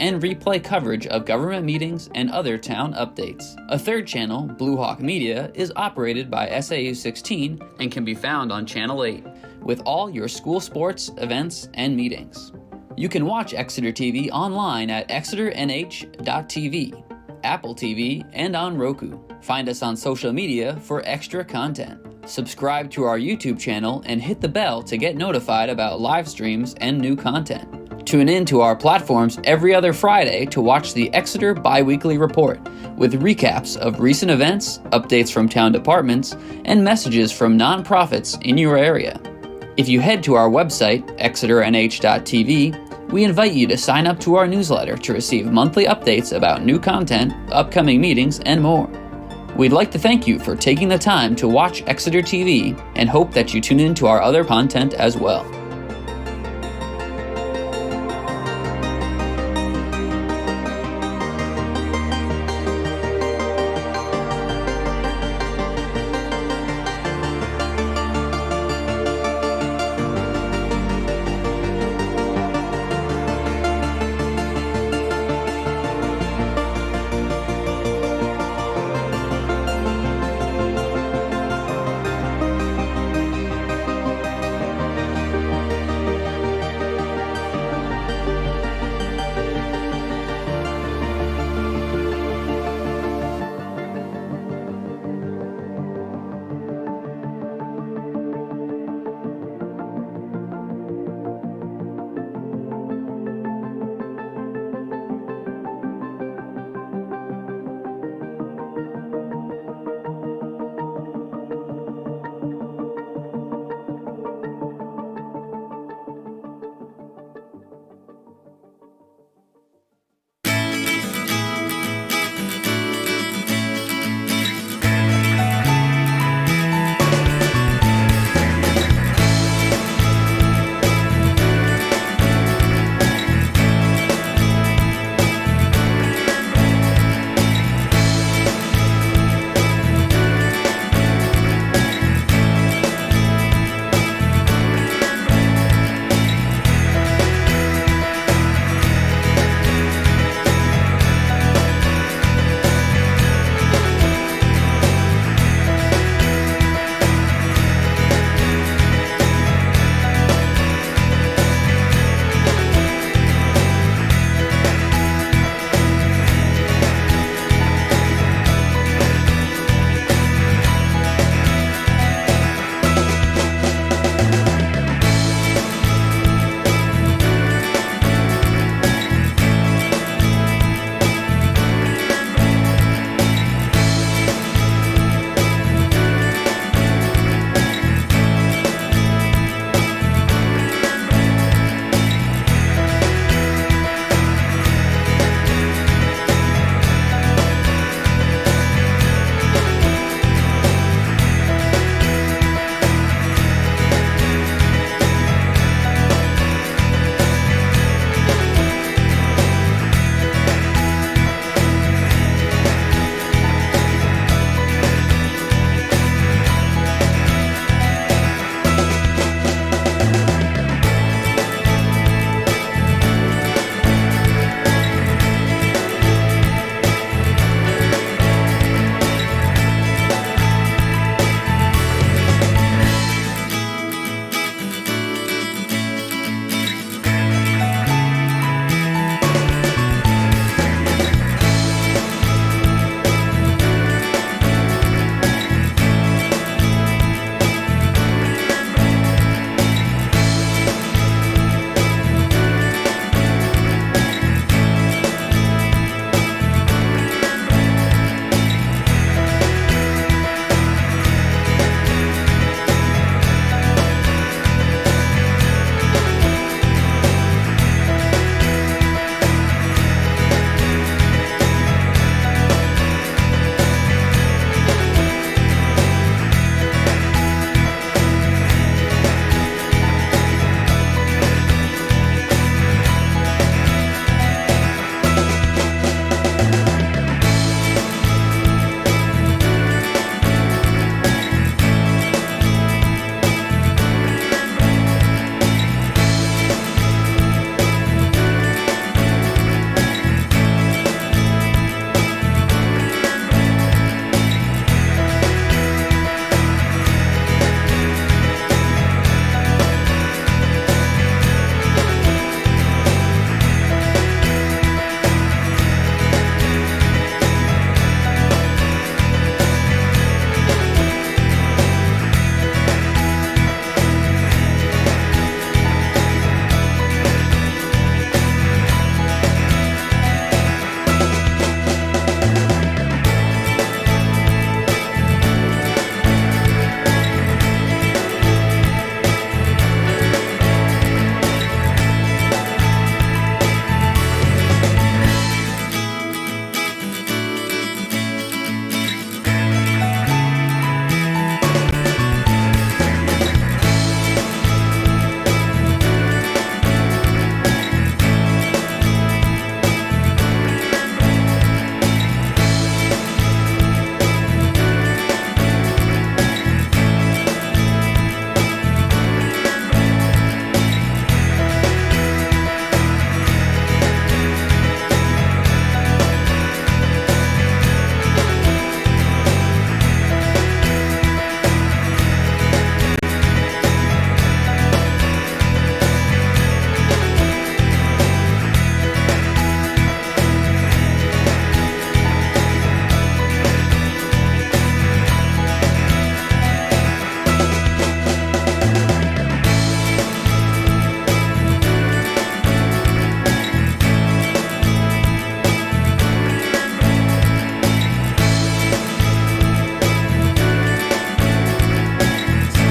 and replay coverage of government meetings and other town updates. A third channel, Blue Hawk Media, is operated by SAU 16 and can be found on Channel 8, with all your school sports, events, and meetings. You can watch Exeter TV online at exeternh.tv, Apple TV, and on Roku. Find us on social media for extra content. Subscribe to our YouTube channel and hit the bell to get notified about live streams and new content. Tune in to our platforms every other Friday to watch the Exeter Biweekly Report, with recaps of recent events, updates from town departments, and messages from nonprofits in your area. If you head to our website, exeternh.tv, we invite you to sign up to our newsletter to receive monthly updates about new content, upcoming meetings, and more. We'd like to thank you for taking the time to watch Exeter TV and hope that you tune in to our other content as well.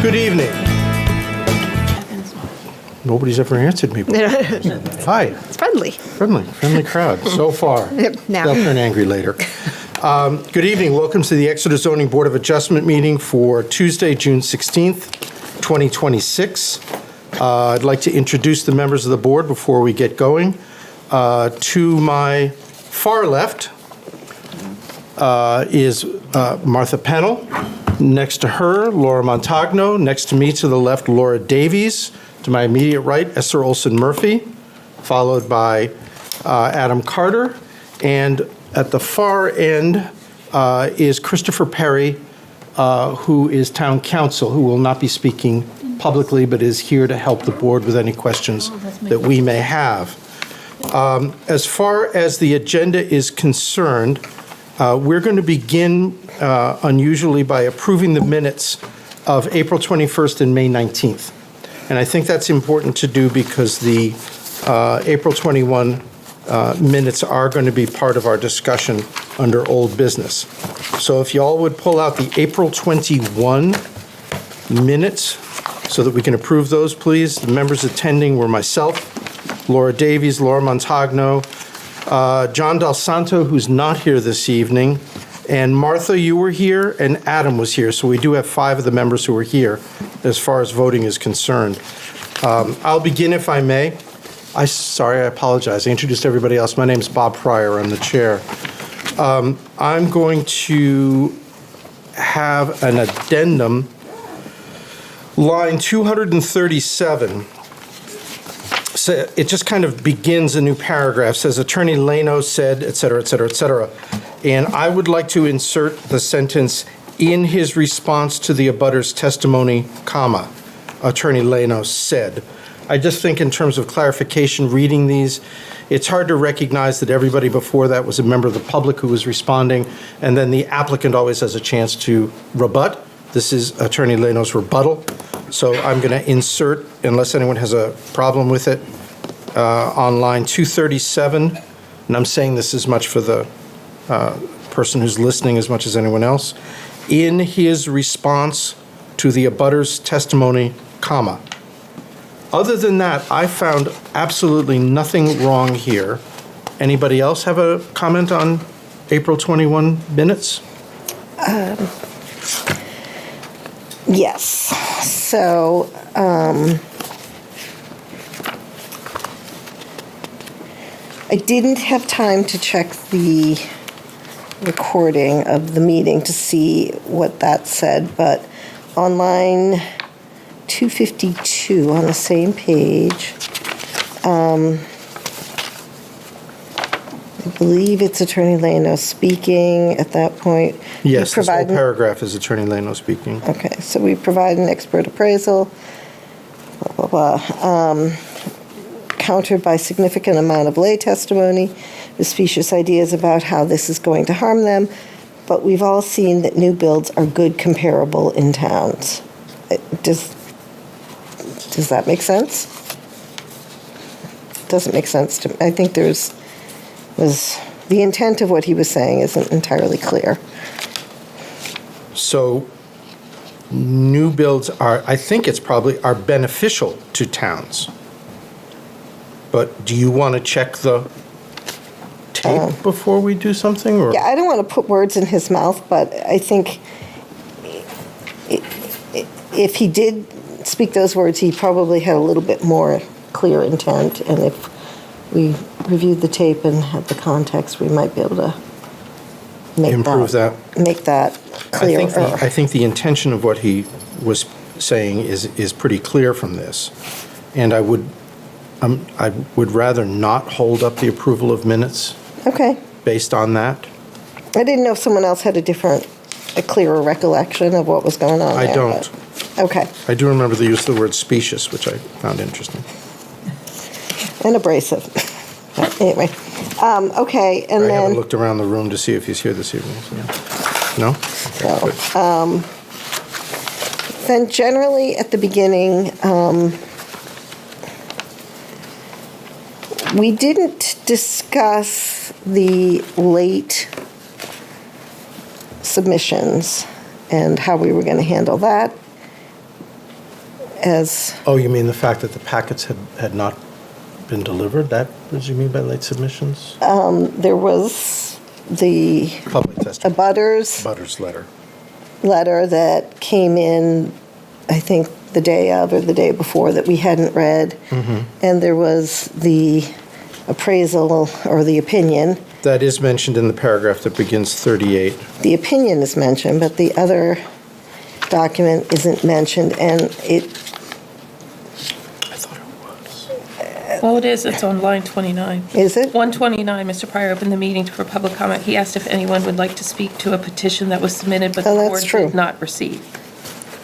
Good evening. Nobody's ever answered me before. Hi. It's friendly. Friendly crowd so far. Now. They'll turn angry later. Good evening. Welcome to the Exeter Zoning Board of Adjustment meeting for Tuesday, June 16th, 2026. I'd like to introduce the members of the board before we get going. To my far left is Martha Pennell. Next to her, Laura Montagno. Next to me to the left, Laura Davies. To my immediate right, Esther Olson Murphy, followed by Adam Carter. And at the far end is Christopher Perry, who is town council, who will not be speaking publicly, but is here to help the board with any questions that we may have. As far as the agenda is concerned, we're going to begin unusually by approving the minutes of April 21st and May 19th. And I think that's important to do because the April 21 minutes are going to be part of our discussion under old business. So if y'all would pull out the April 21 minutes so that we can approve those, please. The members attending were myself, Laura Davies, Laura Montagno, John Del Santo, who's not here this evening, and Martha, you were here, and Adam was here. So we do have 5 of the members who are here as far as voting is concerned. I'll begin if I may. I apologize. I introduced everybody else. My name is Bob Pryor. I'm the chair. I'm going to have an addendum. Line 237. So it just kind of begins a new paragraph. Says Attorney Leno said, et cetera, et cetera, et cetera. And I would like to insert the sentence, in his response to the abutter's testimony, comma, Attorney Leno said. I just think in terms of clarification, reading these, it's hard to recognize that everybody before that was a member of the public who was responding, and then the applicant always has a chance to rebut. This is Attorney Leno's rebuttal. So I'm going to insert, unless anyone has a problem with it, on line 237, and I'm saying this as much for the person who's listening as much as anyone else, in his response to the abutter's testimony, comma. Other than that, I found absolutely nothing wrong here. Anybody else have a comment on April 21 minutes? Yes. So, I didn't have time to check the recording of the meeting to see what that said, but on line 252 on the same page, I believe it's Attorney Leno speaking at that point. Yes, this whole paragraph is Attorney Leno speaking. Okay, so we provide an expert appraisal, blah, blah, blah, countered by significant amount of lay testimony with specious ideas about how this is going to harm them, but we've all seen that new builds are good comparable in towns. Does that make sense? Doesn't make sense to me. I think the intent of what he was saying isn't entirely clear. So new builds I think it's probably are beneficial to towns. But do you want to check the tape before we do something? Or? Yeah, I don't want to put words in his mouth, but I think if he did speak those words, he probably had a little bit more clear intent. And if we reviewed the tape and had the context, we might be able to make that clearer. I think the intention of what he was saying is pretty clear from this. And I would rather not hold up the approval of minutes. Okay. Based on that. I didn't know if someone else had a clearer recollection of what was going on I there, don't. Okay. I do remember the use of the word specious, which I found interesting. And abrasive. Anyway. Okay, and I then... haven't looked around the room to see if he's here this evening. So. No? Okay, so, then generally at the beginning, we didn't discuss the late submissions and how we were going to handle that. as, Oh, you mean the fact that the packets had not been delivered? That, what you mean by late submissions? there was the Public testimony. abutters Letter. letter that came in, I think, the day of or the day before that we hadn't read. And there was the appraisal or the opinion. That is mentioned in the paragraph that begins 38. The opinion is mentioned, but the other document isn't mentioned, and it, I thought it was. Well, it is. It's on line 29. is it? 129, Mr. Pryor opened the meeting for public comment. He asked if anyone would like to speak to a petition that was submitted, but the Oh, that's board true. did not receive.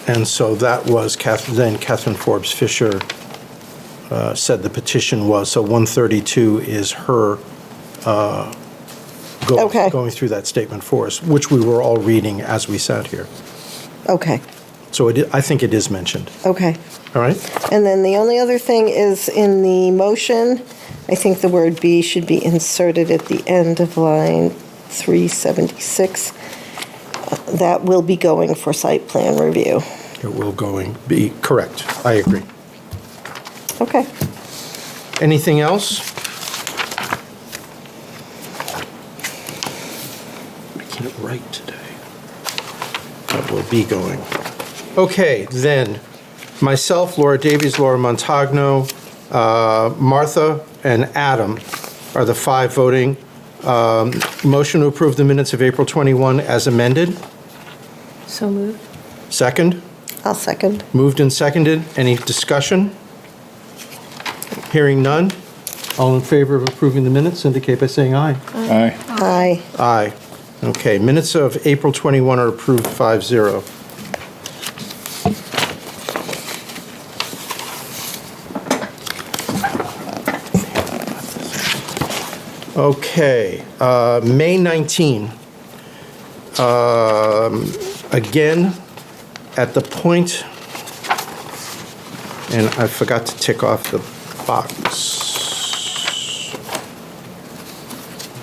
And so that was Catherine Forbes Fisher said the petition was, so 132 is her Okay. going through that statement for us, which we were all reading as we sat here. Okay, So I think it is mentioned. okay. All right? And then the only other thing is in the motion, I think the word "be" should be inserted at the end of line 376. That will be going for site plan review. It will be correct. I agree. Okay. Anything else? I can't write today. That will be going. Okay, then, myself, Laura Davies, Laura Montagno, Martha, and Adam are the 5 voting. Motion to approve the minutes of April 21 as amended. So moved. Second? I'll second. Moved and seconded. Any discussion? Hearing none. All in favor of approving the minutes indicate by saying aye. Aye. Aye. Aye. Okay, minutes of April 21 are approved 5-0. Okay, May 19. Again, at the point, and I forgot to tick off the box.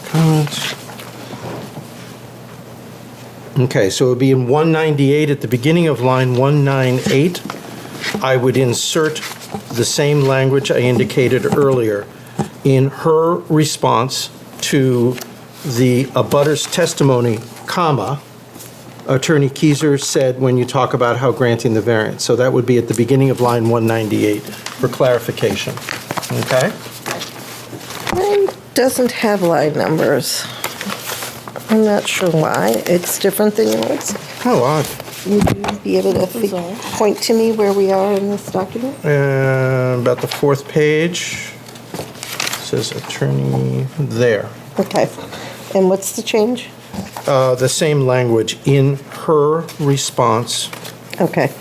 Comments. Okay, so it would be in 198, at the beginning of line 198, I would insert the same language I indicated earlier. In her response to the abutter's testimony, comma, Attorney Keyser said when you talk about how granting the variance. So that would be at the beginning of line 198 for clarification. Okay? Mine doesn't have line numbers. I'm not sure why. It's different than yours. Oh, odd. Would you be able to point to me where we are in this document? About the 4th page. Says attorney there. Okay. And what's the change? The same language in her response, Okay.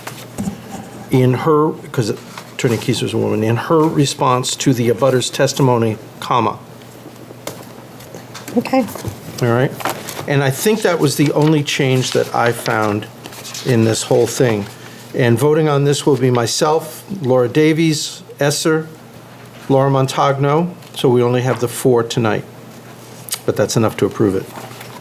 because Attorney Keyser's a woman, in her response to the abutter's testimony, comma. Okay. All right? And I think that was the only change that I found in this whole thing. And voting on this will be myself, Laura Davies, Esser, Laura Montagno, so we only have the 4 tonight. But that's enough to approve it.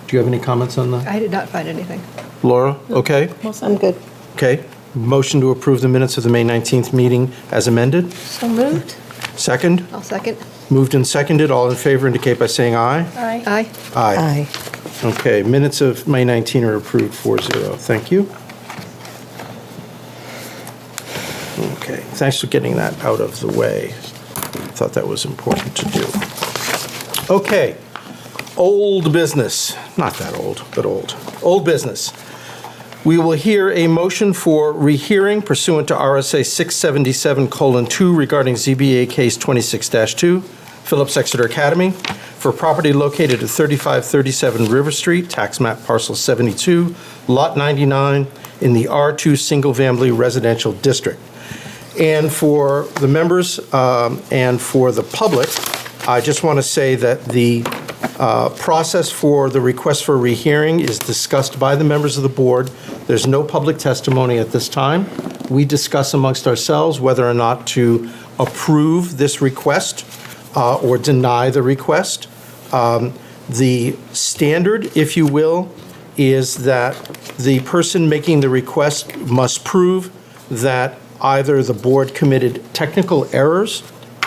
Do you have any comments on that? I did not find anything. Laura, okay? I'm good. Okay. Motion to approve the minutes of the May 19th meeting as amended. So moved. Second? I'll second. Moved and seconded. All in favor indicate by saying aye. Aye. Aye. Aye. Okay, minutes of May 19 are approved 4-0. Thank you. Okay, thanks for getting that out of the way. I thought that was important to do. Okay, old business. Not that old, but old. Old business. We will hear a motion for rehearing pursuant to RSA 677:2 regarding ZBA Case 26-2, Phillips Exeter Academy, for property located at 3537 River Street, tax map parcel 72, lot 99, in the R2 Single Family Residential District. And for the members and for the public, I just want to say that the process for the request for rehearing is discussed by the members of the board. There's no public testimony at this time. We discuss amongst ourselves whether or not to approve this request or deny the request. The standard, if you will, is that the person making the request must prove that either the board committed technical errors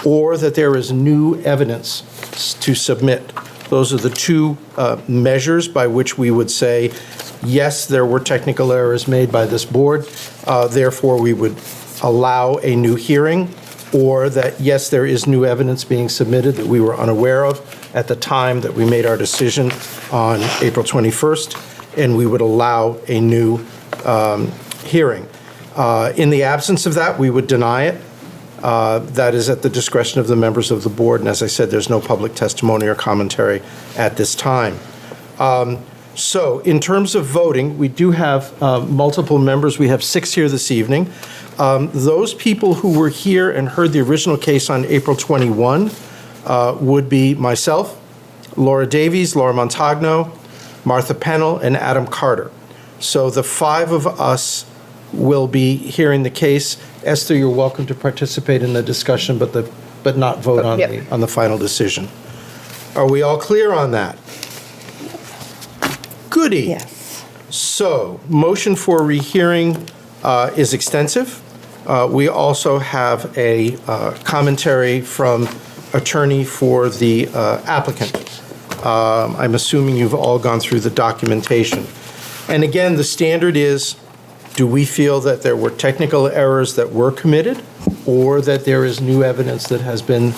or that there is new evidence to submit. Those are the two measures by which we would say, yes, there were technical errors made by this board, therefore we would allow a new hearing, or that, yes, there is new evidence being submitted that we were unaware of at the time that we made our decision on April 21st, and we would allow a new hearing. In the absence of that, we would deny it. That is at the discretion of the members of the board, and as I said, there's no public testimony or commentary at this time. So in terms of voting, we do have multiple members. We have 6 here this evening. Those people who were here and heard the original case on April 21 would be myself, Laura Davies, Laura Montagno, Martha Pennell, and Adam Carter. So the 5 of us will be hearing the case. Esther, you're welcome to participate in the discussion, but not vote on on the final decision. Are we all clear on that? Goody. Yes. So, motion for rehearing is extensive. We also have a commentary from attorney for the applicant. I'm assuming you've all gone through the documentation. And again, the standard is, do we feel that there were technical errors that were committed, or that there is new evidence that has been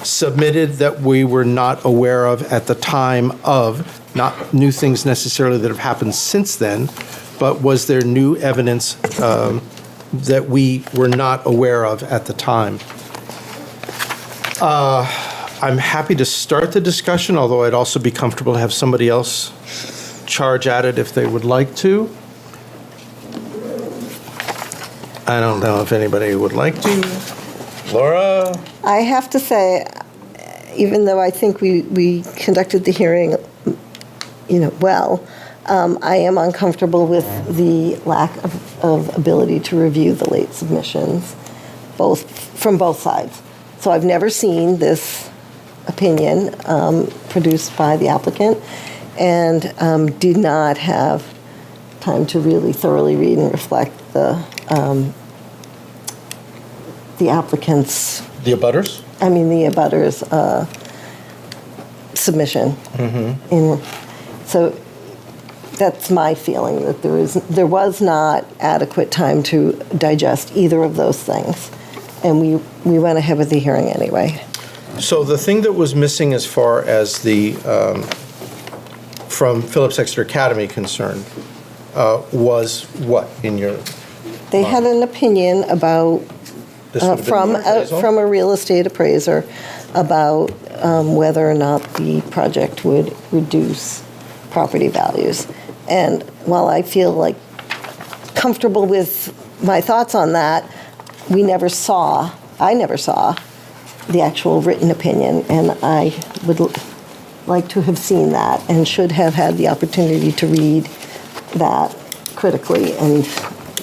submitted that we were not aware of at the time of, not new things necessarily that have happened since then, but was there new evidence that we were not aware of at the time? I'm happy to start the discussion, although I'd also be comfortable to have somebody else charge at it if they would like to. I don't know if anybody would like to. Laura? I have to say, even though I think we conducted the hearing, well, I am uncomfortable with the lack of ability to review the late submissions, from both sides. So I've never seen this opinion produced by the applicant, and did not have time to really thoroughly read and reflect the applicant's, The abutters? the abutters submission. So that's my feeling, that there was not adequate time to digest either of those things. And we went ahead with the hearing anyway. So the thing that was missing as far as the, from Phillips Exeter Academy concerned, was what in your? They had an opinion about, This would have been the appraisal? from a real estate appraiser, about whether or not the project would reduce property values. And while I feel like comfortable with my thoughts on that, I never saw the actual written opinion, and I would like to have seen that and should have had the opportunity to read that critically and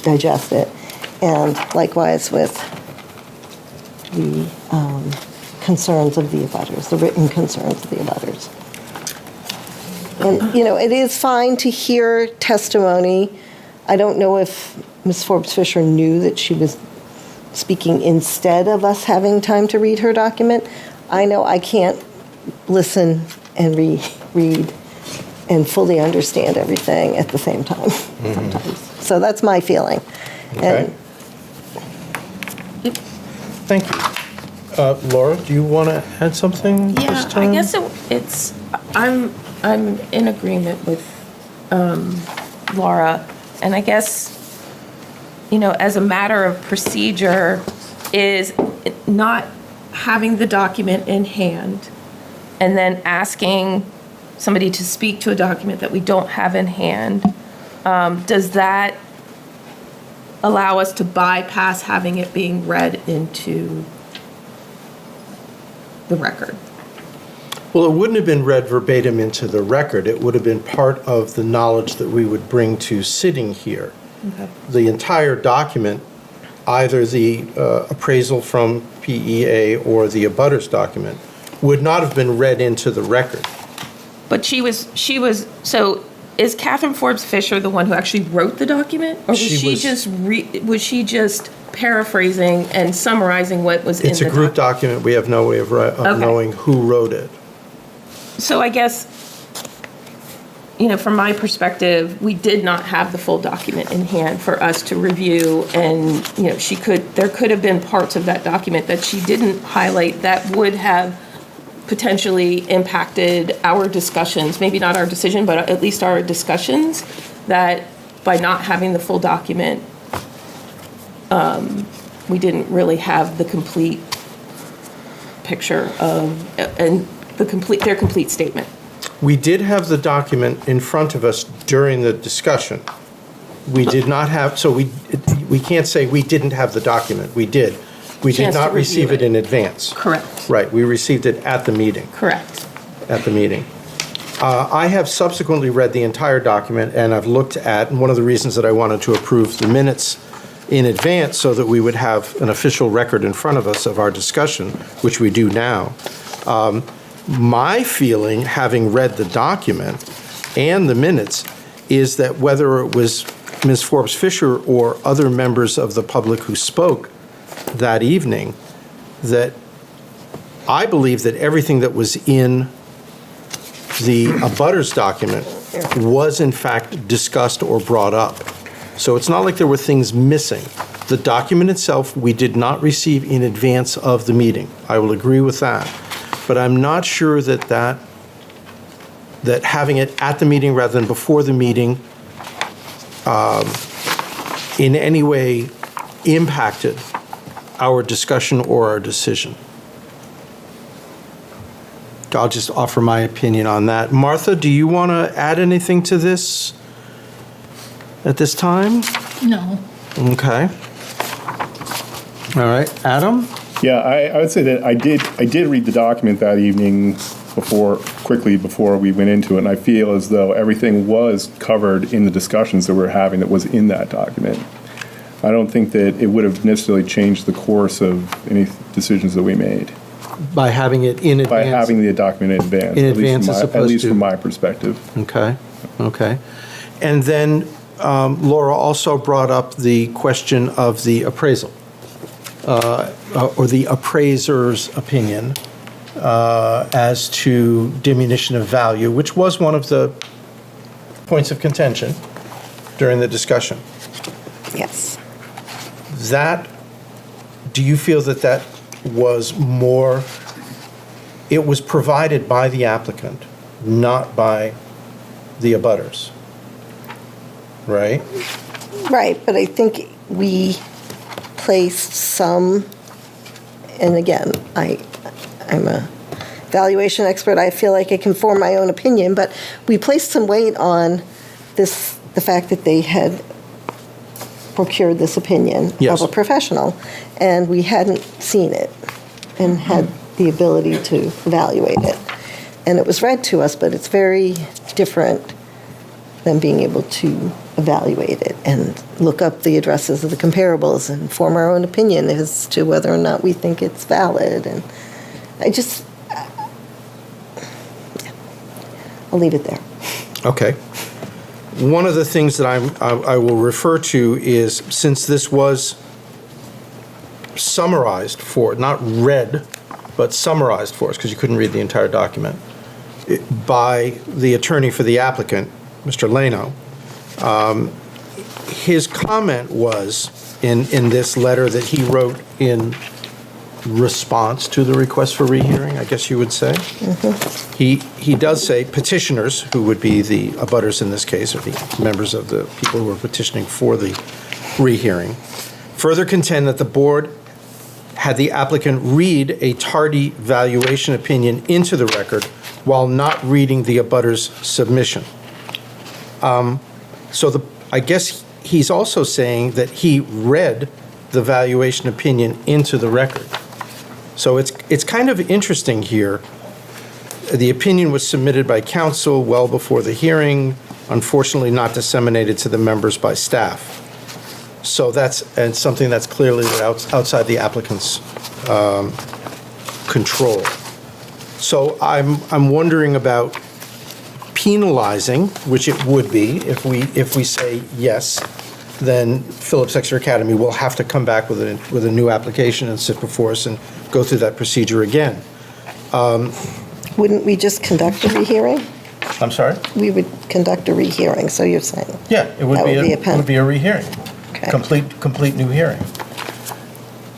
digest it. And likewise with the concerns of the abutters, the written concerns of the abutters. And, it is fine to hear testimony. I don't know if Ms. Forbes-Fisher knew that she was speaking instead of us having time to read her document. I know I can't listen and read and fully understand everything at the same time sometimes. So that's my feeling. Okay. Thank you. Laura, do you want to add something this Yeah, time? I guess it's, I'm in agreement with Laura, and I guess, as a matter of procedure, is not having the document in hand and then asking somebody to speak to a document that we don't have in hand. Does that allow us to bypass having it being read into the record? Well, it wouldn't have been read verbatim into the record. It would have been part of the knowledge that we would bring to sitting here. Okay. The entire document, either the appraisal from PEA or the abutters document, would not have been read into the record. But so is Catherine Forbes Fisher the one who actually wrote the document? Or was She she was- just paraphrasing and summarizing what was in the It's a group document. We have no way of Okay. knowing who wrote it. So I guess, from my perspective, we did not have the full document in hand for us to review, and, there could have been parts of that document that she didn't highlight that would have potentially impacted our discussions, maybe not our decision, but at least our discussions, that by not having the full document, we didn't really have the complete picture of, and their complete statement. We did have the document in front of us during the discussion. We did not have, so we can't say we didn't have the document. We did. We did Chance to not receive review it in advance. Correct. Right, we received it at the meeting. Correct. At the meeting. I have subsequently read the entire document, and I've looked at, and one of the reasons that I wanted to approve the minutes in advance so that we would have an official record in front of us of our discussion, which we do now. My feeling, having read the document and the minutes, is that whether it was Ms. Forbes-Fisher or other members of the public who spoke that evening, that I believe that everything that was in the abutters document was in fact discussed or brought up. So it's not like there were things missing. The document itself, we did not receive in advance of the meeting. I will agree with that. But I'm not sure that having it at the meeting rather than before the meeting in any way impacted our discussion or our decision. I'll just offer my opinion on that. Martha, do you want to add anything to this at this time? No. Okay. All right, Adam? Yeah, I would say that I did read the document that evening quickly before we went into it, and I feel as though everything was covered in the discussions that we were having that was in that document. I don't think that it would have necessarily changed the course of any decisions that we made. By having it in advance? By having the document in advance. In advance as opposed to... At least from my perspective. Okay, okay. And then Laura also brought up the question of the appraisal, or the appraiser's opinion as to diminution of value, which was one of the points of contention during the discussion. Yes. Do you feel that was more, it was provided by the applicant, not by the abutters, right? Right, but I think we placed some, and again, I'm a valuation expert, I feel like I can form my own opinion, but we placed some weight on the fact that they had procured this opinion Yes. of a professional, and we hadn't seen it and had the ability to evaluate it. And it was read to us, but it's very different than being able to evaluate it and look up the addresses of the comparables and form our own opinion as to whether or not we think it's valid. And I'll leave it there. Okay. One of the things that I will refer to is, since this was summarized not read, but summarized for us, because you couldn't read the entire document, by the attorney for the applicant, Mr. Leno, his comment was in this letter that he wrote in response to the request for rehearing, I guess you would say. Mm-hmm. He does say petitioners, who would be the abutters in this case, or the members of the people who were petitioning for the rehearing, further contend that the board had the applicant read a tardy valuation opinion into the record while not reading the abutter's submission. I guess he's also saying that he read the valuation opinion into the record. So it's kind of interesting here. The opinion was submitted by counsel well before the hearing, unfortunately not disseminated to the members by staff. So that's something that's clearly outside the applicant's control. So I'm wondering about penalizing, which it would be if we say yes, then Phillips Exeter Academy will have to come back with a new application and sit before us and go through that procedure again. Wouldn't we just conduct a rehearing? I'm sorry? We would conduct a rehearing, so you're saying? Yeah, it would That be would be a it would be a rehearing. Okay. Complete new hearing.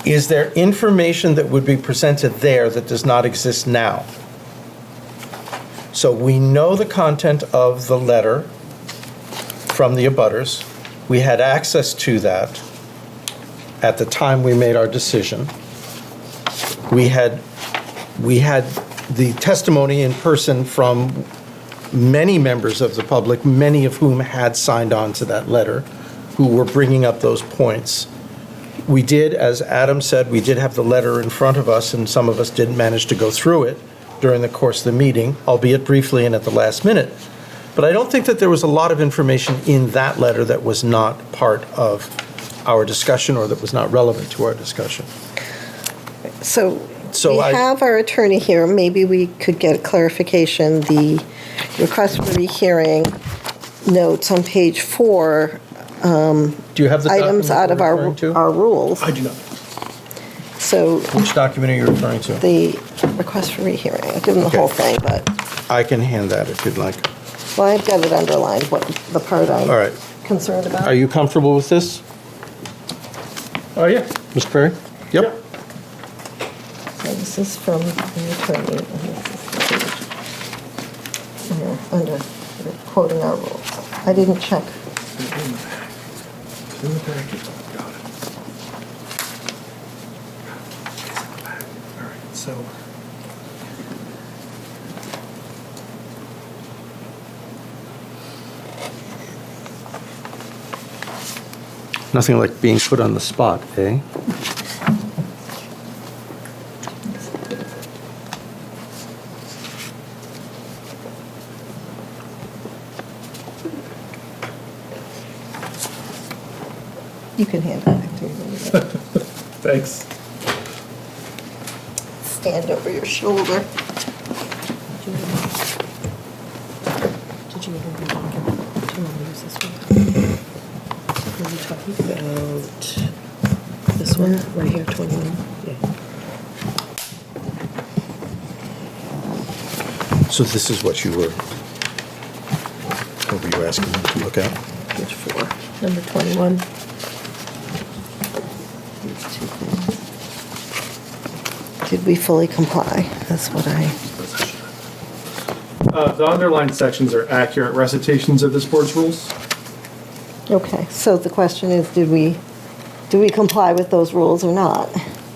Is there information that would be presented there that does not exist now? So we know the content of the letter from the abutters. We had access to that at the time we made our decision. We had the testimony in person from many members of the public, many of whom had signed on to that letter, who were bringing up those points. We did, as Adam said, we did have the letter in front of us, and some of us didn't manage to go through it during the course of the meeting, albeit briefly and at the last minute. But I don't think that there was a lot of information in that letter that was not part of our discussion or that was not relevant to our discussion. So So we I- have our attorney here. Maybe we could get a clarification. The request for rehearing notes on page 4, Do you have the items document out of you're referring to? our rules. I do not. So Which document are you referring to? the request for rehearing, I'll give them the Okay. whole thing, but, I can hand that if you'd like. well, I've got it underlined, what the part I'm All right. concerned about. Are you comfortable with this, Oh, yeah. Mr. Perry? Yep. So this is from the attorney, and this is the page. Here, under quoting our rules. I didn't check. In the packet. Got it. All right, so. Nothing like being put on the spot, eh? You can hand it back to me. Thanks. Stand over your shoulder. Did you ever read it? Do you want to use this one? Were you talking about this one right here, 21? Yeah. So this is what you were asking me to look at? Page 4, number 21. These two things. Did we fully comply? That's what I, The underlined sections are accurate recitations of this board's rules. okay, so the question is, do we comply with those rules or not?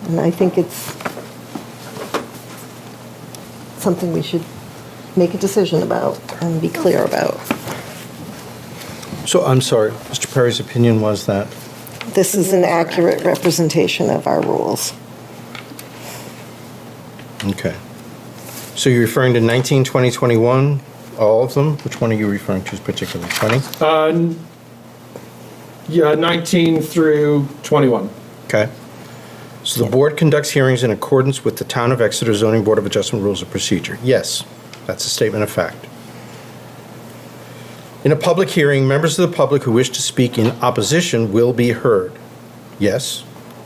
And I think it's something we should make a decision about and be clear about. So I'm sorry, Mr. Perry's opinion was that? This is an accurate representation of our rules. Okay. So you're referring to 19, 20, 21, all of them? Which one are you referring to particularly, 20? Yeah, 19 through 21. Okay. So the board conducts hearings in accordance with the Town of Exeter Zoning Board of Adjustment Rules of Procedure. Yes, that's a statement of fact. In a public hearing, members of the public who wish to speak in opposition will be heard. Yes,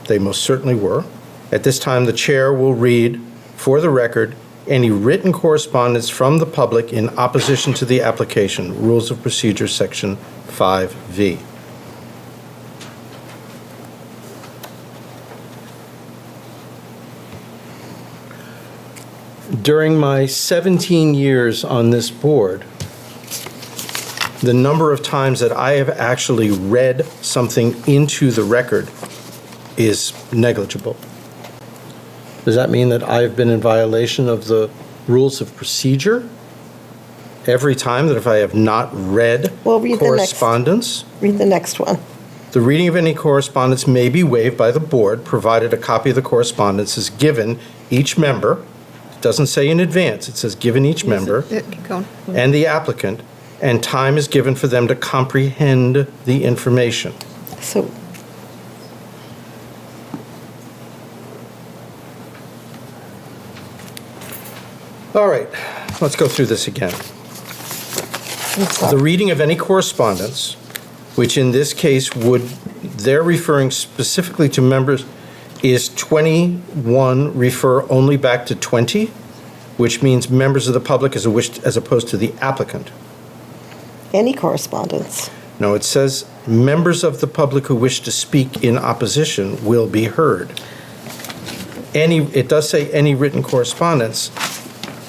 they most certainly were. At this time, the chair will read, for the record, any written correspondence from the public in opposition to the application, Rules of Procedure, Section 5V. During my 17 years on this board, the number of times that I have actually read something into the record is negligible. Does that mean that I've been in violation of the rules of procedure every time, that if I have not read Well, read the next. correspondence? Read the next one. The reading of any correspondence may be waived by the board, provided a copy of the correspondence is given each member. It doesn't say in advance, it says given each member and the applicant, and time is given for them to comprehend the information. So, All right, let's go through this again. I'm The sorry. reading of any correspondence which in this case they're referring specifically to members, is 21 refer only back to 20, which means members of the public as opposed to the applicant. Any correspondence. No, it says members of the public who wish to speak in opposition will be heard. It does say any written correspondence.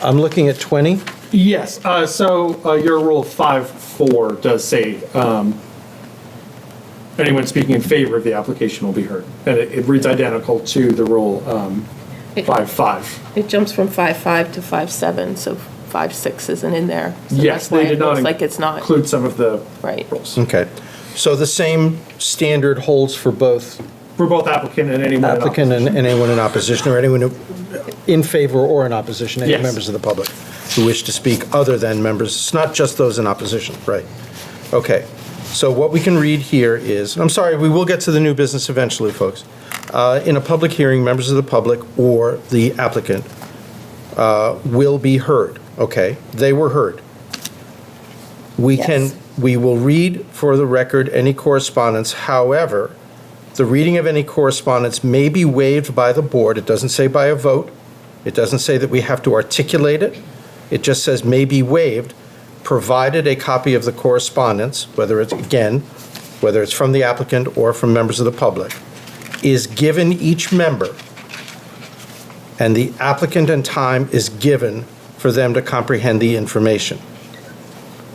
I'm looking at 20. Yes, so your rule 5.4 does say anyone speaking in favor of the application will be heard. And it reads identical to the rule 5.5. It jumps from 5.5 to 5.7, so 5.6 isn't in there. So Yes, that's why they did it not looks like it's not. include some of the Right. rules. Okay. So the same standard holds for both For both applicant and anyone in applicant and anyone in opposition, or anyone in favor or in opposition, any Yes. members of the public who wish to speak other than members. It's not just those in opposition, right? Okay. So what we can read here is, I'm sorry, we will get to the new business eventually, folks. In a public hearing, members of the public or the applicant will be heard. Okay, they were heard. Yes. We will read for the record any correspondence. However, the reading of any correspondence may be waived by the board. It doesn't say by a vote. It doesn't say that we have to articulate it. It just says may be waived, provided a copy of the correspondence, whether it's from the applicant or from members of the public, is given each member, and the applicant and time is given for them to comprehend the information.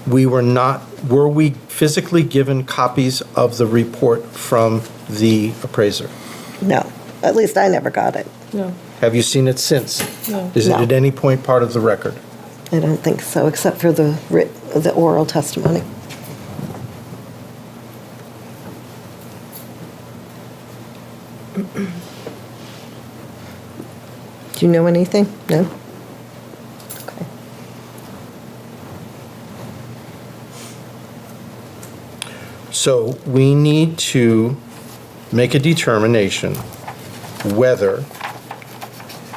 Were we physically given copies of the report from the appraiser? No, at least I never got it. No. Have you seen it since? No. Is it No. at any point part of the record? I don't think so, except for the oral testimony. Do you know anything? No? Okay. So we need to make a determination whether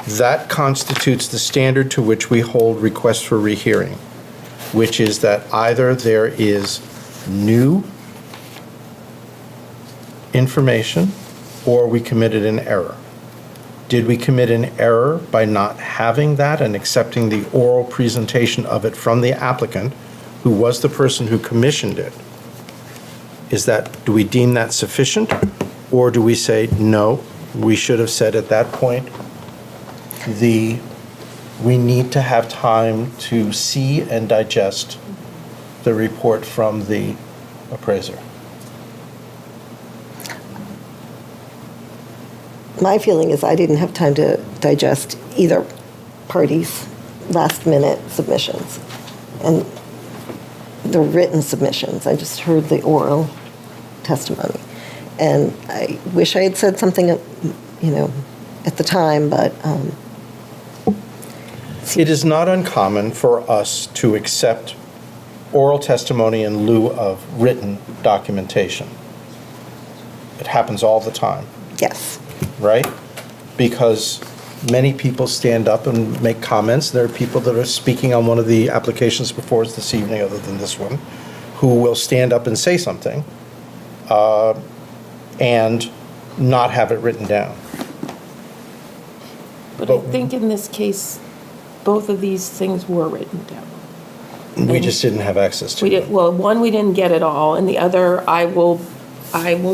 that constitutes the standard to which we hold requests for rehearing, which is that either there is new information or we committed an error. Did we commit an error by not having that and accepting the oral presentation of it from the applicant, who was the person who commissioned it? Do we deem that sufficient? Or do we say, no, we should have said at that point, we need to have time to see and digest the report from the appraiser? My feeling is I didn't have time to digest either party's last-minute submissions and the written submissions. I just heard the oral testimony. And I wish I had said something, at the time, but It is not uncommon for us to accept oral testimony in lieu of written documentation. It happens all the time, yes. right? Because many people stand up and make comments. There are people that are speaking on one of the applications before us this evening, other than this one, who will stand up and say something and not have it written down. But I think in this case, both of these things were written down. We just didn't have access to We it. did, well, one, we didn't get it all, and the other, I will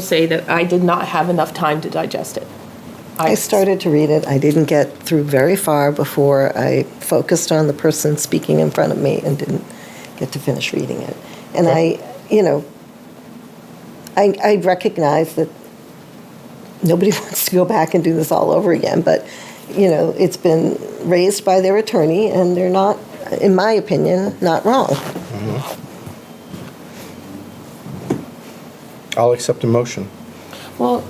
say that I did not have enough time to digest it. I started to read it. I didn't get through very far before I focused on the person speaking in front of me and didn't get to finish reading it. And I recognize that nobody wants to go back and do this all over again, but, it's been raised by their attorney, and they're not, in my opinion, not wrong. I'll accept a motion. Well,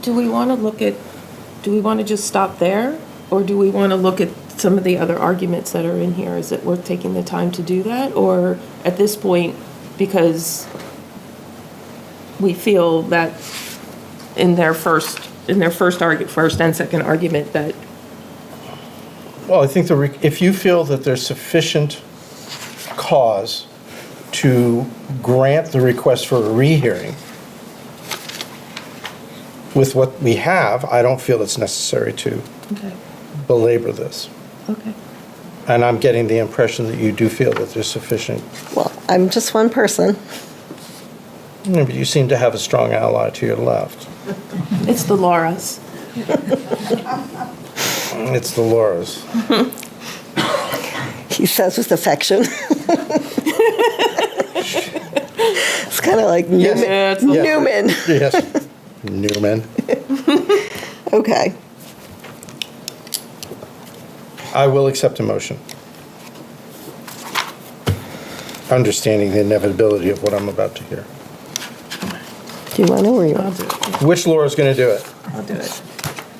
do we want to just stop there? Or do we want to look at some of the other arguments that are in here? Is it worth taking the time to do that? Or at this point, because we feel that in their first and second argument that, Well, I think if you feel that there's sufficient cause to grant the request for a rehearing. With what we have, I don't feel it's necessary to Okay, belabor this. okay. And I'm getting the impression that you do feel that there's sufficient. Well, I'm just one person. Yeah, but you seem to have a strong ally to your left. It's the Lauras. It's the Lauras. He says with affection. It's kind of like Yes. Newman. Yes. Newman. Okay. I will accept a motion. Understanding the inevitability of what I'm about to hear. Do you want to or you I'll want? do it. Which Laura's going to do it? I'll do it.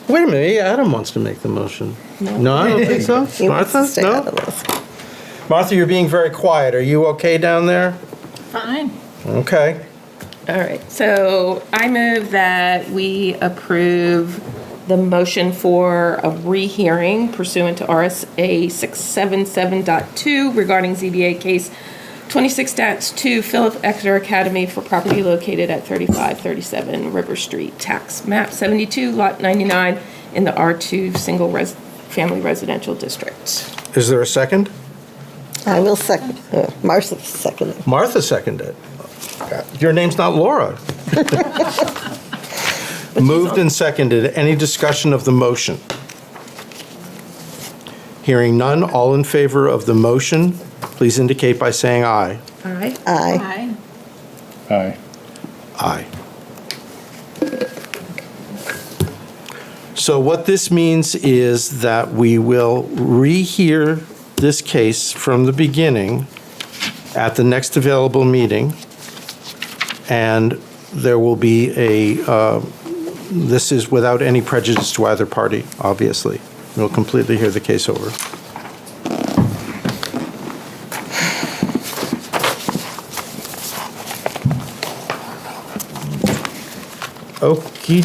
Wait a minute, Adam wants to make the motion. No, I don't think so. He wants to Martha? stay out of No? this. Martha, you're being very quiet. Are you okay down there? Fine. Okay. All right, so I move that we approve the motion for a rehearing pursuant to RSA 677.2 regarding ZBA Case 26-2 Philip Exeter Academy for property located at 3537 River Street, tax map 72, lot 99, in the R2 family residential district. Is there a second? I will second. Martha seconded. Martha seconded. Your name's not Laura. Moved and seconded. Any discussion of the motion? Hearing none, all in favor of the motion, please indicate by saying aye. All right? Aye. Aye. Aye. So what this means is that we will rehear this case from the beginning at the next available meeting, and there will be this is without any prejudice to either party, obviously. We'll completely hear the case over. Okie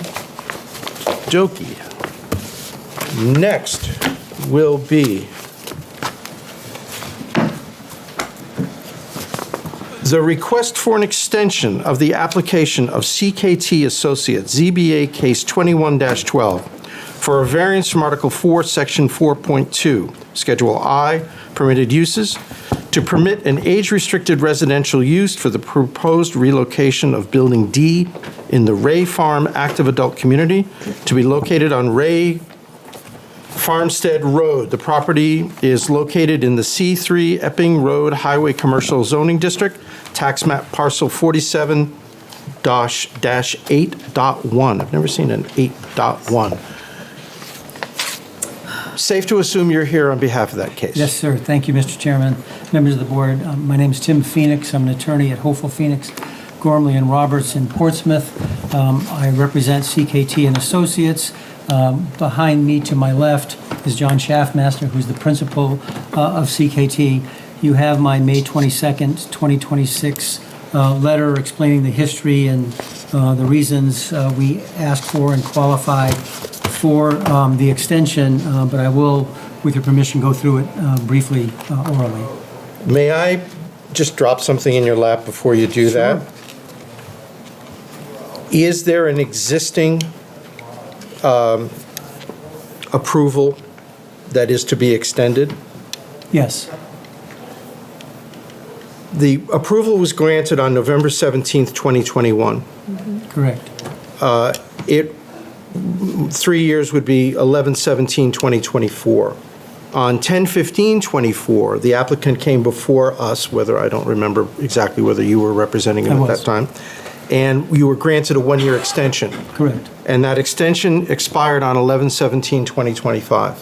dokie. Next will be the request for an extension of the application of CKT Associates, ZBA Case 21-12, for a variance from Article 4, Section 4.2, Schedule I, permitted uses, to permit an age-restricted residential use for the proposed relocation of Building D in the Ray Farm Active Adult Community to be located on Ray Farmstead Road. The property is located in the C3 Epping Road Highway Commercial Zoning District, tax map parcel 47-8.1. I've never seen an 8.1. Safe to assume you're here on behalf of that case. Yes, sir. Thank you, Mr. Chairman, members of the board. My name is Tim Phoenix. I'm an attorney at Hopeful Phoenix, Gormley and Roberts in Portsmouth. I represent CKT and Associates. Behind me to my left is John Schaffmaster, who's the principal of CKT. You have my May 22nd, 2026 letter explaining the history and the reasons we asked for and qualified for the extension, but I will, with your permission, go through it briefly orally. May I just drop something in your lap before you do that? Is there an existing approval that is to be extended? Yes, The approval was granted on November 17th, 2021. correct. 3 years would be 11/17/2024. On 10/15/24, the applicant came before us, whether, I don't remember exactly whether you were representing him I at was. that time, and you were granted a one-year extension. Correct. And that extension expired on 11/17/2025.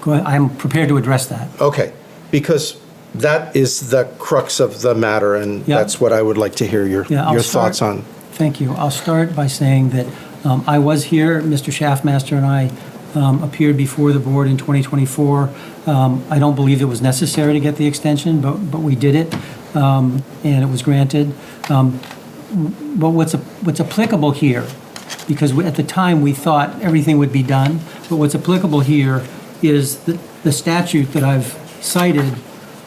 Go ahead. I'm prepared to address that. Okay, because that is the crux of the matter, and Yeah. that's what I would like to hear your I'll thoughts start- on. Thank you. I'll start by saying that I was here, Mr. Schaffmaster and I appeared before the board in 2024. I don't believe it was necessary to get the extension, but we did it, and it was granted. But what's applicable here, because at the time we thought everything would be done, but what's applicable here is the statute that I've cited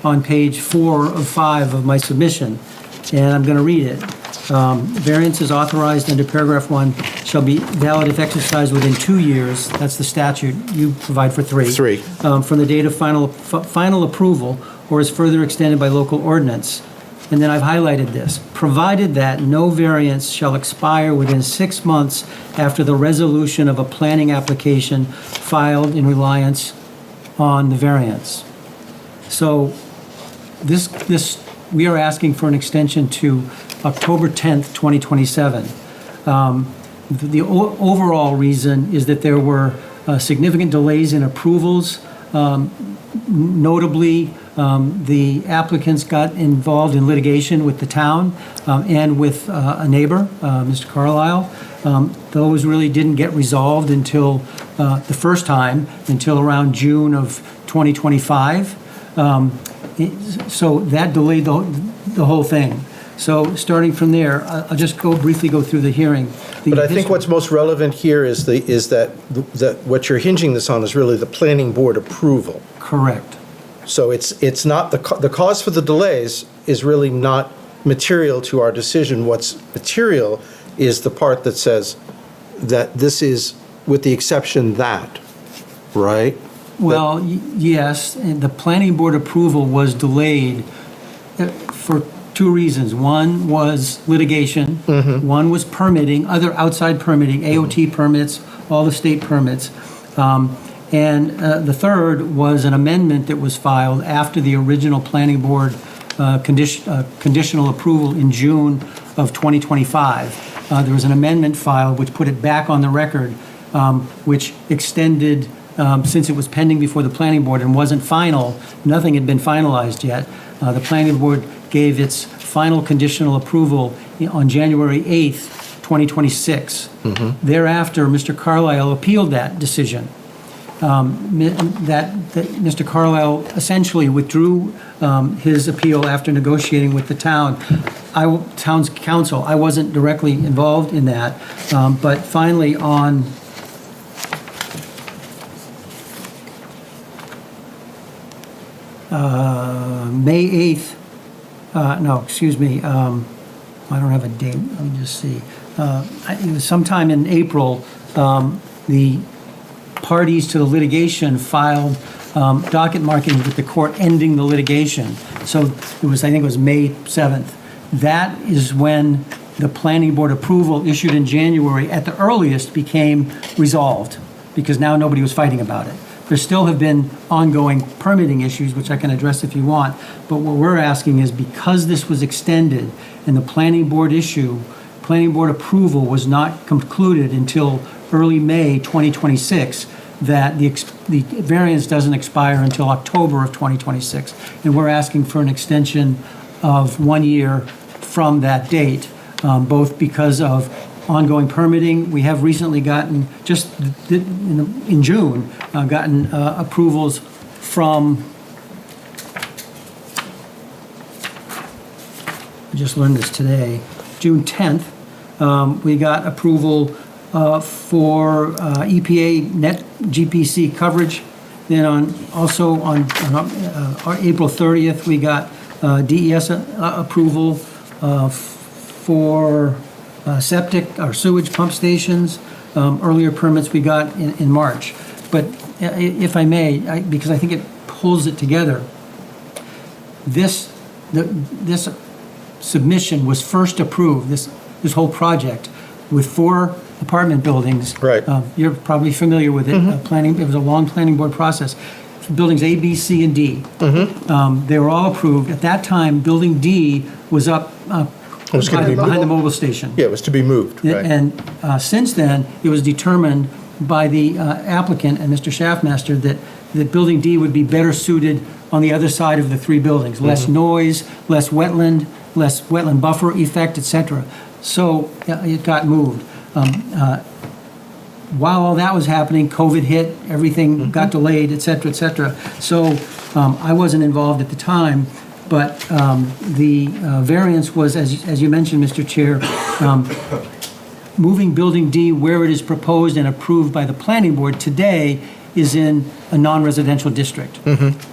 on page 4 of 5 of my submission, and I'm going to read it. Variances authorized under paragraph 1 shall be valid if exercised within 2 years. That's the statute. You provide for 3. 3. From the date of final approval, or is further extended by local ordinance. And then I've highlighted this. Provided that no variance shall expire within 6 months after the resolution of a planning application filed in reliance on the variance. So we are asking for an extension to October 10th, 2027. The overall reason is that there were significant delays in approvals. Notably, the applicants got involved in litigation with the town and with a neighbor, Mr. Carlisle. Those really didn't get resolved until the first time, until around June of 2025. So that delayed the whole thing. So starting from there, I'll just briefly go through the hearing. But I think what's most relevant here is that what you're hinging this on is really the planning board approval. Correct. So it's not, the cause for the delays is really not material to our decision. What's material is the part that says that this is with the exception that, right? Well, yes, and the planning board approval was delayed for 2 reasons. One was litigation, one was permitting, other outside permitting, AOT permits, all the state permits. And the third was an amendment that was filed after the original planning board conditional approval in June of 2025. There was an amendment filed which put it back on the record, which extended, since it was pending before the planning board and wasn't final, nothing had been finalized yet. The planning board gave its final conditional approval on January 8th, 2026. Thereafter, Mr. Carlisle appealed that decision. That Mr. Carlisle essentially withdrew his appeal after negotiating with the town's council. I wasn't directly involved in that, but finally on May 8th, no, excuse me, I don't have a date, let me just see. It was sometime in April, the parties to the litigation filed docket markings with the court ending the litigation. So it was, I think it was May 7th. That is when the planning board approval issued in January at the earliest became resolved, because now nobody was fighting about it. There still have been ongoing permitting issues, which I can address if you want, but what we're asking is because this was extended and the planning board approval was not concluded until early May 2026, that the variance doesn't expire until October of 2026. And we're asking for an extension of 1 year from that date, both because of ongoing permitting. We have recently gotten, just in June, gotten approvals from, I just learned this today, June 10th, we got approval for EPA net GPC coverage. Then also on April 30th, we got DES approval for septic or sewage pump stations. Earlier permits we got in March. But if I may, because I think it pulls it together, this submission was first approved, this whole project, with 4 apartment buildings. Right. You're probably familiar with it. Planning. It was a long planning board process. Buildings A, B, C, and D. They were all approved. At that time, Building D was up behind the mobile station. Yeah, it was to be moved, right. And since then, it was determined by the applicant and Mr. Schaffmaster that Building D would be better suited on the other side of the 3 buildings. Less noise, less wetland buffer effect, etc. So it got moved. While all that was happening, COVID hit, everything got delayed, et cetera, et cetera. So I wasn't involved at the time, but the variance was, as you mentioned, Mr. Chair, moving Building D where it is proposed and approved by the planning board today is in a non-residential district.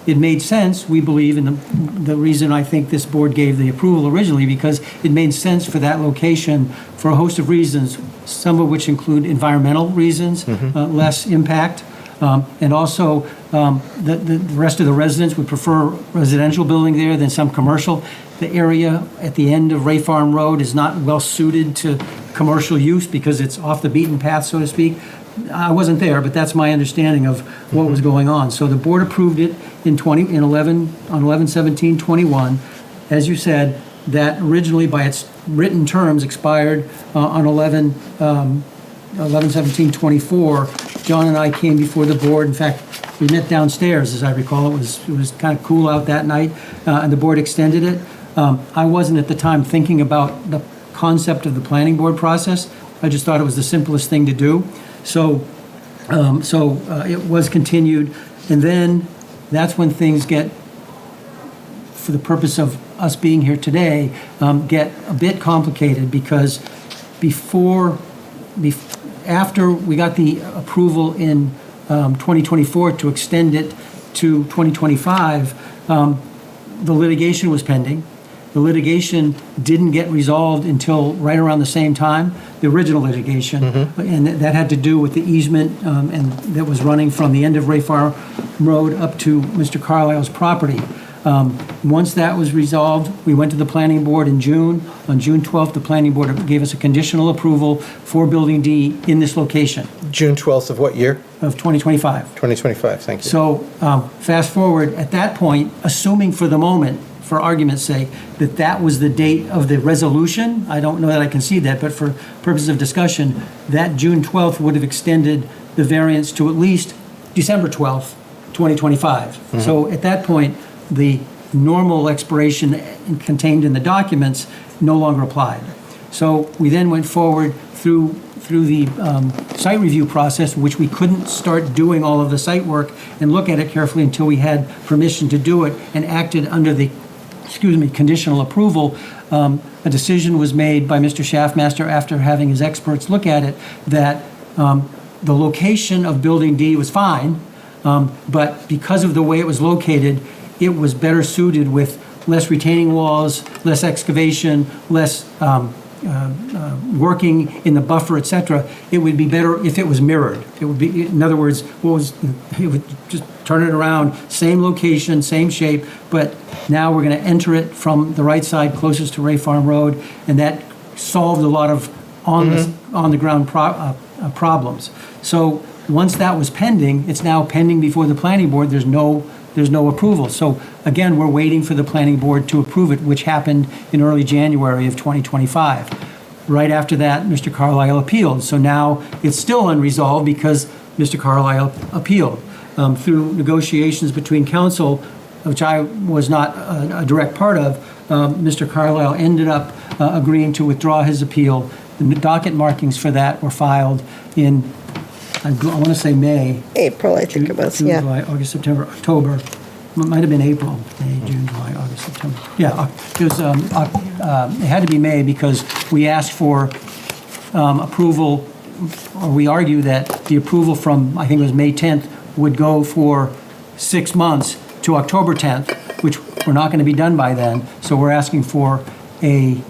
It made sense, we believe, and the reason I think this board gave the approval originally, because it made sense for that location for a host of reasons, some of which include environmental reasons, less impact, and also the rest of the residents would prefer residential building there than some commercial. The area at the end of Ray Farm Road is not well suited to commercial use because it's off the beaten path, so to speak. I wasn't there, but that's my understanding of what was going on. So the board approved it on 11/17/21. As you said, that originally by its written terms expired on 11/17/24. John and I came before the board. In fact, we met downstairs, as I recall. It was kind of cool out that night, and the board extended it. I wasn't at the time thinking about the concept of the planning board process. I just thought it was the simplest thing to do. So it was continued, and then that's when things get, for the purpose of us being here today, get a bit complicated because after we got the approval in 2024 to extend it to 2025, the litigation was pending. The litigation didn't get resolved until right around the same time, the original litigation, and that had to do with the easement and that was running from the end of Ray Farm Road up to Mr. Carlisle's property. Once that was resolved, we went to the planning board in June. On June 12th, the planning board gave us a conditional approval for Building D in this location June 12th of what year? of 2025. 2025, thank you. So fast forward, at that point, assuming for the moment, for argument's sake, that was the date of the resolution, I don't know that I can see that, but for purposes of discussion, that June 12th would have extended the variance to at least December 12th, 2025. So at that point, the normal expiration contained in the documents no longer applied. So we then went forward through the site review process, which we couldn't start doing all of the site work and look at it carefully until we had permission to do it and acted under the conditional approval. A decision was made by Mr. Schaffmaster after having his experts look at it that the location of Building D was fine, but because of the way it was located, it was better suited with less retaining walls, less excavation, less working in the buffer, et cetera. It would be better if it was mirrored. It would be, in other words, it would just turn it around, same location, same shape, but now we're going to enter it from the right side closest to Ray Farm Road, and that solved a lot of on-the-ground problems. So once that was pending, it's now pending before the planning board. There's no approval. So again, we're waiting for the planning board to approve it, which happened in early January of 2025. Right after that, Mr. Carlisle appealed. So now it's still unresolved because Mr. Carlisle appealed. Through negotiations between council, which I was not a direct part of, Mr. Carlisle ended up agreeing to withdraw his appeal. The docket markings for that were filed in, I want to say May. April, I think it was, June, yeah. July, August, September, October. It might have been April, May, June, July, August, September. Yeah, it was, it had to be May because we asked for approval, or we argue that the approval from, I think it was May 10th, would go for 6 months to October 10th, which we're not going to be done by then. So we're asking for a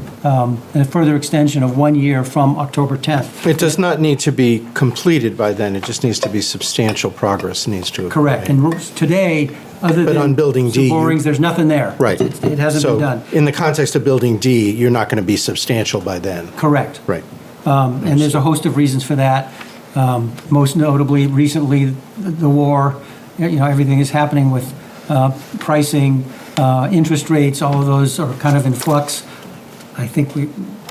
further extension of 1 year from October 10th. It does not need to be completed by then, it just needs to be substantial progress needs to occur. Correct. And today, other But than on Building D, some borings, there's nothing there. Right. It hasn't been done. So in the context of Building D, you're not going to be substantial by then. Correct. Right. And there's a host of reasons for that. Most notably, recently, the war, everything is happening with pricing, interest rates, all of those are kind of in flux. I think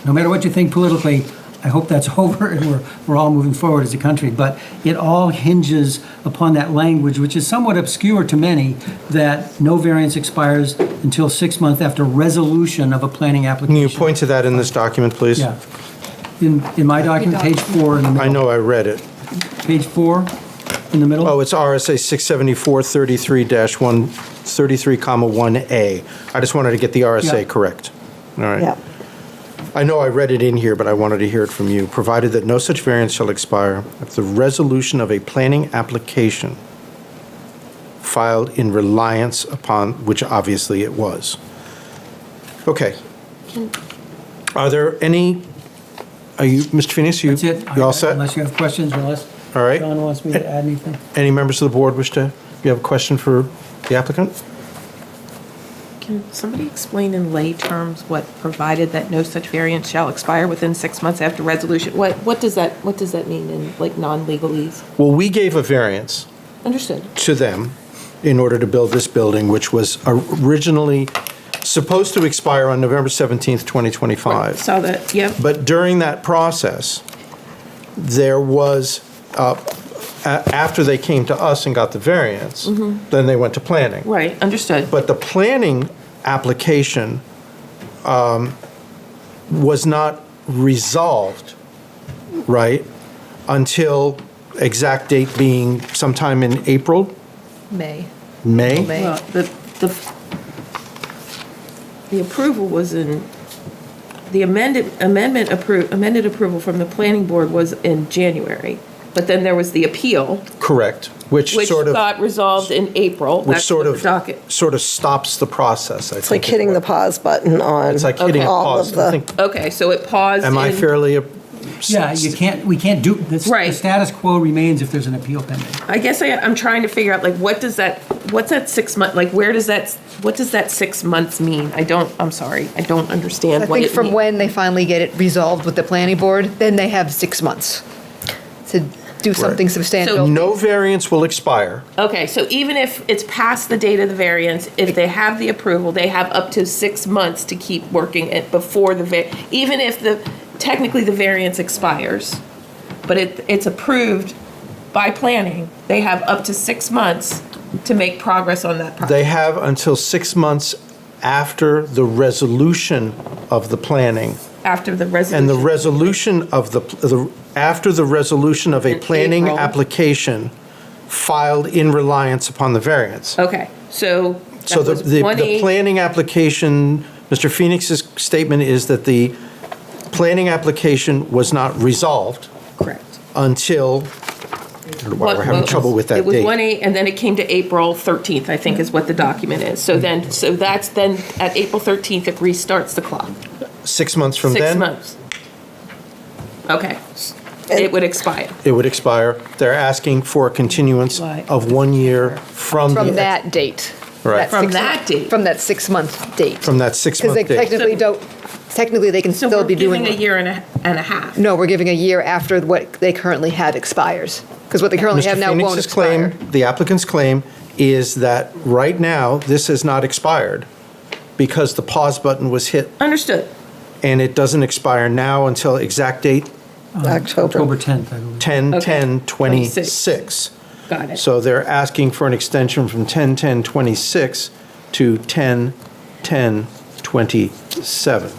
no matter what you think politically, I hope that's over and we're all moving forward as a country. But it all hinges upon that language, which is somewhat obscure to many, that no variance expires until 6 months after resolution of a planning application. Can you point to that in this document, please? Yeah. In my document, page 4 in the middle. I know I read it. Page 4 in the middle. Oh, it's RSA 674-33-133, 1A. I just wanted to get the RSA Yeah. correct. All right. Yeah. I know I read it in here, but I wanted to hear it from you. Provided that no such variance shall expire if the resolution of a planning application filed in reliance upon, which obviously it was. Okay. Are there any, Mr. Phoenix, That's it. you all set? Unless you have questions, unless All right. John wants me to add anything. Any members of the board wish to, you have a question for the applicant? Can somebody explain in lay terms what provided that no such variance shall expire within 6 months after resolution? What does that mean in like non-legalese? Well, we gave a variance Understood. to them in order to build this building, which was originally supposed to expire on November 17th, 2025. Saw that, yep. But during that process, there was, after they came to us and got the variance, then they went to planning. Right, understood. But the planning application was not resolved, right, until exact date being sometime in April, May. May? May. Well, the approval was in, the amended approval from the planning board was in January. But then there was the appeal, Correct, which which sort of, got resolved in April. which That's sort what of, the docket. sort of stops the process, I think. It's like hitting the pause button on It's like hitting a all pause. of I the, think, Okay, so it paused am I in- fairly? Yeah, we can't do, the Right. status quo remains if there's an appeal pending. I guess I'm trying to figure out, like, what's that 6 month, like, what does that 6 months mean? I'm sorry, I don't understand I what it think from means. when they finally get it resolved with the planning board, then they have 6 months to do something substantial. No variance will expire. Okay, so even if it's past the date of the variance, if they have the approval, they have up to 6 months to keep working it before even if technically the variance expires, but it's approved by planning, they have up to 6 months to make progress on that project. They have until 6 months after the resolution of the planning. After the resolution. And the resolution of after the resolution of a In planning April. application filed in reliance upon the variance. Okay, so So that was the 1/8. planning application, Mr. Phoenix's statement is that the planning application was not resolved Correct. until, I don't know why we're having trouble with that It was date. 1/8, and then it came to April 13th, I think is what the document is. So that's then, at April 13th, it restarts the clock. 6 months from 6 then, months. Okay, it would expire. it would expire. They're asking for a continuance Right. of 1 year from From the, that date. Right. From that date. From that 6-month date. from that 6 month Because they date. technically they can So still we're be doing. giving a year and a half. No, we're giving a year after what they currently have expires. Because what they currently have Mr. now won't Phoenix's expire. claim, the applicant's claim, is that right now, this has not expired because the pause button was hit, Understood. and it doesn't expire now until exact date October 10th, I believe. 10/10/26. Got it. So they're asking for an extension from 10/10/26 to 10/10/27.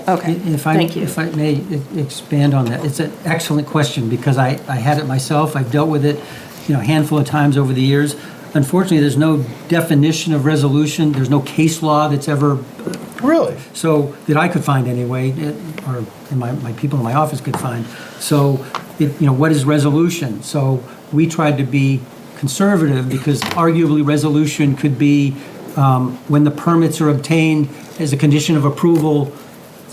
Okay, If I, thank you. if I may expand on that, it's an excellent question, because I had it myself, I've dealt with it, a handful of times over the years. Unfortunately, there's no definition of resolution, there's no case law that's ever, Really? so, that I could find anyway, or my people in my office could find. So, what is resolution? So, we tried to be conservative, because arguably resolution could be when the permits are obtained as a condition of approval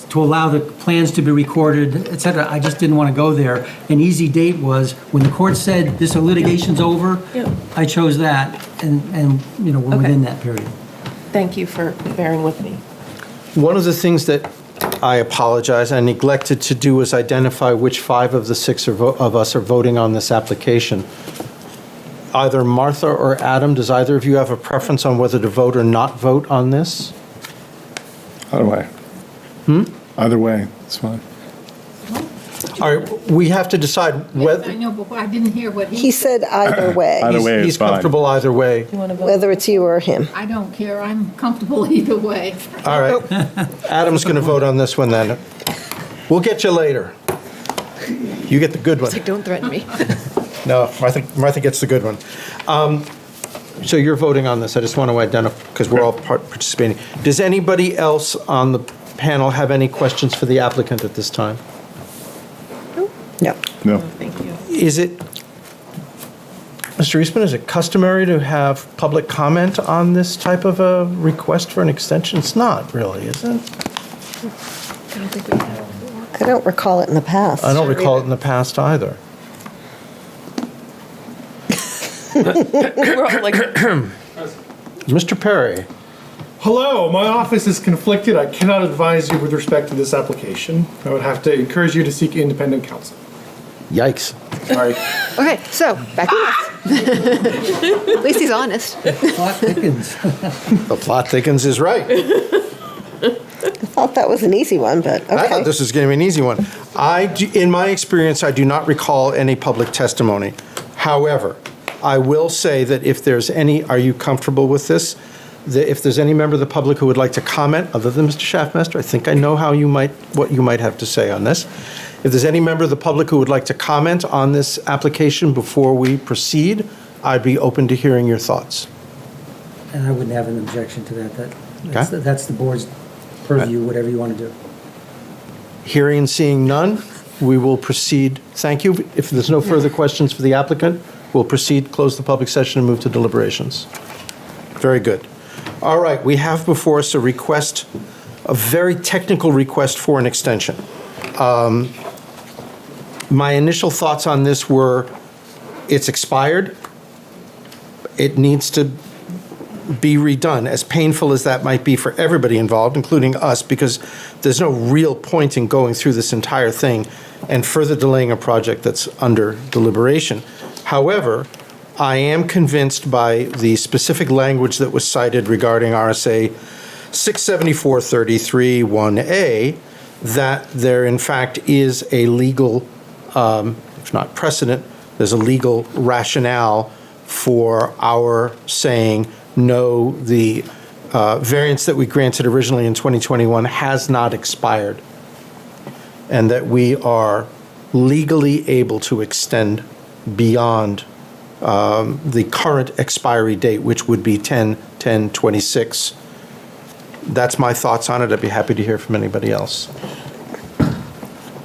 to allow the plans to be recorded, et cetera. I just didn't want to go there. An easy date was, when the court said this litigation's over, Yeah. I chose that, and we're Okay. within that period. Thank you for bearing with me. One of the things that I apologize, I neglected to do is identify which 5 of the 6 of us are voting on this application. Either Martha or Adam, does either of you have a preference on whether to vote or not vote on this? Either way. Either way, it's fine. All right, we have to decide I whether, know, but I didn't hear what he said either way, Either way, he's it's fine. comfortable either way. whether it's you or him. I don't care. I'm comfortable either way. All right, Adam's going to vote on this one then. We'll get you later. You get the good one. Like, don't threaten me. No, Martha gets the good one. So you're voting on this, I just want to identify, because we're all participating. Does anybody else on the panel have any questions for the applicant at this time? No. No. Thank you. Is it, Mr. Mr. Eastman, is it customary to have public comment on this type of a request for an extension? It's not really, is it? I don't recall it in the past. I don't recall it in the past either. We're all like, Mr. Perry? Hello, my office is conflicted. I cannot advise you with respect to this application. I would have to encourage you to seek independent counsel. Yikes. Sorry. Okay, so back to us. At least he's honest. Plot thickens. The plot thickens is right. I thought that was an easy one, but okay. I thought this was going to be an easy one. In my experience, I do not recall any public testimony. However, I will say that if there's any, are you comfortable with this? That if there's any member of the public who would like to comment, other than Mr. Schaffmaster, I think I know what you might have to say on this. If there's any member of the public who would like to comment on this application before we proceed, I'd be open to hearing your thoughts. And I wouldn't have an objection to that. Okay. That's the board's purview, whatever you want to do. Hearing and seeing none, we will proceed. Thank you. If there's no further questions for the applicant, we'll proceed, close the public session, and move to deliberations. Very good. All right, we have before us a very technical request for an extension. My initial thoughts on this were, it's expired. It needs to be redone, as painful as that might be for everybody involved, including us, because there's no real point in going through this entire thing and further delaying a project that's under deliberation. However, I am convinced by the specific language that was cited regarding RSA 674-33-1A that there, in fact, is a legal, if not precedent, there's a legal rationale for our saying, no, the variance that we granted originally in 2021 has not expired, and that we are legally able to extend beyond the current expiry date, which would be 10/10/26. That's my thoughts on it. I'd be happy to hear from anybody else.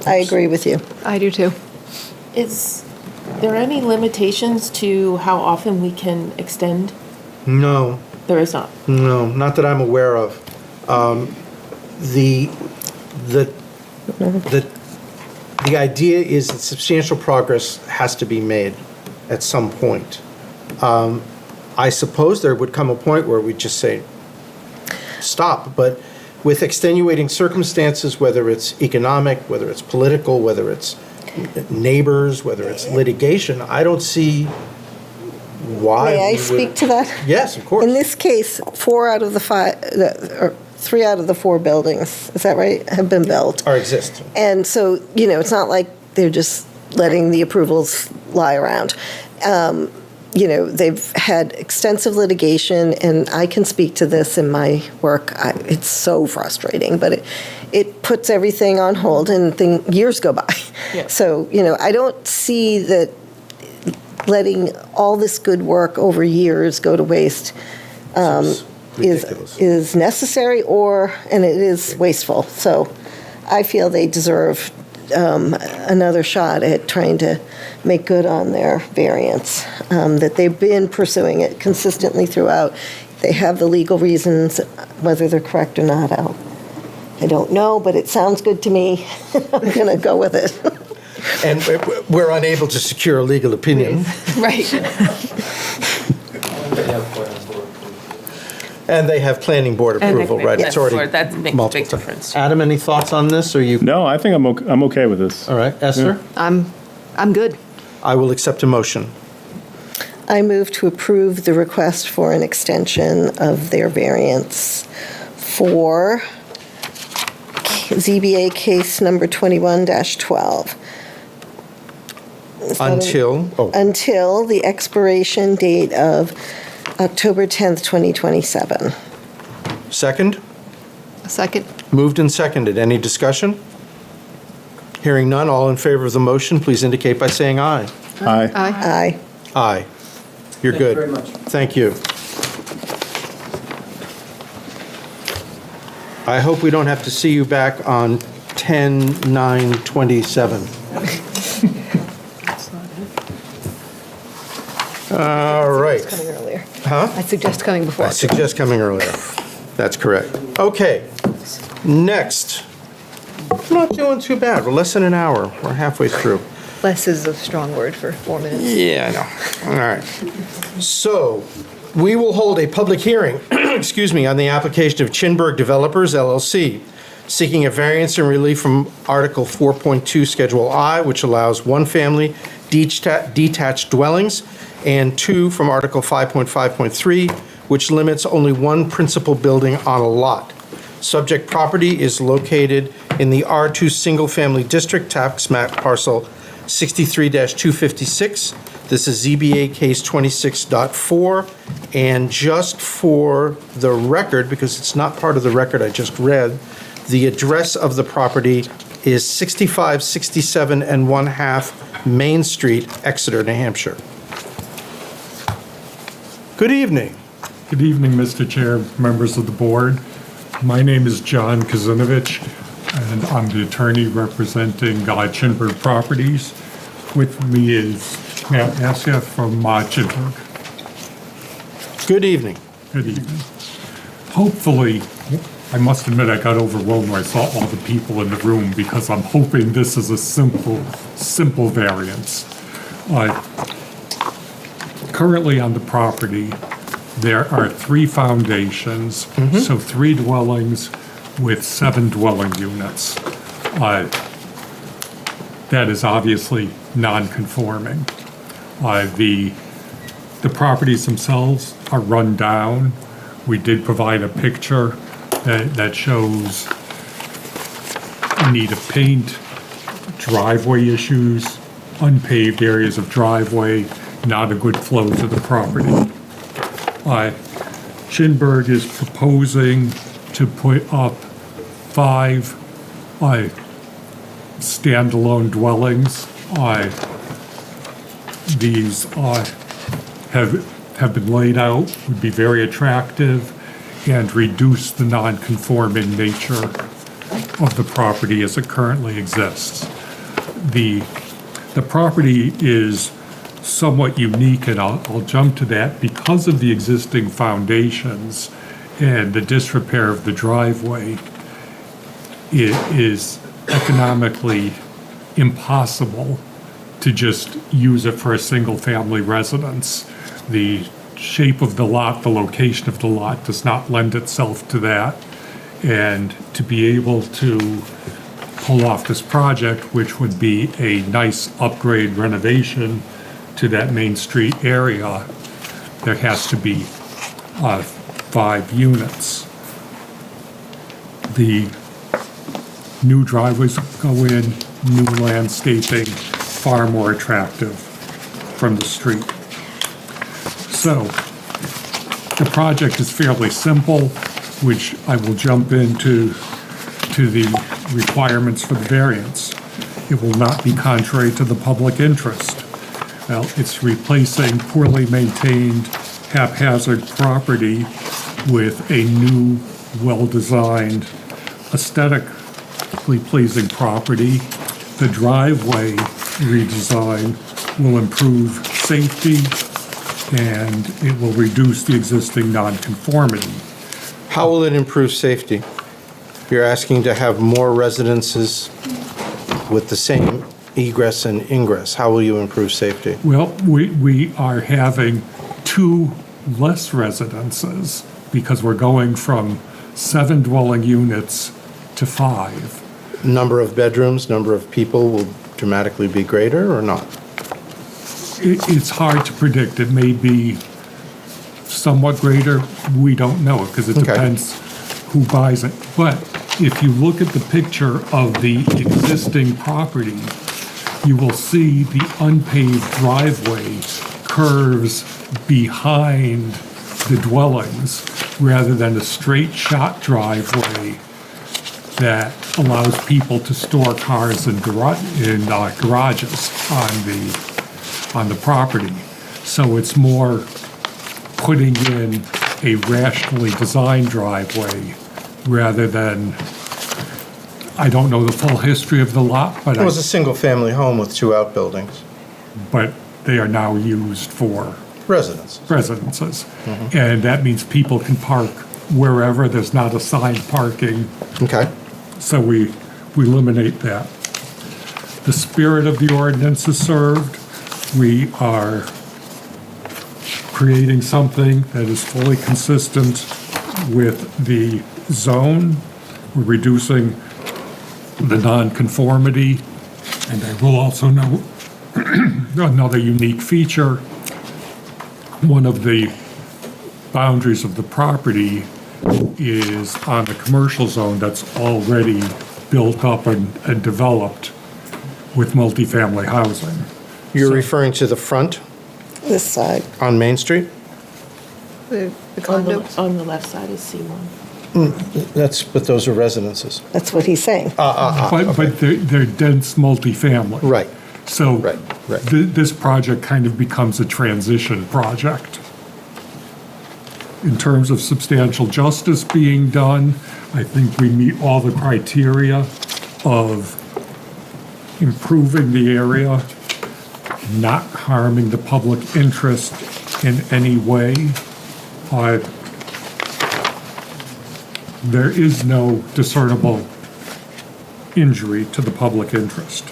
I agree with you. I do too. is there any limitations to how often we can extend? No, There is not. no, not that I'm aware of. The idea is that substantial progress has to be made at some point. I suppose there would come a point where we just say, stop, but with extenuating circumstances, whether it's economic, whether it's political, whether it's neighbors, whether it's litigation, I don't see why. May I we would- speak to that? Yes, of course. In this case, 3 out of the 4 buildings, is that right, have been built. Or exist. And so, it's not like they're just letting the approvals lie around. They've had extensive litigation, and I can speak to this in my work. It's so frustrating, but it puts everything on hold, and years go by. Yeah. So, I don't see that letting all this good work over years go to waste Ridiculous. is necessary, and it is wasteful. So I feel they deserve another shot at trying to make good on their variance, that they've been pursuing it consistently throughout. They have the legal reasons, whether they're correct or not, I don't know, but it sounds good to me. I'm going to go with it. And we're unable to secure a legal opinion. Right. And they have planning board And approval, right? yes, It's already Lord, that makes a multiple big times. difference. Adam, any thoughts on this, or you? No, I think I'm okay with this. All right, Esther? I'm good. I will accept a motion. I move to approve the request for an extension of their variance for ZBA case number 21-12. Until the expiration date of October 10th, 2027. Second? A second. Moved and seconded. Any discussion? Hearing none, all in favor of the motion, please indicate by saying aye. Aye. Aye. Aye. Aye. You're good. Thank you very much. Thank you. I hope we don't have to see you back on 10/9/27. All right. Coming earlier. Huh? I'd suggest coming before. I suggest coming earlier. That's correct. Okay, next. We're not doing too bad. We're less than an hour. We're halfway through. Less is a strong word for 4 minutes. Yeah, I know. All right. So, we will hold a public hearing, excuse me, on the application of Chinburg Developers LLC, seeking a variance and relief from Article 4.2, Schedule I, which allows one-family detached dwellings, and 2 from Article 5.5.3, which limits only one principal building on a lot. Subject property is located in the R2 Single Family District, tax map parcel 63-256. This is ZBA Case 26.4. And just for the record, because it's not part of the record I just read, the address of the property is 6567 1/2 Main Street, Exeter, New Hampshire. Good evening. Good evening, Mr. Chair, members of the board. My name is John Kazinovich, and I'm the attorney representing Chinburg Properties. With me is Matt Assia from Chinburg. Good evening. Good evening. Hopefully, I must admit I got overwhelmed when I saw all the people in the room because I'm hoping this is a simple variance. Currently on the property, there are 3 foundations, so 3 dwellings with 7 dwelling units. That is obviously non-conforming. The properties themselves are run down. We did provide a picture that shows need of paint, driveway issues, unpaved areas of driveway, not a good flow to the property. Chinburg is proposing to put up 5 standalone dwellings. These have been laid out, would be very attractive, and reduce the non-conforming nature of the property as it currently exists. The property is somewhat unique, and I'll jump to that. Because of the existing foundations and the disrepair of the driveway, it is economically impossible to just use it for a single-family residence. The shape of the lot, the location of the lot does not lend itself to that. And to be able to pull off this project, which would be a nice upgrade renovation to that Main Street area, there has to be 5 units. The new driveways go in, new landscaping, far more attractive from the street. So the project is fairly simple, which I will jump into the requirements for the variance. It will not be contrary to the public interest. Well, it's replacing poorly maintained, haphazard property with a new, well-designed, aesthetically pleasing property. The driveway redesign will improve safety, and it will reduce the existing nonconformity. How will it improve safety? You're asking to have more residences with the same egress and ingress. How will you improve safety? Well, we are having 2 less residences because we're going from 7 dwelling units to 5. Number of bedrooms, number of people will dramatically be greater or not? It's hard to predict. It may be somewhat greater. We don't know it because it depends who buys it. But if you look at the picture of the existing property, you will see the unpaved driveway curves behind the dwellings rather than a straight shot driveway that allows people to store cars in garages on the property. So it's more putting in a rationally designed driveway rather than, I don't know the full history of the lot, but It was a single-family home with 2 outbuildings. but they are now used for residences. And that means people can park wherever there's not assigned parking. Okay. So we eliminate that. The spirit of the ordinance is served. We are creating something that is fully consistent with the zone. We're reducing the nonconformity. And I will also note another unique feature. One of the boundaries of the property is on the commercial zone that's already built up and developed with multifamily housing. You're referring to the front This side. on Main Street? The On the, condos. on the left side is C1. But those are residences. That's what he's saying. But they're dense multifamily. Right. So Right. this project kind of becomes a transition project. In terms of substantial justice being done, I think we meet all the criteria of improving the area, not harming the public interest in any way. There is no discernible injury to the public interest.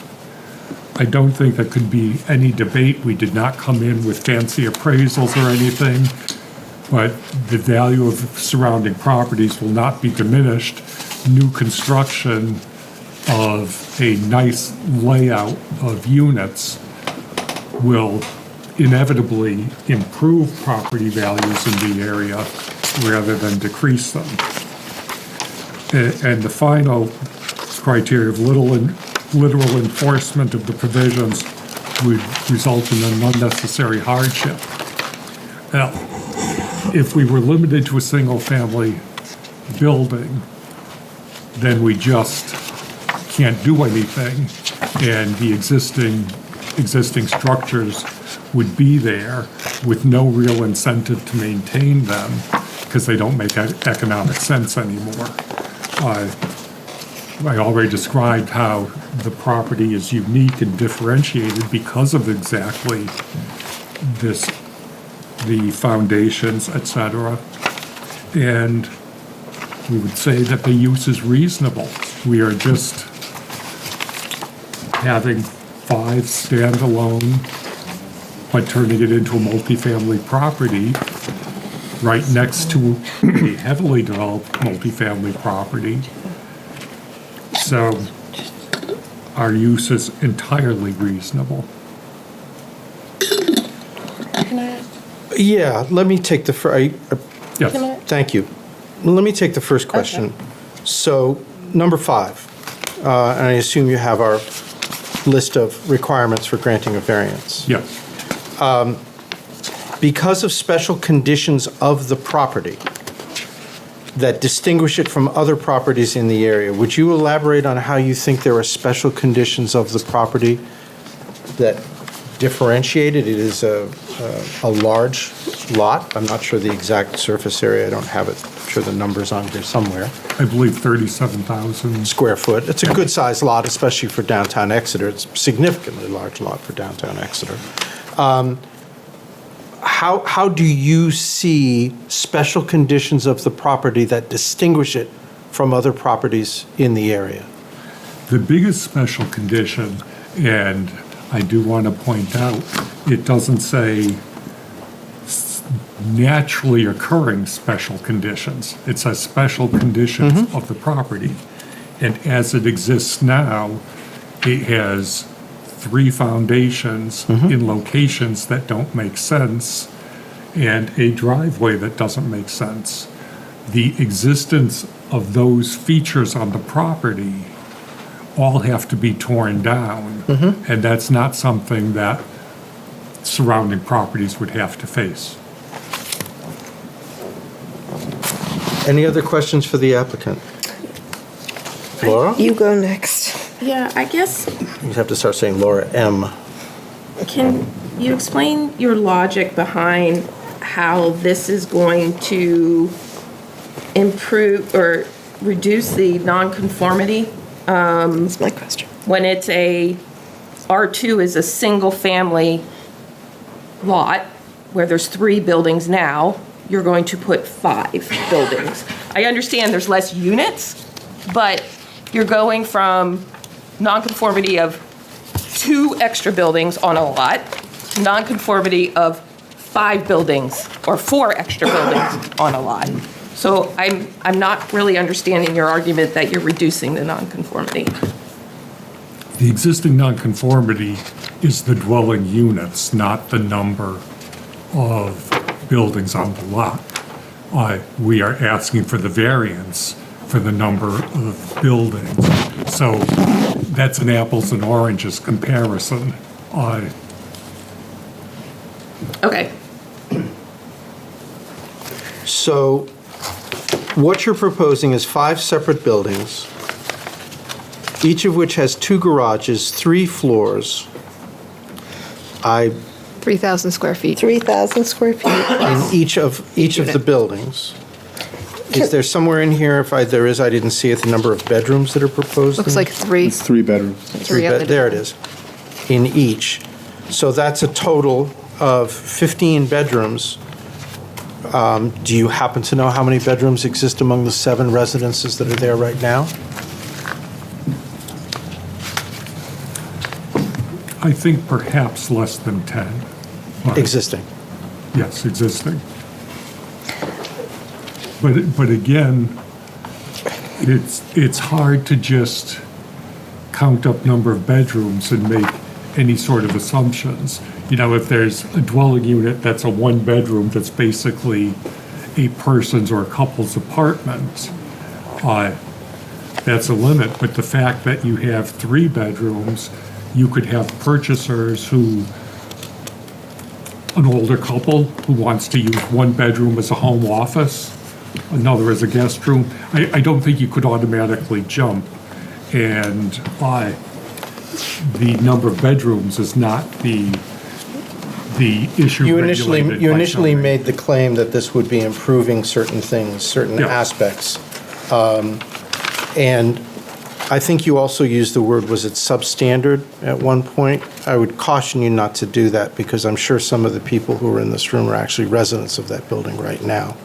I don't think there could be any debate. We did not come in with fancy appraisals or anything, but the value of surrounding properties will not be diminished. New construction of a nice layout of units will inevitably improve property values in the area rather than decrease them. And the final criteria of literal enforcement of the provisions would result in an unnecessary hardship. Now, if we were limited to a single-family building, then we just can't do anything, and the existing structures would be there with no real incentive to maintain them because they don't make economic sense anymore. I already described how the property is unique and differentiated because of exactly this, the foundations, et cetera. And we would say that the use is reasonable. We are just having 5 standalone, but turning it into a multifamily property right next to a heavily developed multifamily property. So our use is entirely reasonable. Can I, Yeah, let me take the first, Yes. can I, thank you. Let me take the first question. So, number 5, and I assume you have our list of requirements for granting a variance. Yes. Because of special conditions of the property that distinguish it from other properties in the area, would you elaborate on how you think there are special conditions of the property that differentiate it? It is a large lot. I'm not sure the exact surface area. I don't have it. I'm sure the number's on here somewhere. I believe 37,000. Square foot. It's a good-sized lot, especially for downtown Exeter. It's a significantly large lot for downtown Exeter. How do you see special conditions of the property that distinguish it from other properties in the area? The biggest special condition, and I do want to point out, it doesn't say naturally occurring special conditions. It says special conditions of the property. And as it exists now, it has 3 foundations in locations that don't make sense and a driveway that doesn't make sense. The existence of those features on the property all have to be torn down, and that's not something that surrounding properties would have to face. Any other questions for the applicant? Laura? You go next. yeah, I guess, You have to start saying Laura M. can you explain your logic behind how this is going to improve or reduce the nonconformity? That's my question. When it's a, R2 is a single-family lot, where there's 3 buildings now, you're going to put 5 buildings. I understand there's less units, but you're going from nonconformity of 2 extra buildings on a lot, to nonconformity of 5 buildings or 4 extra buildings on a lot. So I'm not really understanding your argument that you're reducing the nonconformity. The existing nonconformity is the dwelling units, not the number of buildings on the lot. We are asking for the variance for the number of buildings. So that's an apples and oranges comparison. Okay. So what you're proposing is 5 separate buildings, each of which has 2 garages, 3 floors. 3,000 square feet. 3,000 square feet. In each of the buildings. Is there somewhere in here, there is, I didn't see it, the number of bedrooms that are proposed? Looks like 3. It's 3 bedrooms. There it is, in each. So that's a total of 15 bedrooms. Do you happen to know how many bedrooms exist among the 7 residences that are there right now? I think perhaps less than 10. Existing. Yes, existing. But again, it's hard to just count up number of bedrooms and make any sort of assumptions. You know, if there's a dwelling unit that's a 1-bedroom that's basically a person's or a couple's apartment, that's a limit. But the fact that you have 3 bedrooms, you could have purchasers who, an older couple who wants to use 1 bedroom as a home office, another as a guest room. I don't think you could automatically jump. And the number of bedrooms is not the issue. You regulated by initially zoning. made the claim that this would be improving certain things, certain Yeah. aspects. And I think you also used the word, was it substandard at one point? I would caution you not to do that because I'm sure some of the people who are in this room are actually residents of that building right now.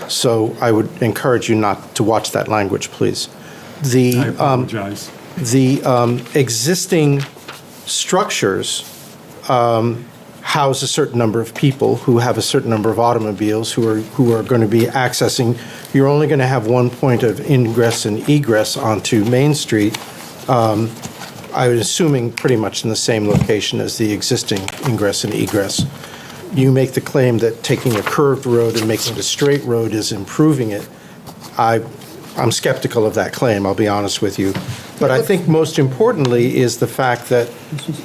So I would encourage you not to watch that language, please. I apologize. The existing structures house a certain number of people who have a certain number of automobiles who are going to be accessing. You're only going to have 1 point of ingress and egress onto Main Street. I was assuming pretty much in the same location as the existing ingress and egress. You make the claim that taking a curved road and making it a straight road is improving it. I'm skeptical of that claim, I'll be honest with you. But I think most importantly is the fact that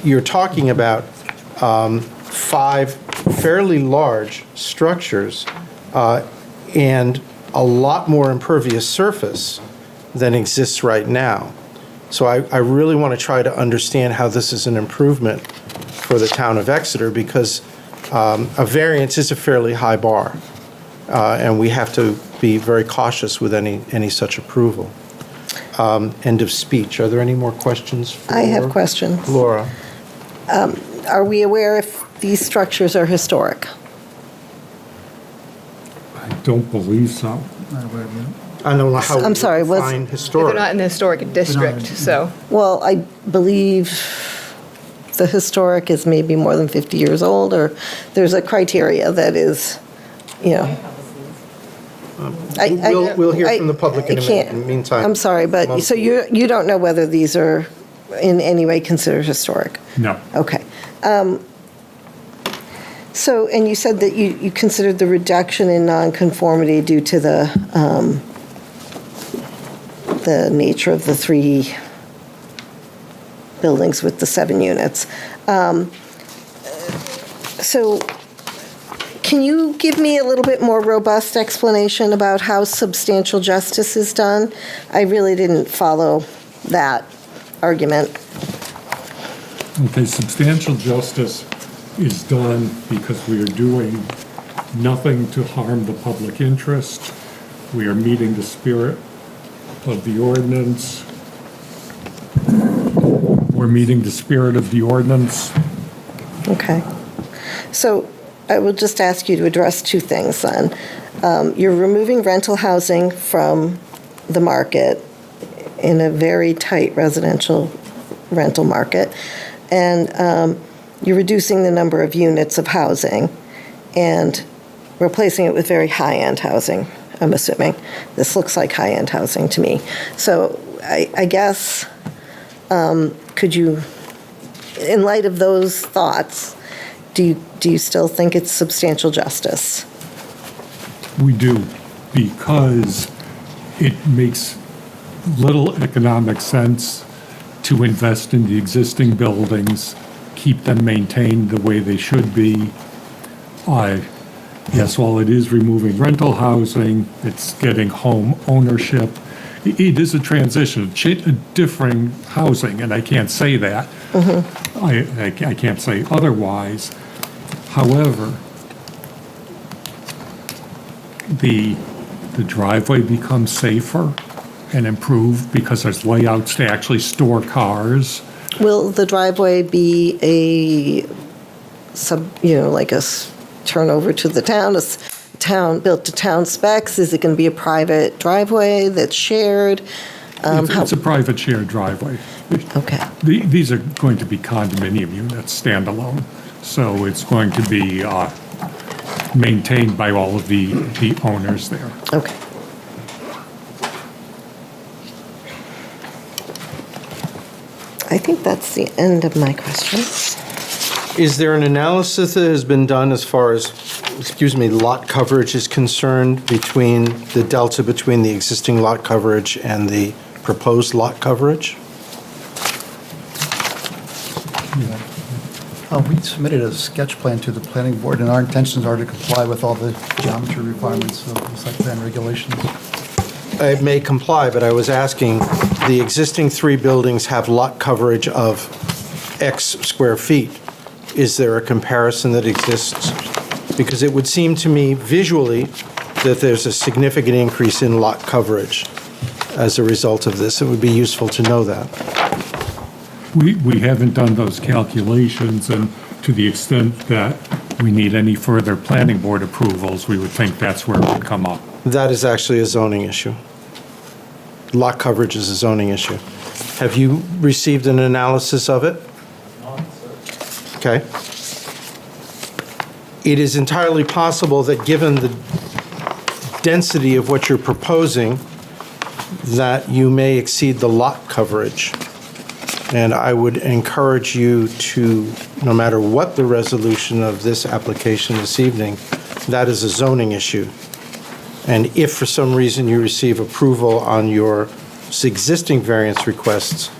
you're talking about 5 fairly large structures and a lot more impervious surface than exists right now. So I really want to try to understand how this is an improvement for the town of Exeter because a variance is a fairly high bar. And we have to be very cautious with any such approval. End of speech. Are there any more questions for I have questions. Laura? Are we aware if these structures are historic? I don't believe so. I don't know how I'm we sorry, was- define They're historic. not in the historic district, so. Well, I believe the historic is maybe more than 50 years old, or there's a criteria that is, you know. We'll hear from the public in a I minute. can't- In the meantime. I'm sorry, but, so you don't know whether these are in any way considered historic? No. Okay. So, and you said that you considered the reduction in nonconformity due to the nature of the 3 buildings with the 7 units. So can you give me a little bit more robust explanation about how substantial justice is done? I really didn't follow that argument. Okay, substantial justice is done because we are doing nothing to harm the public interest. We are meeting the spirit of the ordinance. We're meeting the spirit of the ordinance. Okay. So I will just ask you to address two things then. You're removing rental housing from the market in a very tight residential rental market, and you're reducing the number of units of housing and replacing it with very high-end housing, I'm assuming. This looks like high-end housing to me. So I guess, could you, in light of those thoughts, do you still think it's substantial justice? We do, because it makes little economic sense to invest in the existing buildings, keep them maintained the way they should be. Yes, while it is removing rental housing, it's getting home ownership. It is a transition, a differing housing, and I can't say that. I can't say otherwise. However, the driveway becomes safer and improved because there's layouts to actually store cars. Will the driveway be like a turnover to the town, built to town specs? Is it going to be a private driveway that's shared? It's a private shared driveway. Okay. These are going to be condominium units, standalone. So it's going to be maintained by all of the owners there. Okay. I think that's the end of my questions. Is there an analysis that has been done as far as, lot coverage is concerned, between the delta between the existing lot coverage and the proposed lot coverage? We submitted a sketch plan to the planning board, and our intentions are to comply with all the geometry requirements of the site plan regulations. It may comply, but I was asking, the existing 3 buildings have lot coverage of X square feet. Is there a comparison that exists? Because it would seem to me visually that there's a significant increase in lot coverage as a result of this. It would be useful to know that. We haven't done those calculations, and to the extent that we need any further planning board approvals, we would think that's where it would come up. That is actually a zoning issue. Lot coverage is a zoning issue. Have you received an analysis of it? Okay. It is entirely possible that given the density of what you're proposing, that you may exceed the lot coverage. And I would encourage you to, no matter what the resolution of this application this evening, that is a zoning issue. And if for some reason you receive approval on your existing variance requests,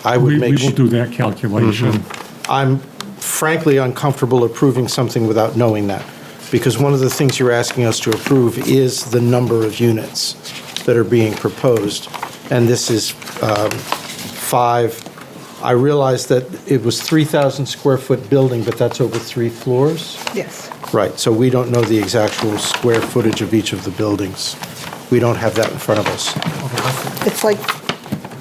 I would make We will do that calculation. I'm frankly uncomfortable approving something without knowing that, because one of the things you're asking us to approve is the number of units that are being proposed, and this is 5. I realize that it was 3,000 square foot building, but that's over 3 floors? Yes. Right, so we don't know the exact square footage of each of the buildings. We don't have that in front of us. It's like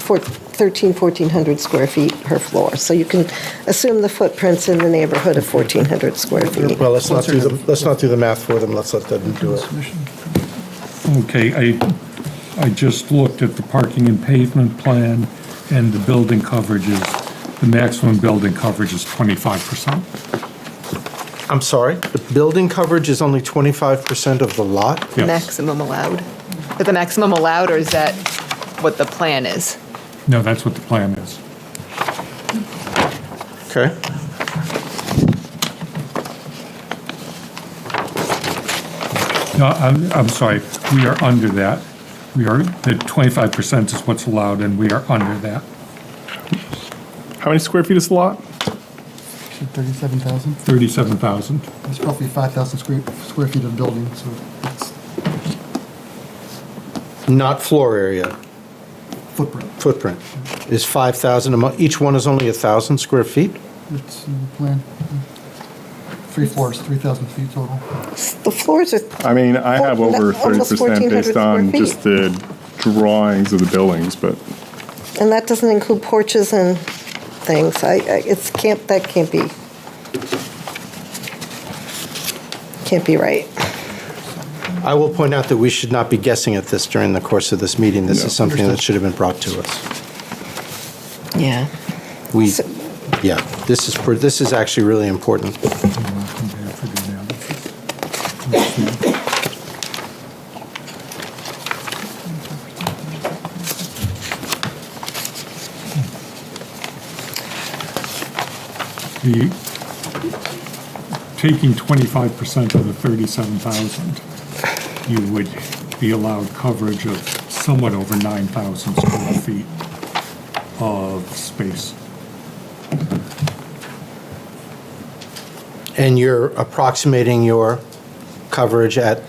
1,400 square feet per floor, so you can assume the footprint's in the neighborhood of 1,400 square feet. Well, let's not do the math for them, let's let them do it. Okay, I just looked at the parking and pavement plan, and the building coverages, the maximum building coverage is 25%. I'm sorry, the building coverage is only 25% of the lot? Yes. Maximum allowed? Is the maximum allowed, or is that what the plan is? No, that's what the plan is. Okay. No, I'm sorry, we are under that. The 25% is what's allowed, and we are under that. How many square feet is the lot? 37,000. 37,000. It's roughly 5,000 square feet of building, so it's Not floor area, footprint. footprint, is 5,000, each one is only 1,000 square feet? It's in the plan. 3 floors, 3,000 feet total. The floors are, I mean, I have over Almost 30% based 1,400 on square just the drawings of the buildings, but and that doesn't include porches and things. That can't be. can't be right. I will point out that we should not be guessing at this during the course of this meeting. This is something that should have been brought to us. Yeah. This is actually really important. Taking 25% of the 37,000, you would be allowed coverage of somewhat over 9,000 square feet of space. And you're approximating your coverage at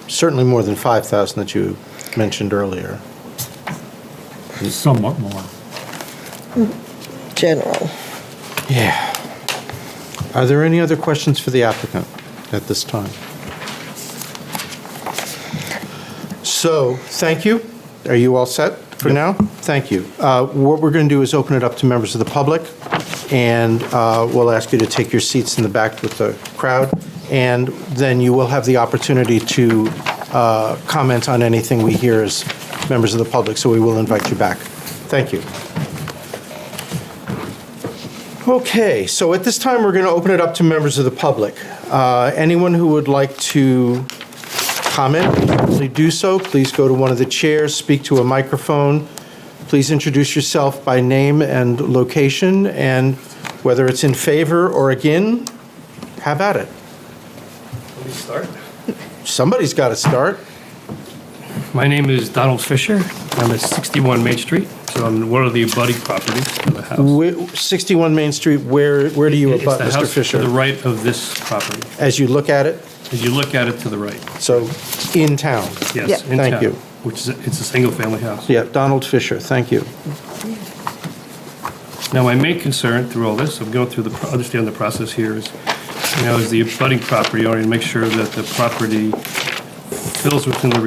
certainly more than 5,000 that you mentioned earlier. Somewhat more. General. Yeah. Are there any other questions for the applicant at this time? So, thank you. Are you all set for now? Thank you. What we're going to do is open it up to members of the public, and we'll ask you to take your seats in the back with the crowd, and then you will have the opportunity to comment on anything we hear as members of the public, so we will invite you back. Thank you. Okay, so at this time, we're going to open it up to members of the public. Anyone who would like to comment, please do so. Please go to one of the chairs, speak to a microphone. Please introduce yourself by name and location, and whether it's in favor or again, have at it. Let me start. Somebody's got to start. My name is Donald Fisher. I'm at 61 Main Street, so I'm one of the abutting properties to the house. 61 Main Street, where do you abut, It's the Mr. house Fisher? to the right of this property. As you look at it? As you look at it to the right. So, in town? Yes, in Thank town, you. which is, it's a single-family house. Yeah, Donald Fisher, thank you. Now, my main concern through all this, I'm going through understand the process here is, as the abutting property owner, to make sure that the property fills within the,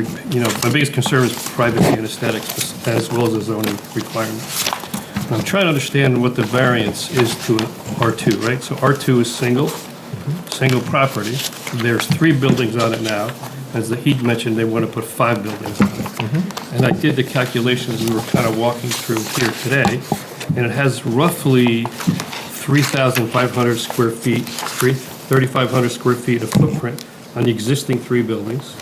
my biggest concern is privacy and aesthetics, as well as the zoning requirements. And I'm trying to understand what the variance is to an R2, right? So R2 is single property. There's 3 buildings on it now. As the heat mentioned, they want to put 5 buildings on it. And I did the calculations we were kind of walking through here today, and it has roughly 3,500 square feet, 3,500 square feet of footprint on the existing 3 buildings.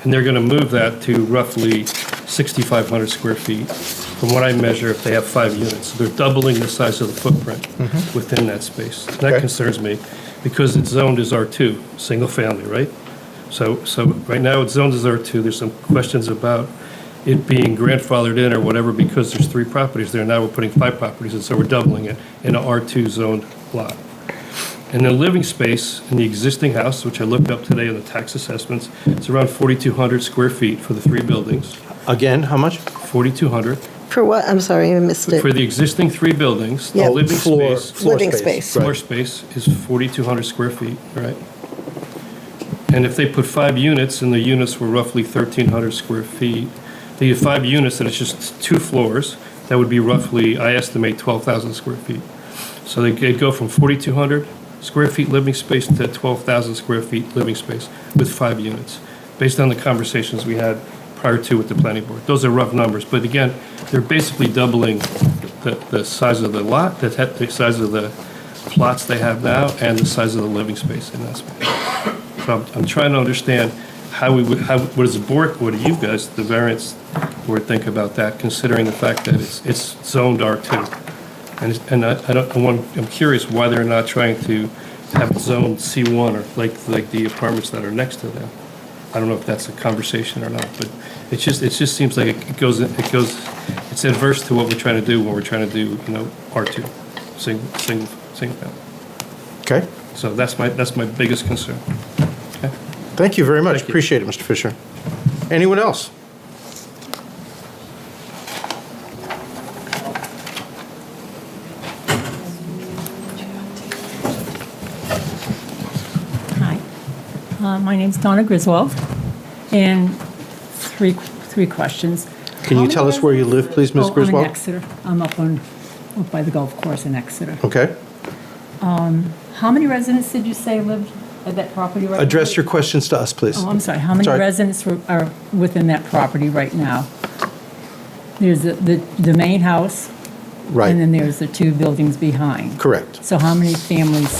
And they're going to move that to roughly 6,500 square feet from what I measure if they have 5 units. So they're doubling the size of the footprint within that space. That concerns me because it's zoned as R2, single family, right? So right now it's zoned as R2. There's some questions about it being grandfathered in or whatever because there's 3 properties there. Now we're putting 5 properties in, so we're doubling it in an R2 zoned lot. And the living space in the existing house, which I looked up today in the tax assessments, it's around 4,200 square feet for the 3 buildings. Again, how much? 4,200. For what? I'm sorry, I missed it. For the existing 3 buildings, the Yeah. living space. Living space. Floor space is 4,200 square feet, right? And if they put 5 units, and the units were roughly 1,300 square feet, they have 5 units, and it's just 2 floors, that would be roughly, I estimate, 12,000 square feet. So they'd go from 4,200 square feet living space to 12,000 square feet living space with 5 units, based on the conversations we had prior to with the planning board. Those are rough numbers, but again, they're basically doubling the size of the lot, the size of the plots they have now, and the size of the living space in that space. So I'm trying to understand what does the board, what do you guys, the variance board, think about that, considering the fact that it's zoned R2? And I'm curious why they're not trying to have it zoned C1 or like the apartments that are next to them. I don't know if that's a conversation or not, but it just seems like it's adverse to what we're trying to do when we're trying to do, R2, single family. Okay. So that's my biggest concern. Okay. Thank you very much. Thank you. Appreciate it, Mr. Fisher. Anyone else? Hi, my name's Donna Griswold, and three questions. Can you tell us where you live, please, Ms. Griswold? I'm in Exeter. I'm up by the golf course in Exeter. Okay. How many residents did you say lived at that property right now? Address your questions to us, please. Oh, I'm sorry. How many Sorry. residents are within that property right now? There's the main house, and then Right, there's the two buildings behind. correct. So how many families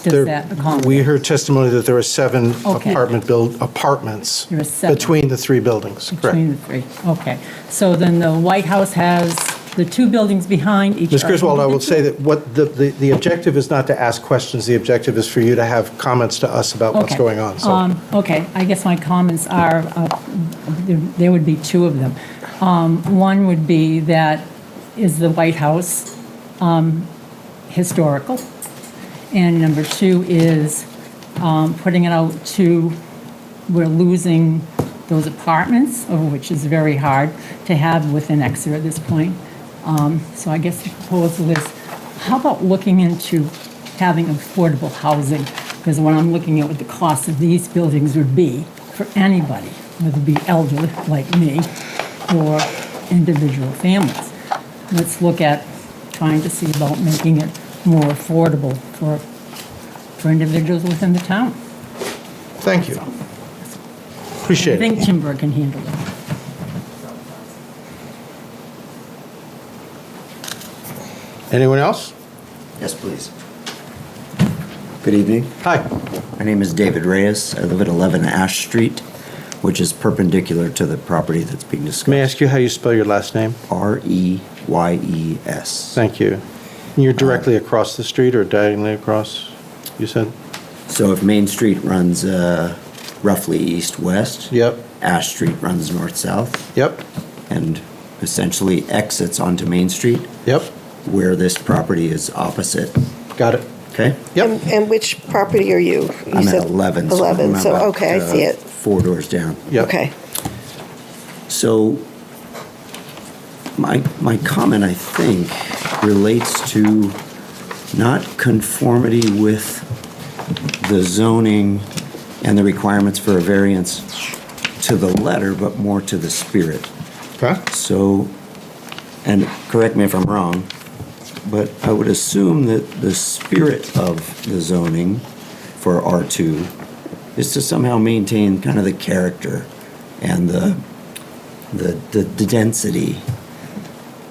There- does that accommodate? We heard testimony that there were 7 Okay. apartments There are 7. between the 3 buildings, correct. Between the three, okay. So then the White House has the two buildings behind each. Ms. are Griswold, I will say individual? that what the objective is not to ask questions, the objective is for you to have comments to us about what's Okay. going on, so. Okay, I guess my comments are, there would be 2 of them. One would be that, is the White House historical? And number 2 is putting it out to, we're losing those apartments, which is very hard to have within Exeter at this point. So I guess the proposal is, how about looking into having affordable housing? Because when I'm looking at what the cost of these buildings would be for anybody, whether it be elderly like me or individual families. Let's look at trying to see about making it more affordable for individuals within the town. Thank you. I Appreciate think it. Chinburg can handle it. Anyone else? Yes, please. Good evening. Hi. My name is David Reyes. I live at 11 Ash Street, which is perpendicular to the property that's being discussed. May I ask you how you spell your last name? Reyes. Thank you. And you're directly across the street or diagonally across, you said? So if Main Street runs roughly east-west. Yep. Ash Street runs north-south. Yep. And essentially exits onto Main Street. Yep. Where this property is opposite. Got it. Okay? Yep. And which property are you? You I'm at said 11. 11, I'm so, about, okay, I see it. 4 doors down. Yep. Okay. So my comment, I think, relates to not conformity with the zoning and the requirements for a variance to the letter, but more to the spirit. Okay. So, and correct me if I'm wrong, but I would assume that the spirit of the zoning for R2 is to somehow maintain kind of the character and the density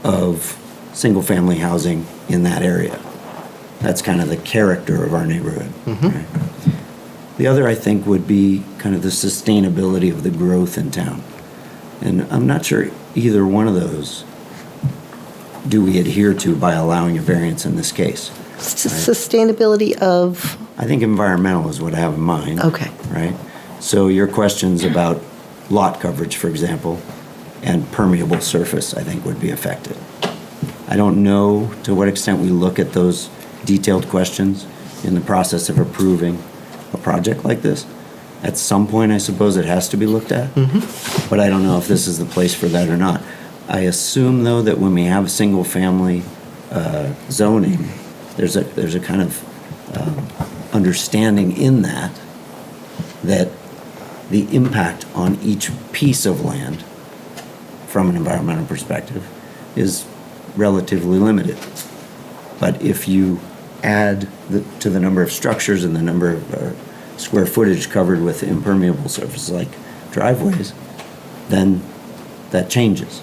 of single-family housing in that area. That's kind of the character of our neighborhood. Right? The other, I think, would be kind of the sustainability of the growth in town. And I'm not sure either one of those do we adhere to by allowing a variance in this case. Sustainability of, I think environmental is what I have in mind. okay. Right? So your questions about lot coverage, for example, and permeable surface, I think would be affected. I don't know to what extent we look at those detailed questions in the process of approving a project like this. At some point, I suppose it has to be looked at, but I don't know if this is the place for that or not. I assume, though, that when we have single-family zoning, there's a kind of understanding in that the impact on each piece of land from an environmental perspective is relatively limited. But if you add to the number of structures and the number of square footage covered with impermeable surfaces like driveways, then that changes.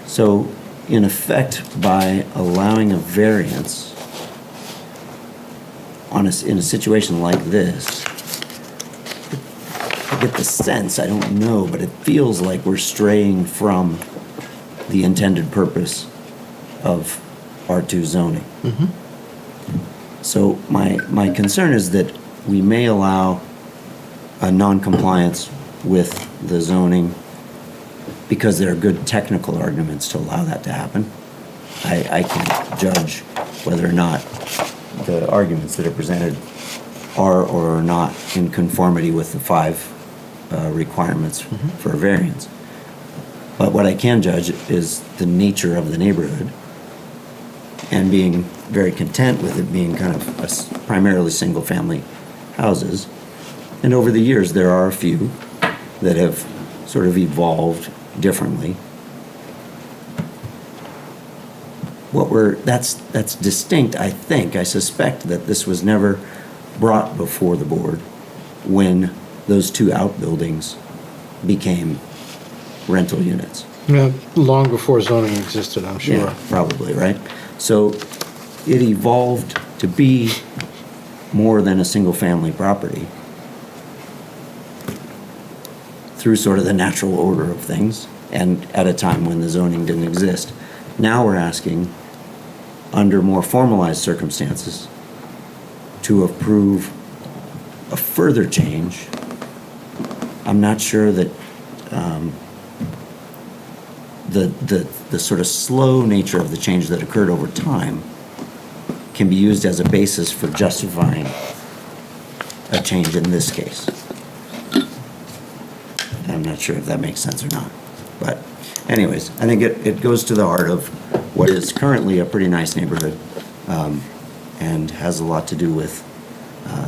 So, in effect, by allowing a variance in a situation like this, I get the sense, I don't know, but it feels like we're straying from the intended purpose of R2 zoning. So my concern is that we may allow a non-compliance with the zoning because there are good technical arguments to allow that to happen. I can't judge whether or not the arguments that are presented are or are not in conformity with the 5 requirements for a variance. But what I can judge is the nature of the neighborhood and being very content with it being kind of primarily single-family houses. And over the years, there are a few that have sort of evolved differently. That's distinct, I think. I suspect that this was never brought before the board when those two outbuildings became rental units. Yeah, long before zoning existed, I'm sure. Yeah, probably, right? So it evolved to be more than a single-family property through sort of the natural order of things, and at a time when the zoning didn't exist. Now we're asking, under more formalized circumstances, to approve a further change. I'm not sure that the sort of slow nature of the change that occurred over time can be used as a basis for justifying a change in this case. I'm not sure if that makes sense or not. But anyways, I think it goes to the heart of what is currently a pretty nice neighborhood, and has a lot to do with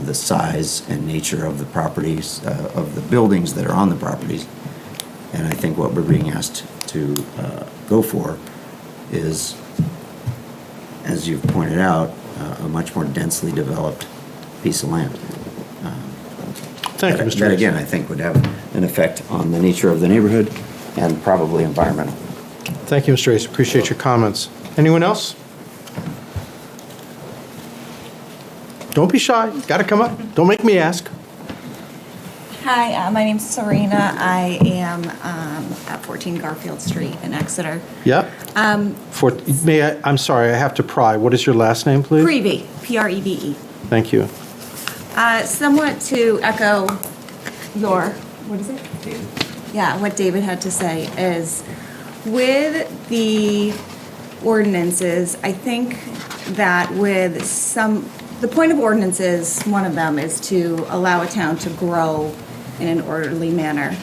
the size and nature of the properties, of the buildings that are on the properties. And I think what we're being asked to go for is, as you've pointed out, a much more densely developed piece of land. Thank you, Mr. That Reese. again, I think would have an effect on the nature of the neighborhood and probably environmental. Thank you, Mr. Reese. Appreciate your comments. Anyone else? Don't be shy. Got to come up. Don't make me ask. Hi, my name's Serena. I am at 14 Garfield Street in Exeter. Yep. I'm sorry, I have to pry. What is your last name, please? Preve, Preve. Thank you. Somewhat to echo your, what is it? David. Yeah, what David had to say is, with the ordinances, I think that with the point of ordinances, one of them is to allow a town to grow in an orderly manner.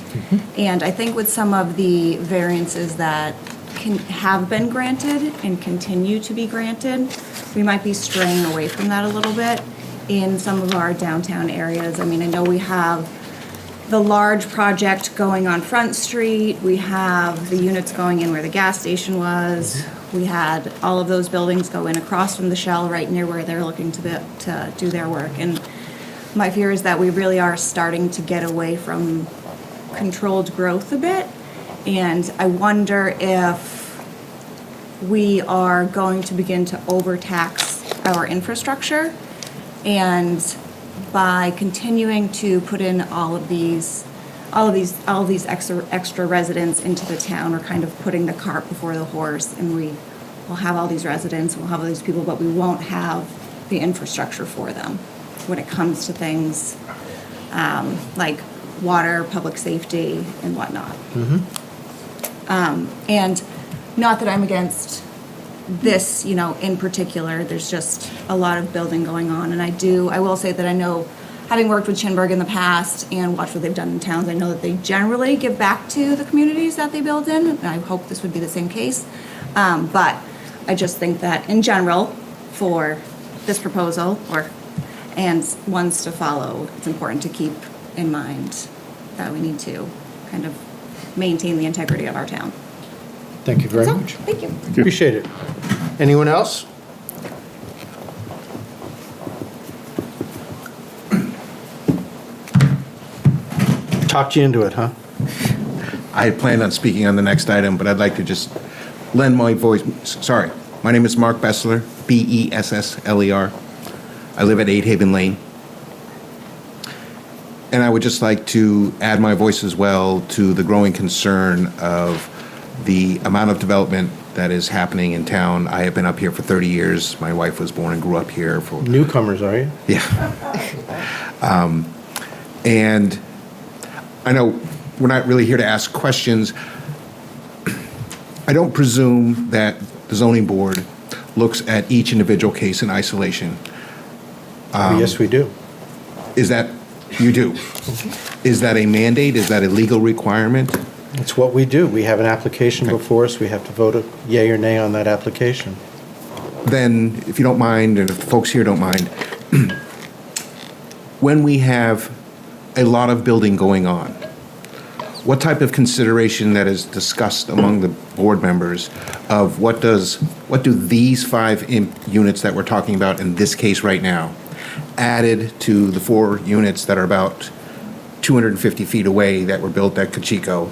And I think with some of the variances that have been granted and continue to be granted, we might be straying away from that a little bit in some of our downtown areas. I mean, I know we have the large project going on Front Street, we have the units going in where the gas station was, we had all of those buildings go in across from the Shell right near where they're looking to do their work. And my fear is that we really are starting to get away from controlled growth a bit. And I wonder if we are going to begin to overtax our infrastructure. And by continuing to put in all of these extra residents into the town, we're kind of putting the cart before the horse, and we will have all these residents, we'll have all these people, but we won't have the infrastructure for them when it comes to things like water, public safety, and whatnot. And not that I'm against this, in particular, there's just a lot of building going on. And I will say that I know, having worked with Chinburg in the past and watched what they've done in towns, I know that they generally give back to the communities that they build in. And I hope this would be the same case. But I just think that in general, for this proposal, and ones to follow, it's important to keep in mind that we need to kind of maintain the integrity of our town. Thank you very much. Thank you. Appreciate it. Anyone else? Talked you into it, huh? I had planned on speaking on the next item, but I'd like to just lend my voice. Sorry. My name is Mark Bessler, Bessler. I live at 8 Haven Lane. And I would just like to add my voice as well to the growing concern of the amount of development that is happening in town. I have been up here for 30 years. My wife was born and grew up here. Newcomers, are you? Yeah. And I know we're not really here to ask questions. I don't presume that the zoning board looks at each individual case in isolation. Yes, we do. Is that, you do? Is that a mandate? Is that a legal requirement? It's what we do. We have an application before us. We have to vote a yay or nay on that application. Then, if you don't mind, and if the folks here don't mind, when we have a lot of building going on, what type of consideration that is discussed among the board members of what do these 5 units that we're talking about in this case right now, added to the 4 units that are about 250 feet away that were built at Cocheco,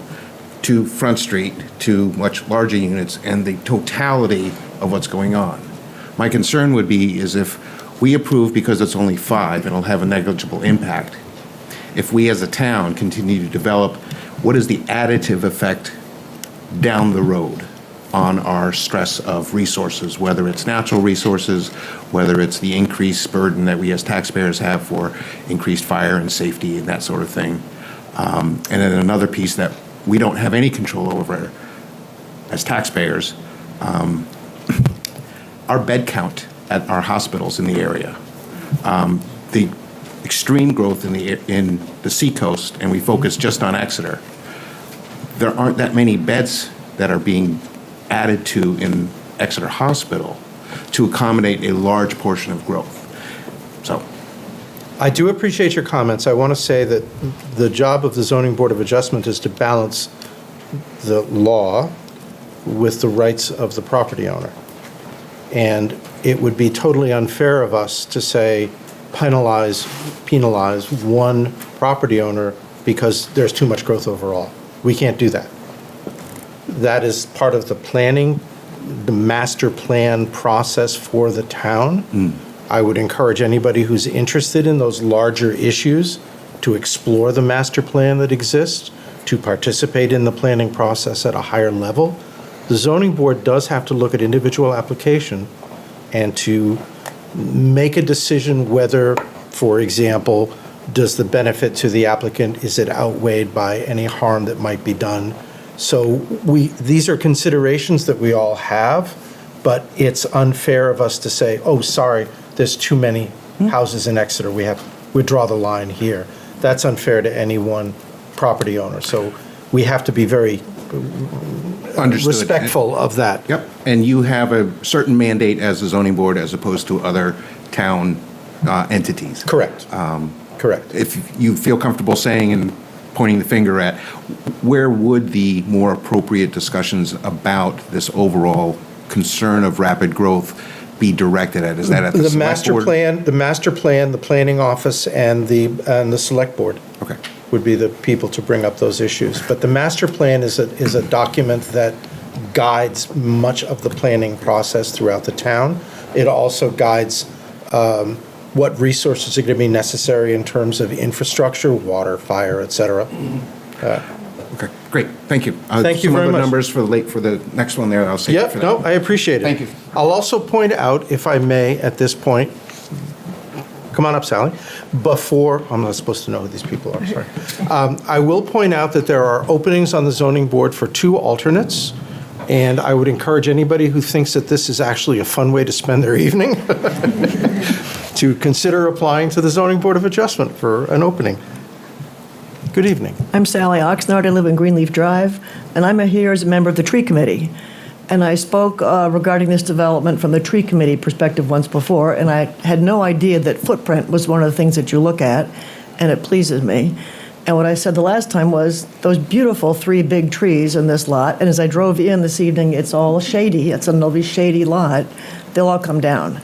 to Front Street, to much larger units, and the totality of what's going on. My concern would be is if we approve because it's only 5, it'll have a negligible impact. If we as a town continue to develop, what is the additive effect down the road on our stress of resources, whether it's natural resources, whether it's the increased burden that we as taxpayers have for increased fire and safety and that sort of thing. And then another piece that we don't have any control over as taxpayers, our bed count at our hospitals in the area. The extreme growth in the seacoast, and we focus just on Exeter, there aren't that many beds that are being added to in Exeter Hospital to accommodate a large portion of growth. So, I do appreciate your comments. I want to say that the job of the Zoning Board of Adjustment is to balance the law with the rights of the property owner. And it would be totally unfair of us to say penalize one property owner because there's too much growth overall. We can't do that. That is part of the planning, the master plan process for the town. I would encourage anybody who's interested in those larger issues to explore the master plan that exists, to participate in the planning process at a higher level. The zoning board does have to look at individual application and to make a decision whether, for example, does the benefit to the applicant, is it outweighed by any harm that might be done? So these are considerations that we all have, but it's unfair of us to say, oh, sorry, there's too many houses in Exeter, we draw the line here. That's unfair to any one property owner. So we have to be very respectful of that. Yep, and you have a certain mandate as a zoning board as opposed to other town entities. Correct. Correct. If you feel comfortable saying and pointing the finger at, where would the more appropriate discussions about this overall concern of rapid growth be directed at? Is that at the select board? The master plan, the planning office, and the select board. Okay. Would be the people to bring up those issues. But the master plan is a document that guides much of the planning process throughout the town. It also guides what resources are going to be necessary in terms of infrastructure, water, fire, et cetera. Okay, great, thank you. Thank you very much. Some of the numbers for the next one there, I'll save it for that. No, I appreciate it. Thank you. I'll also point out, if I may, at this point, come on up, Sally, I'm not supposed to know who these people are, sorry. I will point out that there are openings on the zoning board for 2 alternates, and I would encourage anybody who thinks that this is actually a fun way to spend their evening to consider applying to the Zoning Board of Adjustment for an opening. Good evening. I'm Sally Oxnard. I live in Greenleaf Drive, and I'm here as a member of the Tree Committee. And I spoke regarding this development from the Tree Committee perspective once before, and I had no idea that footprint was one of the things that you look at, and it pleases me. And what I said the last time was those beautiful 3 big trees in this lot, and as I drove in this evening, it's all shady. It's a lovely shady lot. They'll all come down.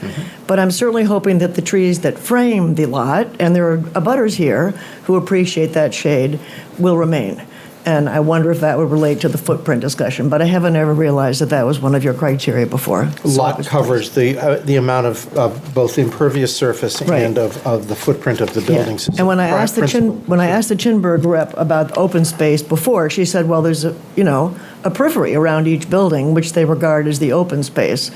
But I'm certainly hoping that the trees that frame the lot, and there are abutters here who appreciate that shade, will remain. And I wonder if that would relate to the footprint discussion, but I haven't ever realized that that was one of your criteria before. Lot coverage, the amount of both impervious surface and of the footprint of the buildings. And when I asked the Chinburg rep about open space before, she said, well, there's a periphery around each building, which they regard as the open space.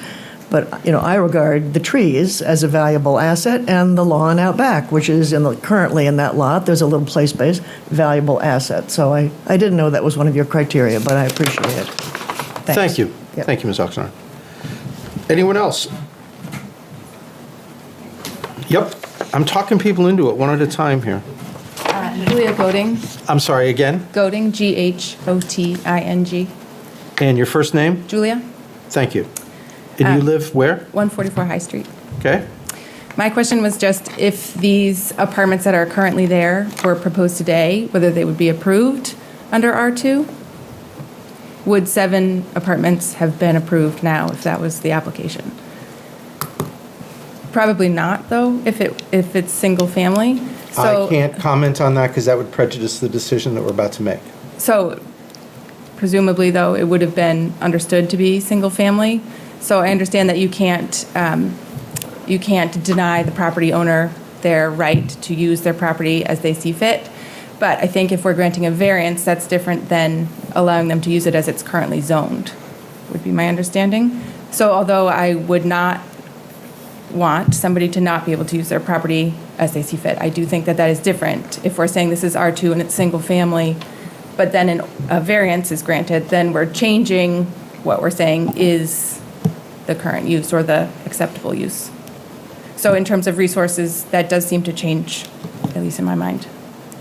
But, I regard the trees as a valuable asset, and the lawn out back, which is currently in that lot, there's a little play space, valuable asset. So I didn't know that was one of your criteria, but I appreciate it. Thanks. Thank you. Yep. Thank you, Ms. Oxnard. Anyone else? Yep, I'm talking people into it one at a time here. Julia Goding. I'm sorry, again? Goding, G-H-O-T-I-N-G. And your first name? Julia. Thank you. And you live where? 144 High Street. Okay. My question was just if these apartments that are currently there were proposed today, whether they would be approved under R2? Would 7 apartments have been approved now if that was the application? Probably not, though, if it's single family. So, I can't comment on that because that would prejudice the decision that we're about to make. So presumably, though, it would have been understood to be single family. So I understand that you can't deny the property owner their right to use their property as they see fit. But I think if we're granting a variance, that's different than allowing them to use it as it's currently zoned, would be my understanding. So although I would not want somebody to not be able to use their property as they see fit, I do think that is different. If we're saying this is R2 and it's single family, but then a variance is granted, then we're changing what we're saying is the current use or the acceptable use. So in terms of resources, that does seem to change, at least in my mind,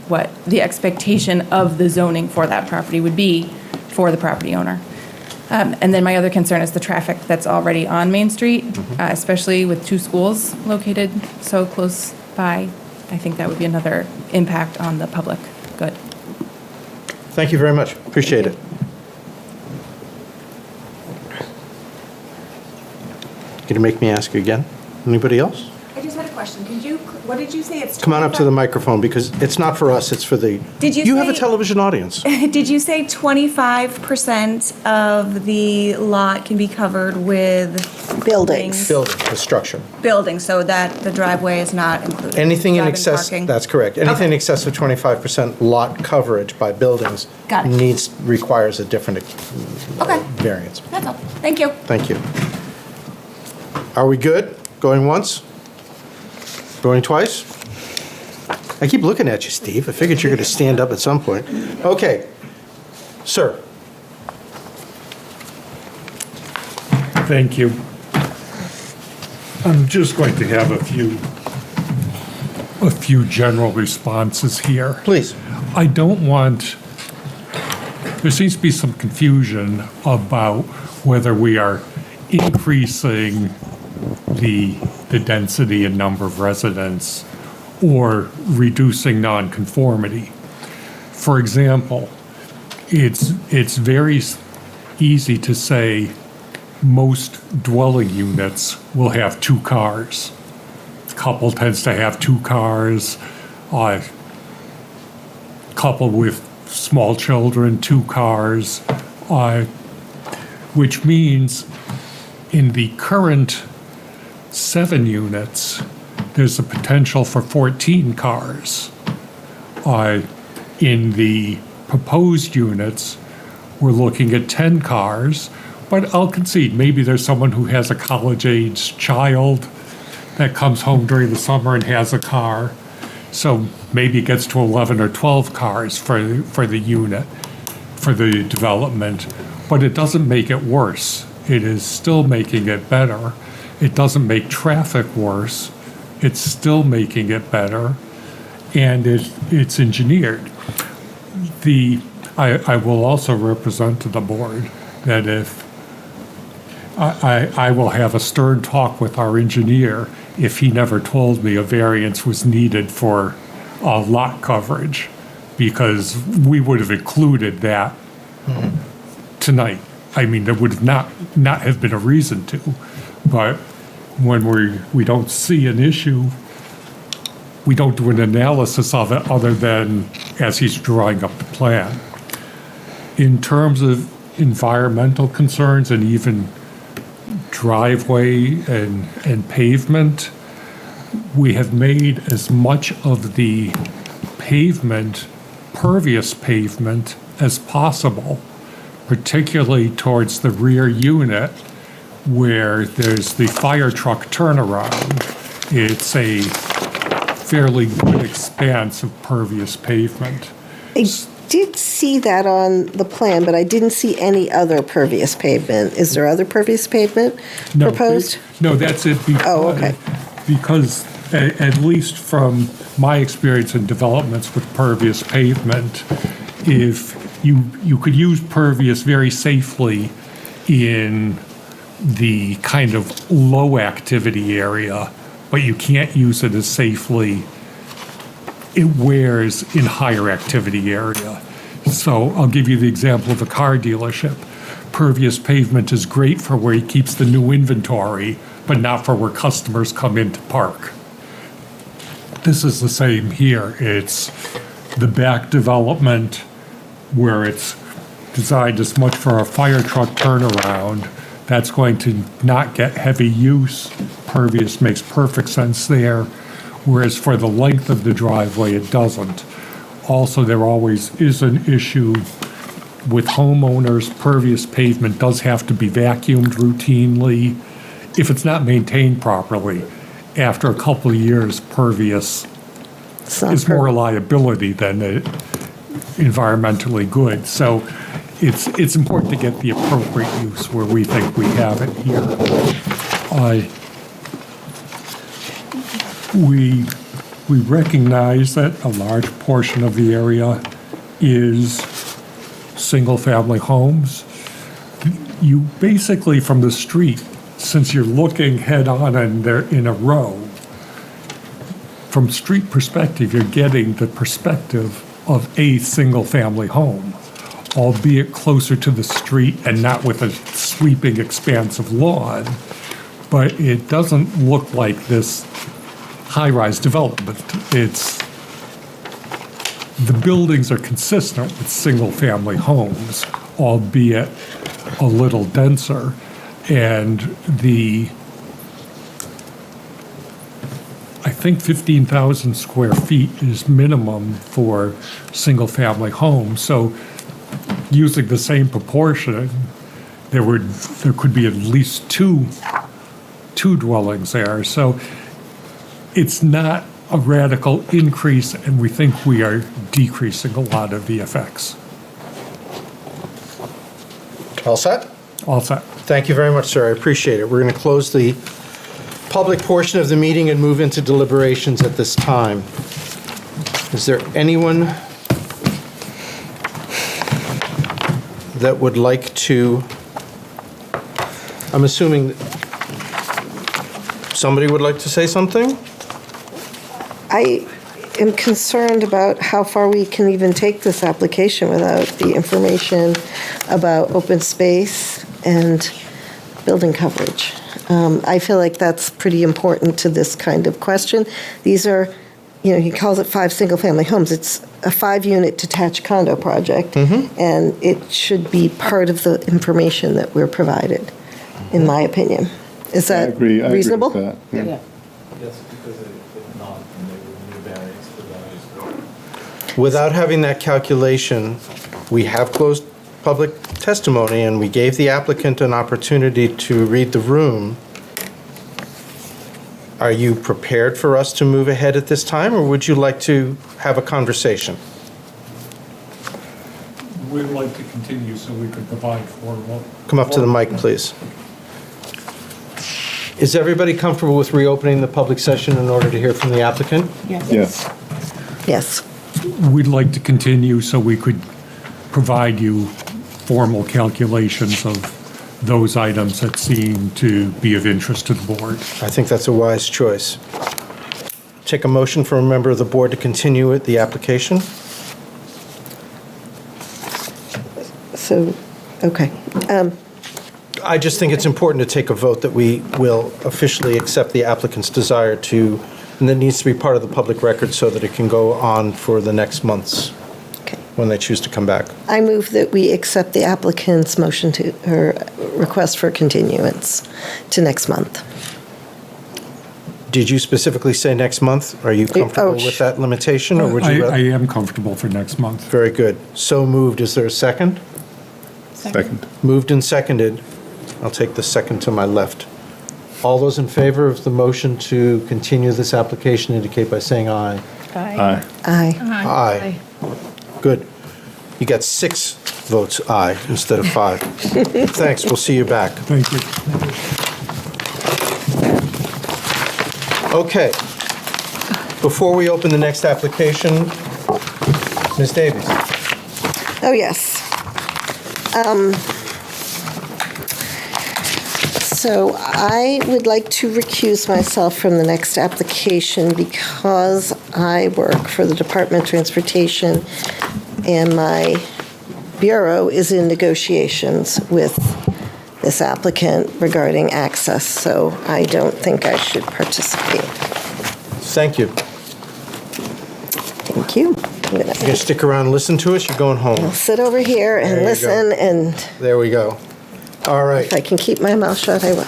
what the expectation of the zoning for that property would be for the property owner. And then my other concern is the traffic that's already on Main Street, especially with 2 schools located so close by. I think that would be another impact on the public good. Thank you very much. Appreciate it. Going to make me ask you again? Anybody else? I just had a question. What did you say it's? Come on up to the microphone because it's not for us, it's for the... You have a television audience. Did you say 25% of the lot can be covered with Buildings. Building, the structure. buildings, so that the driveway is not included? Anything in Drive-in excess, parking? that's correct. Anything in excess of 25% lot coverage by buildings Got it. requires a different Okay. variance. That's all. Thank you. Thank you. Are we good? Going once? Going twice? I keep looking at you, Steve. I figured you're going to stand up at some point. Okay. Sir. Thank you. I'm just going to have a few general responses here. Please. I don't want, there seems to be some confusion about whether we are increasing the density and number of residents or reducing nonconformity. For example, it's very easy to say most dwelling units will have 2 cars. Couple tends to have 2 cars. Couple with small children, 2 cars, which means in the current 7 units, there's a potential for 14 cars. In the proposed units, we're looking at 10 cars, but I'll concede maybe there's someone who has a college-age child that comes home during the summer and has a car. So maybe it gets to 11 or 12 cars for the unit, for the development, but it doesn't make it worse. It is still making it better. It doesn't make traffic worse. It's still making it better, and it's engineered. I will also represent to the board that if I will have a stern talk with our engineer if he never told me a variance was needed for lot coverage, because we would have included that tonight. I mean, there would have not have been a reason to, but when we don't see an issue, we don't do an analysis of it other than as he's drawing up the plan. In terms of environmental concerns and even driveway and pavement, we have made as much of the pavement, pervious pavement, as possible, particularly towards the rear unit where there's the fire truck turnaround. It's a fairly good expanse of pervious pavement. I did see that on the plan, but I didn't see any other pervious pavement. Is there other pervious pavement proposed? No, that's it. Okay. Because at least from my experience in developments with pervious pavement, if you could use pervious very safely in the kind of low activity area, but you can't use it as safely. It wears in higher activity area. So I'll give you the example of a car dealership. Pervious pavement is great for where he keeps the new inventory, but not for where customers come in to park. This is the same here. It's the back development where it's designed as much for a fire truck turnaround. That's going to not get heavy use. Pervious makes perfect sense there, whereas for the length of the driveway, it doesn't. Also, there always is an issue with homeowners. Pervious pavement does have to be vacuumed routinely. If it's not maintained properly, after a couple of years, pervious is more a liability than environmentally good. So it's important to get the appropriate use where we think we have it here. We recognize that a large portion of the area is single-family homes. You basically, from the street, since you're looking head-on and they're in a row, from street perspective, you're getting the perspective of a single-family home, albeit closer to the street and not with a sweeping expanse of lawn. But it doesn't look like this high-rise development. The buildings are consistent with single-family homes, albeit a little denser. And I think 15,000 square feet is minimum for single-family homes. So using the same proportion, there could be at least two dwellings there. So it's not a radical increase, and we think we are decreasing a lot of the effects. All set? All set. Thank you very much, sir. I appreciate it. We're going to close the public portion of the meeting and move into deliberations at this time. Is there anyone that would like to, I'm assuming somebody would like to say something? I am concerned about how far we can even take this application without the information about open space and building coverage. I feel like that's pretty important to this kind of question. These are, he calls it 5 single-family homes. It's a 5-unit detached condo project, and it should be part of the information that we're provided, in my opinion. Is that reasonable? I agree with that. Yeah. Yes, because if not, then they would need a variance for that as well. Without having that calculation, we have closed public testimony, and we gave the applicant an opportunity to read the room. Are you prepared for us to move ahead at this time, or would you like to have a conversation? We'd like to continue so we could provide for. Come up to the mic, please. Is everybody comfortable with reopening the public session in order to hear from the applicant? Yes. Yes. We'd like to continue so we could provide you formal calculations of those items that seem to be of interest to the board. I think that's a wise choice. Take a motion for a member of the board to continue the application. So, okay. I just think it's important to take a vote that we will officially accept the applicant's desire to, and that needs to be part of the public record so that it can go on for the next months when they choose to come back. I move that we accept the applicant's motion to, her request for continuance to next month. Did you specifically say next month? Are you comfortable with that limitation, or would you? I am comfortable for next month. Very good. So moved. Is there a second? Second. Moved and seconded. I'll take the second to my left. All those in favor of the motion to continue this application indicate by saying aye. Aye. Aye. Aye. Good. You got 6 votes aye instead of 5. Thanks. We'll see you back. Thank you. Okay. Before we open the next application, Ms. Davies. Oh, yes. So I would like to recuse myself from the next application because I work for the Department of Transportation and my bureau is in negotiations with this applicant regarding access, so I don't think I should participate. Thank you. Thank you. I'm You're gonna stick around and listen to us, you're going home. I'll sit over here and There you listen, go. and There we go. All right. if I can keep my mouth shut, I will.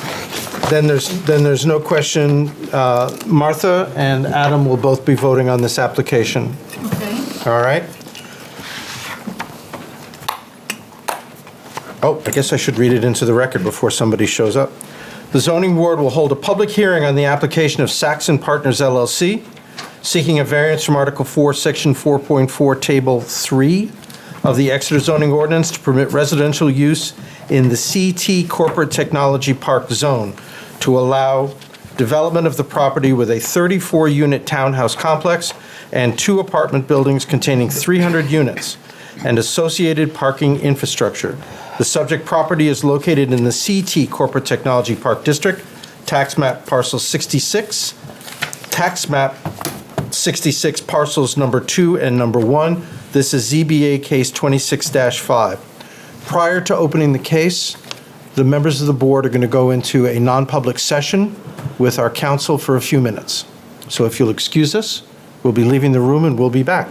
Then there's no question. Martha and Adam will both be voting on this application. Okay. All right? Oh, I guess I should read it into the record before somebody shows up. The zoning board will hold a public hearing on the application of Saxon Partners LLC, seeking a variance from Article 4, Section 4.4, Table 3 of the Exeter zoning ordinance to permit residential use in the CT Corporate Technology Park Zone to allow development of the property with a 34-unit townhouse complex and 2 apartment buildings containing 300 units and associated parking infrastructure. The subject property is located in the CT Corporate Technology Park District, tax map parcel 66, tax map 66 parcels number 2 and number 1. This is ZBA Case 26-5. Prior to opening the case, the members of the board are going to go into a non-public session with our counsel for a few minutes. So if you'll excuse us, we'll be leaving the room and we'll be back.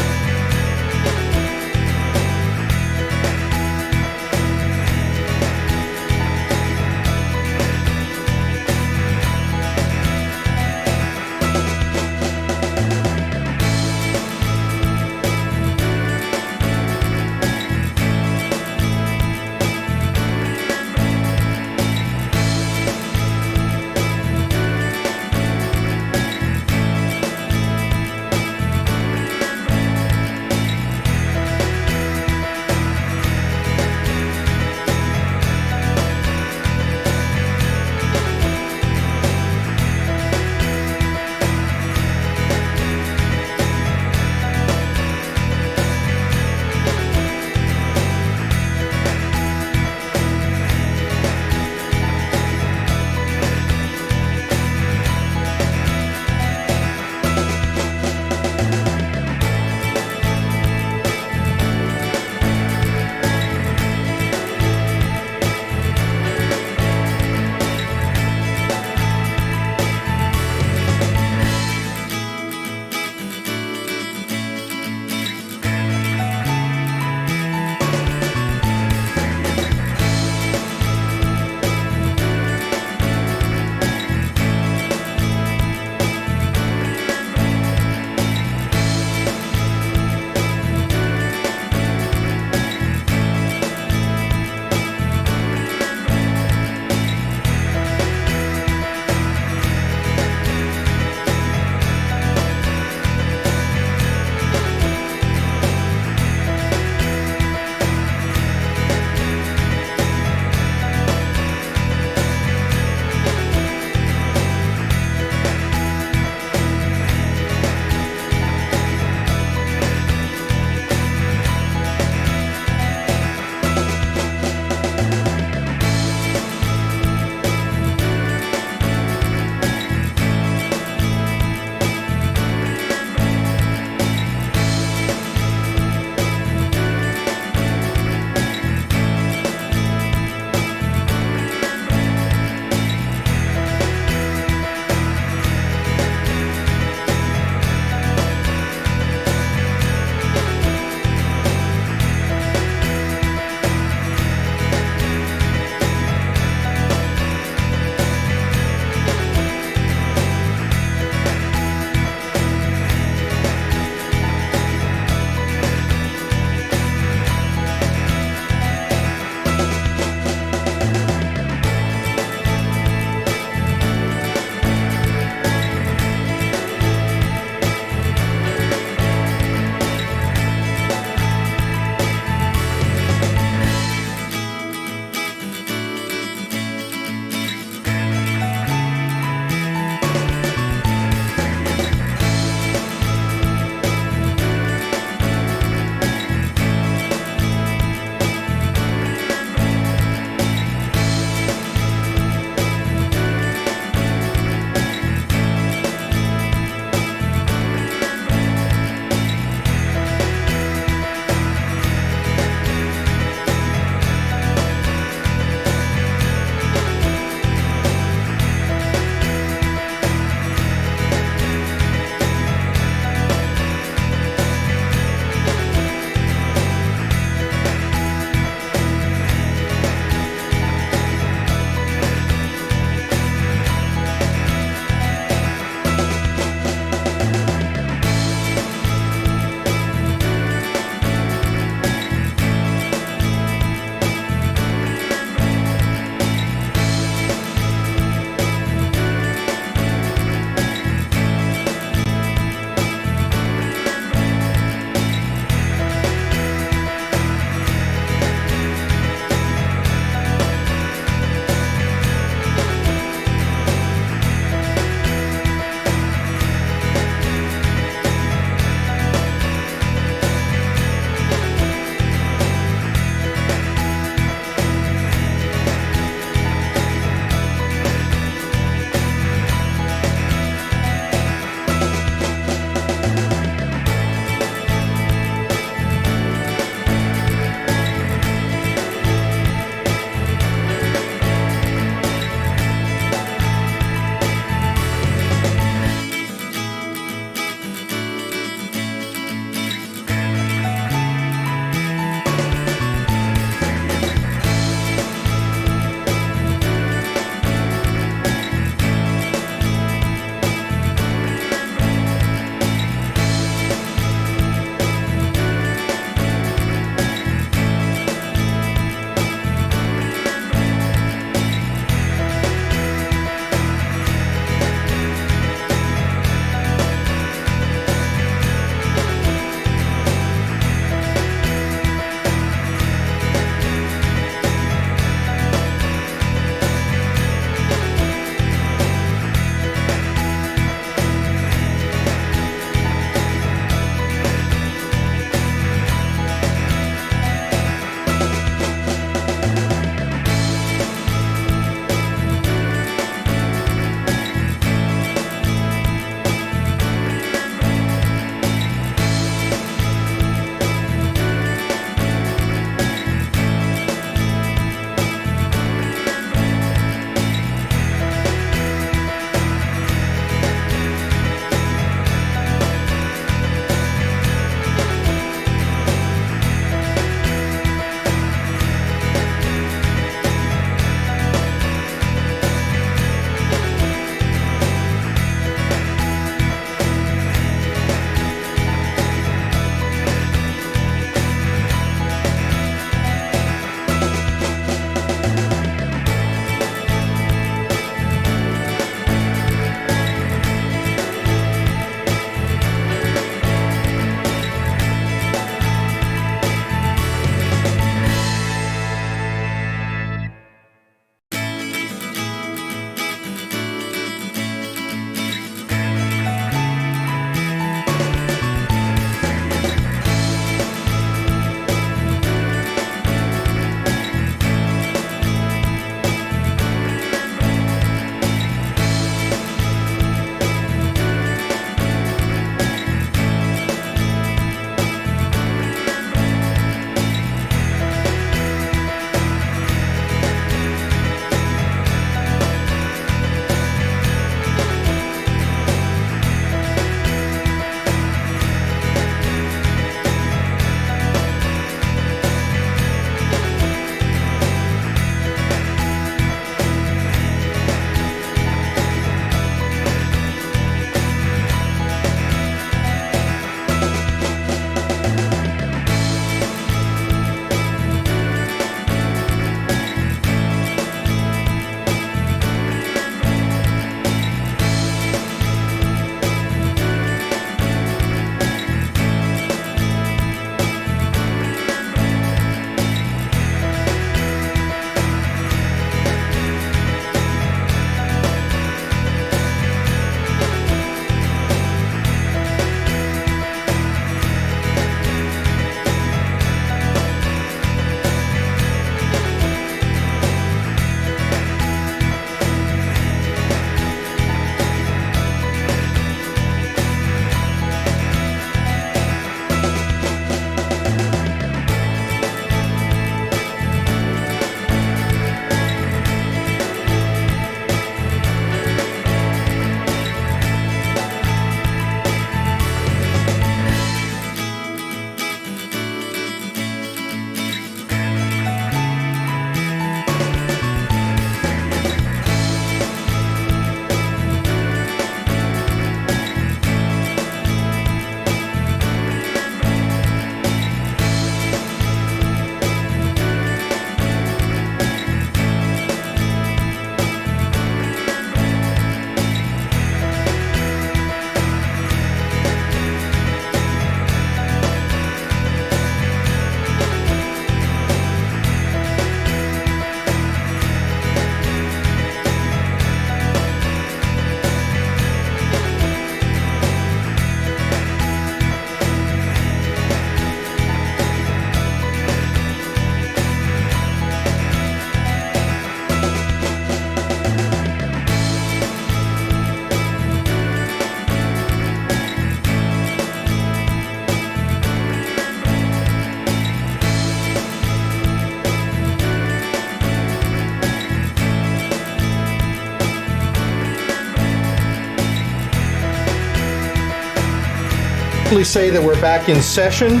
promptly say that we're back in session,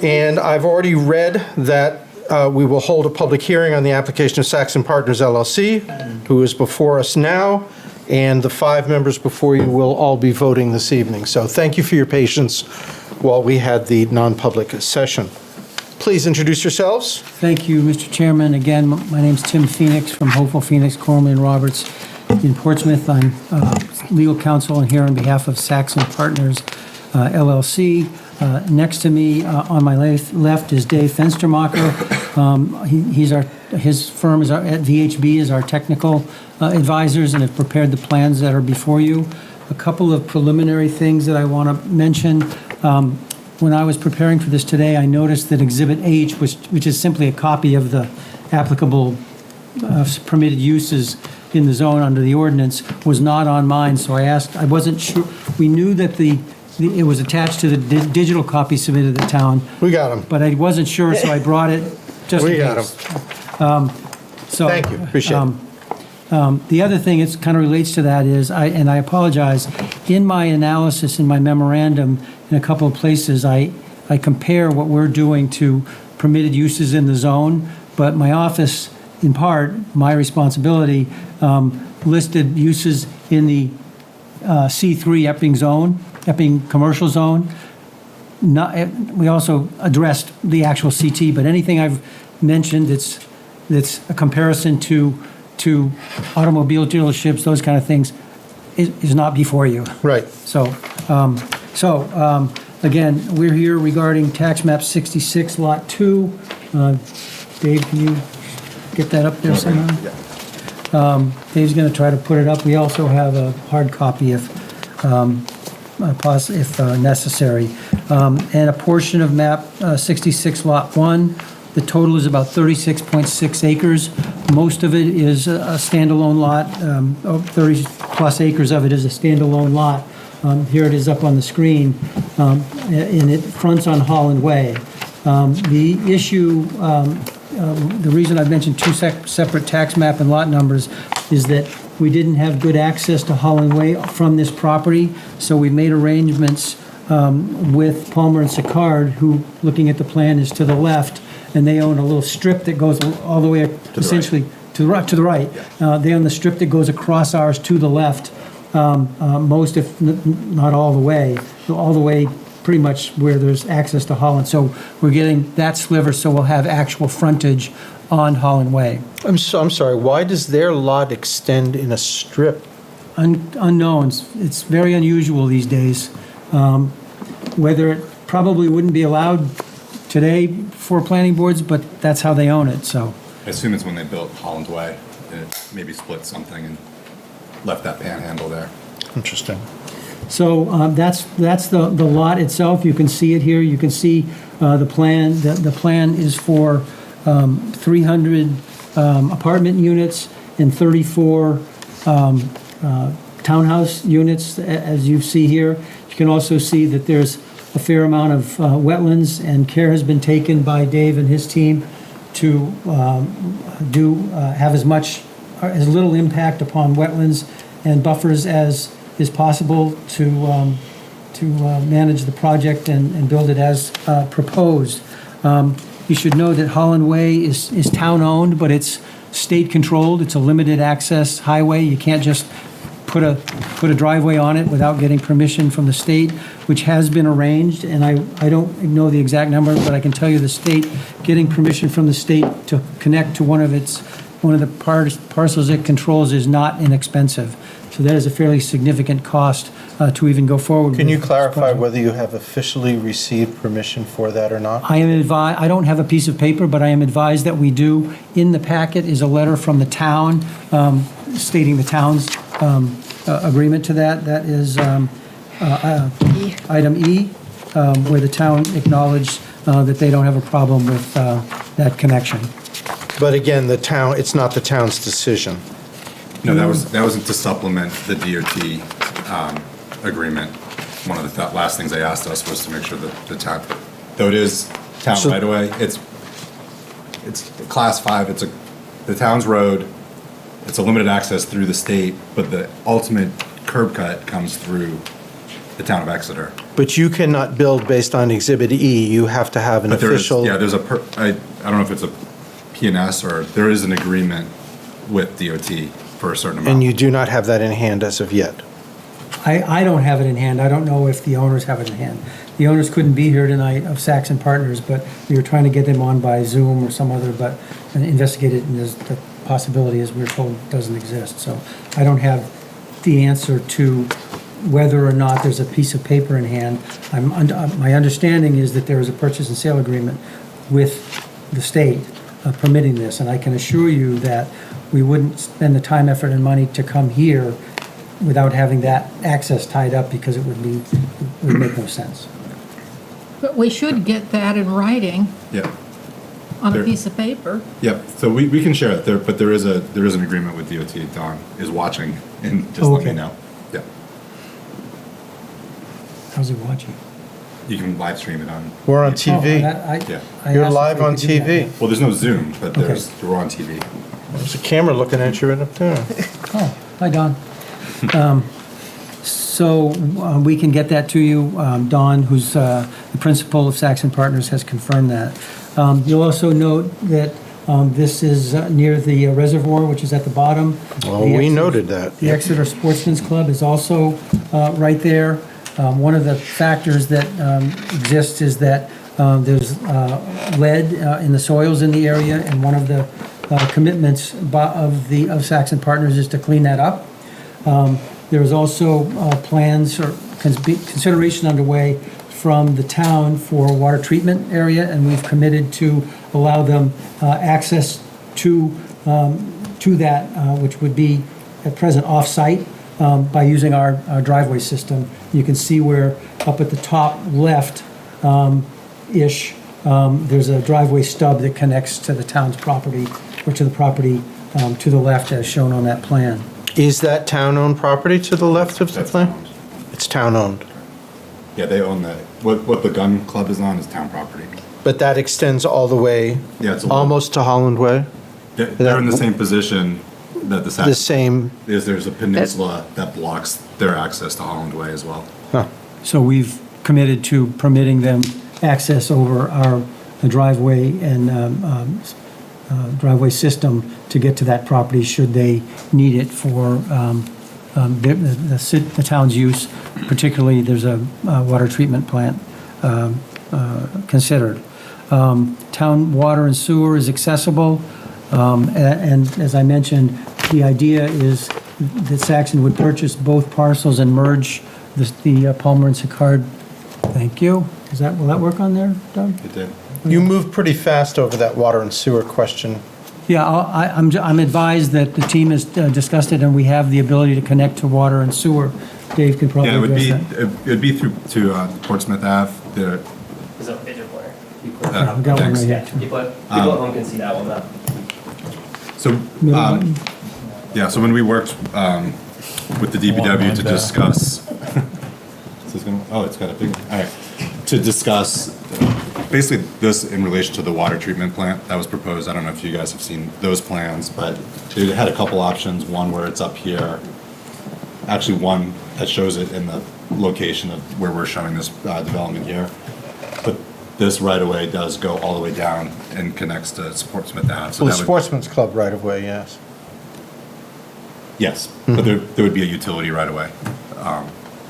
and I've already read that we will hold a public hearing on the application of Saxon Partners LLC, who is before us now, and the 5 members before you will all be voting this evening. So thank you for your patience while we had the non-public session. Please introduce yourselves. Thank you, Mr. Chairman. Again, my name's Tim Phoenix from Hopeful Phoenix, Gormley and Roberts in Portsmouth. I'm legal counsel and here on behalf of Saxon Partners LLC. Next to me on my left is Dave Fenstermacher. His firm is at VHB is our technical advisors and have prepared the plans that are before you. A couple of preliminary things that I want to mention. When I was preparing for this today, I noticed that Exhibit H, which is simply a copy of the applicable permitted uses in the zone under the ordinance, was not on mine. So I asked, I wasn't sure. We knew that it was attached to the digital copy submitted to the town. We got them. But I wasn't sure, so I brought it just in case. We got them. Thank you. Appreciate it. The other thing that kind of relates to that is, and I apologize, in my analysis, in my memorandum, in a couple of places, I compare what we're doing to permitted uses in the zone, but my office, in part, my responsibility, listed uses in the C3 Epping zone, Epping commercial zone. We also addressed the actual CT, but anything I've mentioned that's a comparison to automobile dealerships, those kind of things, is not before you. Right. So again, we're here regarding tax map 66, lot 2. Dave, can you get that up there somehow? Yeah. Dave's going to try to put it up. We also have a hard copy if necessary. And a portion of map 66, lot 1. The total is about 36.6 acres. Most of it is a standalone lot. 30-plus acres of it is a standalone lot. Here it is up on the screen, and it fronts on Holland Way. The issue, the reason I've mentioned 2 separate tax map and lot numbers is that we didn't have good access to Holland Way from this property, so we made arrangements with Palmer and Sicard, who, looking at the plan, is to the left, and they own a little strip that goes all the way, essentially, to the right. They own the strip that goes across ours to the left, most, if not all the way pretty much where there's access to Holland. So we're getting that sliver, so we'll have actual frontage on Holland Way. I'm sorry, why does their lot extend in a strip? Unknowns. It's very unusual these days. Whether it probably wouldn't be allowed today for planning boards, but that's how they own it, so. I assume it's when they built Holland Way, it maybe split something and left that panhandle there. Interesting. So that's the lot itself. You can see it here. You can see the plan. The plan is for 300 apartment units and 34 townhouse units, as you see here. You can also see that there's a fair amount of wetlands, and care has been taken by Dave and his team to have as little impact upon wetlands and buffers as is possible to manage the project and build it as proposed. You should know that Holland Way is town-owned, but it's state-controlled. It's a limited access highway. You can't just put a driveway on it without getting permission from the state, which has been arranged, and I don't know the exact number, but I can tell you the state, getting permission from the state to connect to one of the parcels it controls is not inexpensive. So that is a fairly significant cost to even go forward. Can you clarify whether you have officially received permission for that or not? I don't have a piece of paper, but I am advised that we do. In the packet is a letter from the town stating the town's agreement to that. That is item E, where the town acknowledged that they don't have a problem with that connection. But again, it's not the town's decision. No, that wasn't to supplement the DOT agreement. One of the last things they asked us was to make sure that the town, though it is town right away, it's class 5. It's the town's road. It's a limited access through the state, but the ultimate curb cut comes through the town of Exeter. But you cannot build based on Exhibit E. You have to have an But there is, official. yeah, there's I don't know if it's a P&S or there is an agreement with DOT for a certain amount. And you do not have that in hand as of yet. I don't have it in hand. I don't know if the owners have it in hand. The owners couldn't be here tonight of Saxon Partners, but we were trying to get them on by Zoom or some other, but investigated, and the possibility, as we were told, doesn't exist. So I don't have the answer to whether or not there's a piece of paper in hand. My understanding is that there is a purchase and sale agreement with the state permitting this, and I can assure you that we wouldn't spend the time, effort, and money to come here without having that access tied up, because it would make no sense. But we should get that in writing Yeah. on a There- piece of paper. Yep, so we can share it there, but there is an agreement with DOT. Don is watching and just let me Okay. know. Yeah, How's he watching? you can live stream it on. We're on Oh, TV. Yeah. You're live on TV. Well, there's no Zoom, but we're on TV. There's a camera looking at you right up there. Oh, hi, Don. So we can get that to you. Don, who's the principal of Saxon Partners, has confirmed that. You'll also note that this is near the reservoir, which is at the bottom. Well, The we Exeter- noted that. The Exeter Sportsman's Club is also right there. One of the factors that exists is that there's lead in the soils in the area, and one of the commitments of Saxon Partners is to clean that up. There's also plans or consideration underway from the town for a water treatment area, and we've committed to allow them access to that, which would be at present off-site, by using our driveway system. You can see where up at the top left-ish, there's a driveway stub that connects to the town's property, or to the property to the left as shown on that plan. Is that town-owned property to the left of the That's plan? owned. It's town-owned. Yeah, they own that. What the gun club is on is town property. But that extends all the way, Yeah, it's a little- almost to Holland Way? They're in the same position that the The same, There's a peninsula that blocks their access to Holland Way as well. So we've committed to permitting them access over our driveway and driveway system to get to that property should they need it for the town's use. Particularly, there's a water treatment plant considered. Town water and sewer is accessible, and as I mentioned, the idea is that Saxon would purchase both parcels and merge the Palmer and Sicard. Thank you. Will that work on there, Doug? It did. you moved pretty fast over that water and sewer question. Yeah, I'm advised that the team has discussed it, and we have the ability to connect to water and sewer. Dave can probably Yeah, address that. it would be through to Portsmouth Ave. There's a picture pointer. Yeah, we've got one right here. People at home can see that one up. So, yeah, so when we worked with the DPW to discuss, it's got a big, all right, to discuss basically this in relation to the water treatment plant that was proposed. I don't know if you guys have seen those plans, but it had a couple options. One where it's up here, actually one that shows it in the location of where we're showing this development here. But this right of way does go all the way down and connects to Portsmouth Ave. So Well, the that would- Sportsman's Club right of way, yes. Yes, but there would be a utility right away,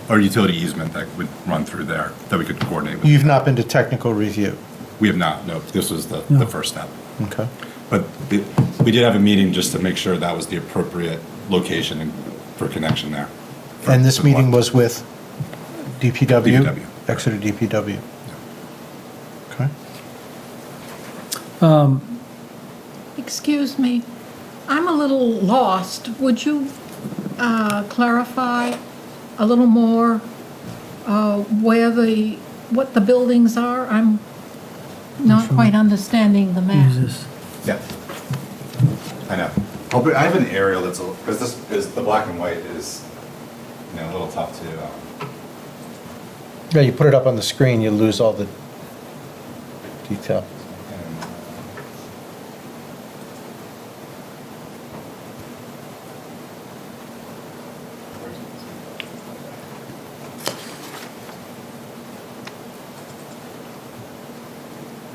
or utility easement that would run through there that we could coordinate with. You've not been to technical review? We have not, no, this was the first step. Okay. But we did have a meeting just to make sure that was the appropriate location for connection there. And this for the meeting water. was with DPW? DPW. Exeter DPW. Okay. Excuse me, I'm a little lost. Would you clarify a little more what the buildings are? I'm not quite understanding the map. Yeah. I know. I have an aerial that's, because this is, the black and white is, a little tough to, Yeah, you put it up on the screen, you lose all the detail.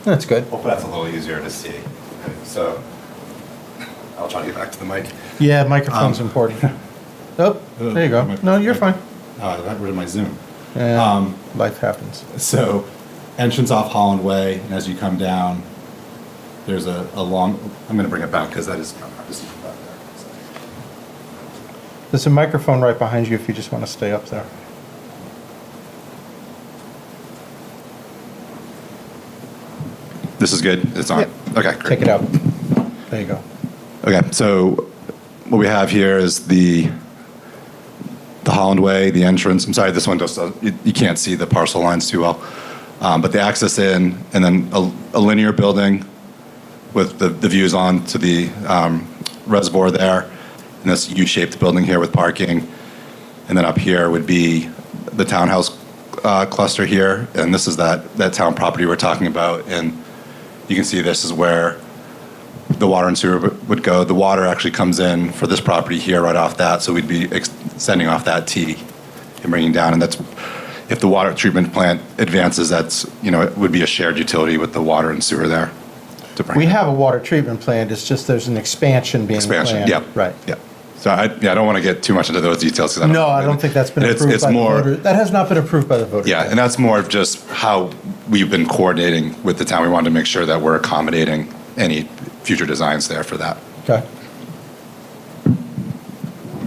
That's good. Hopefully that's a little easier to see. So I'll try to get back to the mic. Yeah, microphone's important. Oh, there you go. No, you're fine. I got rid of my Zoom. Life happens. So entrance off Holland Way, and as you come down, there's a long, I'm going to bring it back because that is back there. There's a microphone right behind you if you just want to stay up there. This is good? It's on? Yep. Okay, great. Take it out. There you go. Okay, so what we have here is the Holland Way, the entrance. I'm sorry, this one just, you can't see the parcel lines too well. But the access in, and then a linear building with the views on to the reservoir there, and this U-shaped building here with parking. And then up here would be the townhouse cluster here, and this is that town property we're talking about. And you can see this is where the water and sewer would go. The water actually comes in for this property here right off that, so we'd be extending off that T and bringing down. And that's, if the water treatment plant advances, that's, it would be a shared utility with the water and sewer there. We have a water treatment plant, it's just there's an expansion being planned. Yep. Right. Yep. So I don't want to get too much into those details. No, I don't think that's been approved by the voter. That has not been approved by the voters. Yeah, and that's more of just how we've been coordinating with the town. We wanted to make sure that we're accommodating any future designs there for that. Okay.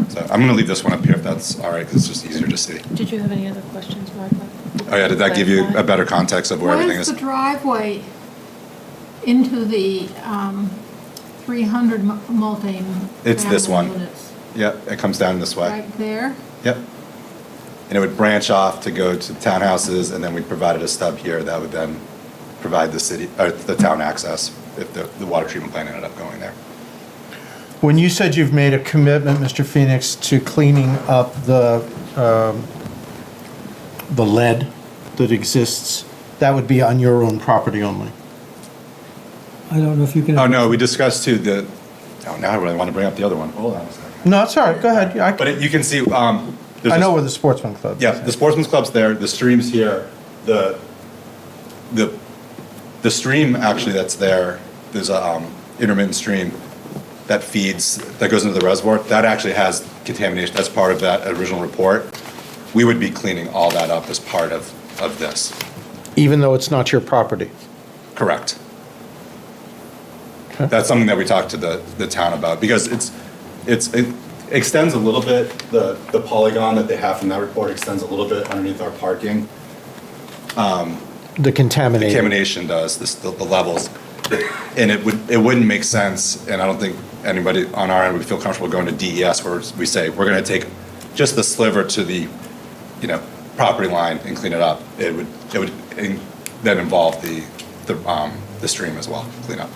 So I'm going to leave this one up here if that's all right, because it's just easier to see. Did you have any other questions, Martha? Oh yeah, did that give you a better context of where everything Where's is? the driveway into the 300 multi? It's this one. units? Yep, it comes down this way. Right there? Yep. And it would branch off to go to townhouses, and then we provided a stub here that would then provide the city, or the town access if the water treatment plant ended up going there. When you said you've made a commitment, Mr. Phoenix, to cleaning up the lead that exists, that would be on your own property only? I don't know if you can. Oh, no, we discussed too now I really want to bring up the other one. Hold on a second. No, it's all right, go ahead. But you can see, I know where the sportsman club is. Yeah, the sportsman's club's there, the stream's here, the stream actually that's there, there's a intermittent stream that goes into the reservoir, that actually has contamination, that's part of that original report. We would be cleaning all that up as part of this. Even though it's not your property? Correct. Okay. That's something that we talked to the town about, because it extends a little bit, the polygon that they have from that report extends a little bit underneath our parking. The contamination does, the levels. And it wouldn't make sense, and I don't think anybody on our end would feel comfortable going to DES where we say, we're going to take just the sliver to the, property line and clean it up. It would then involve the stream as well, clean up.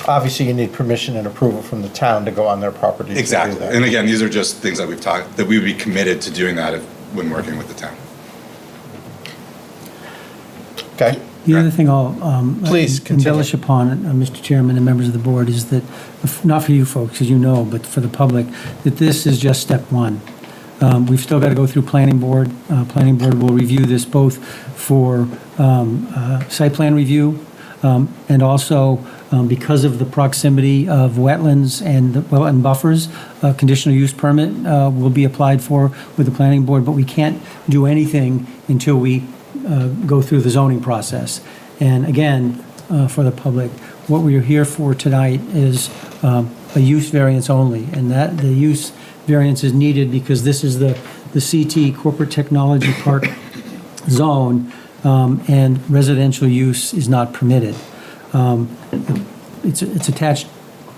Obviously, you need permission and approval from the town to go on their property to do Exactly. that. And again, these are just things that we've talked, that we would be committed to doing that when working with the town. Okay. The other thing I'll Please continue. embellish upon, Mr. Chairman and members of the board, is that, not for you folks, as you know, but for the public, that this is just step one. We've still got to go through planning board. Planning board will review this both for site plan review and also because of the proximity of wetlands and wetland buffers, a conditional use permit will be applied for with the planning board, but we can't do anything until we go through the zoning process. And again, for the public, what we are here for tonight is a use variance only, and that the use variance is needed because this is the CT Corporate Technology Park zone, and residential use is not permitted. It's attached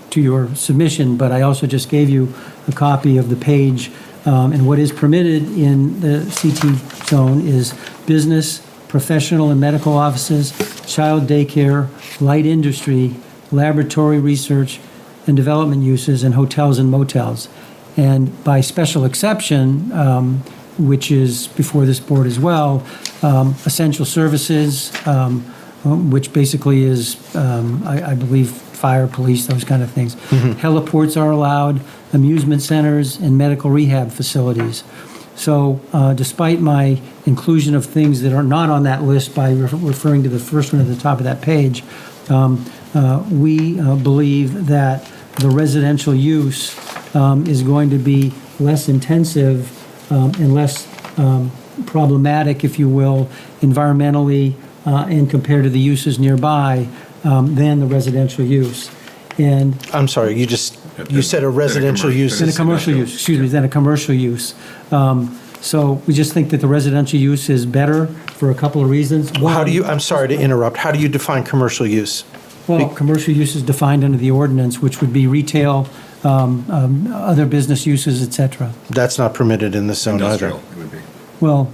to your submission, but I also just gave you a copy of the page. And what is permitted in the CT zone is business, professional and medical offices, child daycare, light industry, laboratory research, and development uses, and hotels and motels. And by special exception, which is before this board as well, essential services, which basically is, I believe, fire, police, those kind of things. Heliports are allowed, amusement centers, and medical rehab facilities. So despite my inclusion of things that are not on that list by referring to the first one at the top of that page, we believe that the residential use is going to be less intensive and less problematic, if you will, environmentally and compared to the uses nearby than the residential use. And I'm sorry, you said a residential use. than a commercial use, excuse me, than a commercial use. So we just think that the residential use is better for a couple of reasons. I'm sorry to interrupt, how do you define commercial use? Well, commercial use is defined under the ordinance, which would be retail, other business uses, et cetera. That's not permitted in this zone either. Industrial, it would be. Well,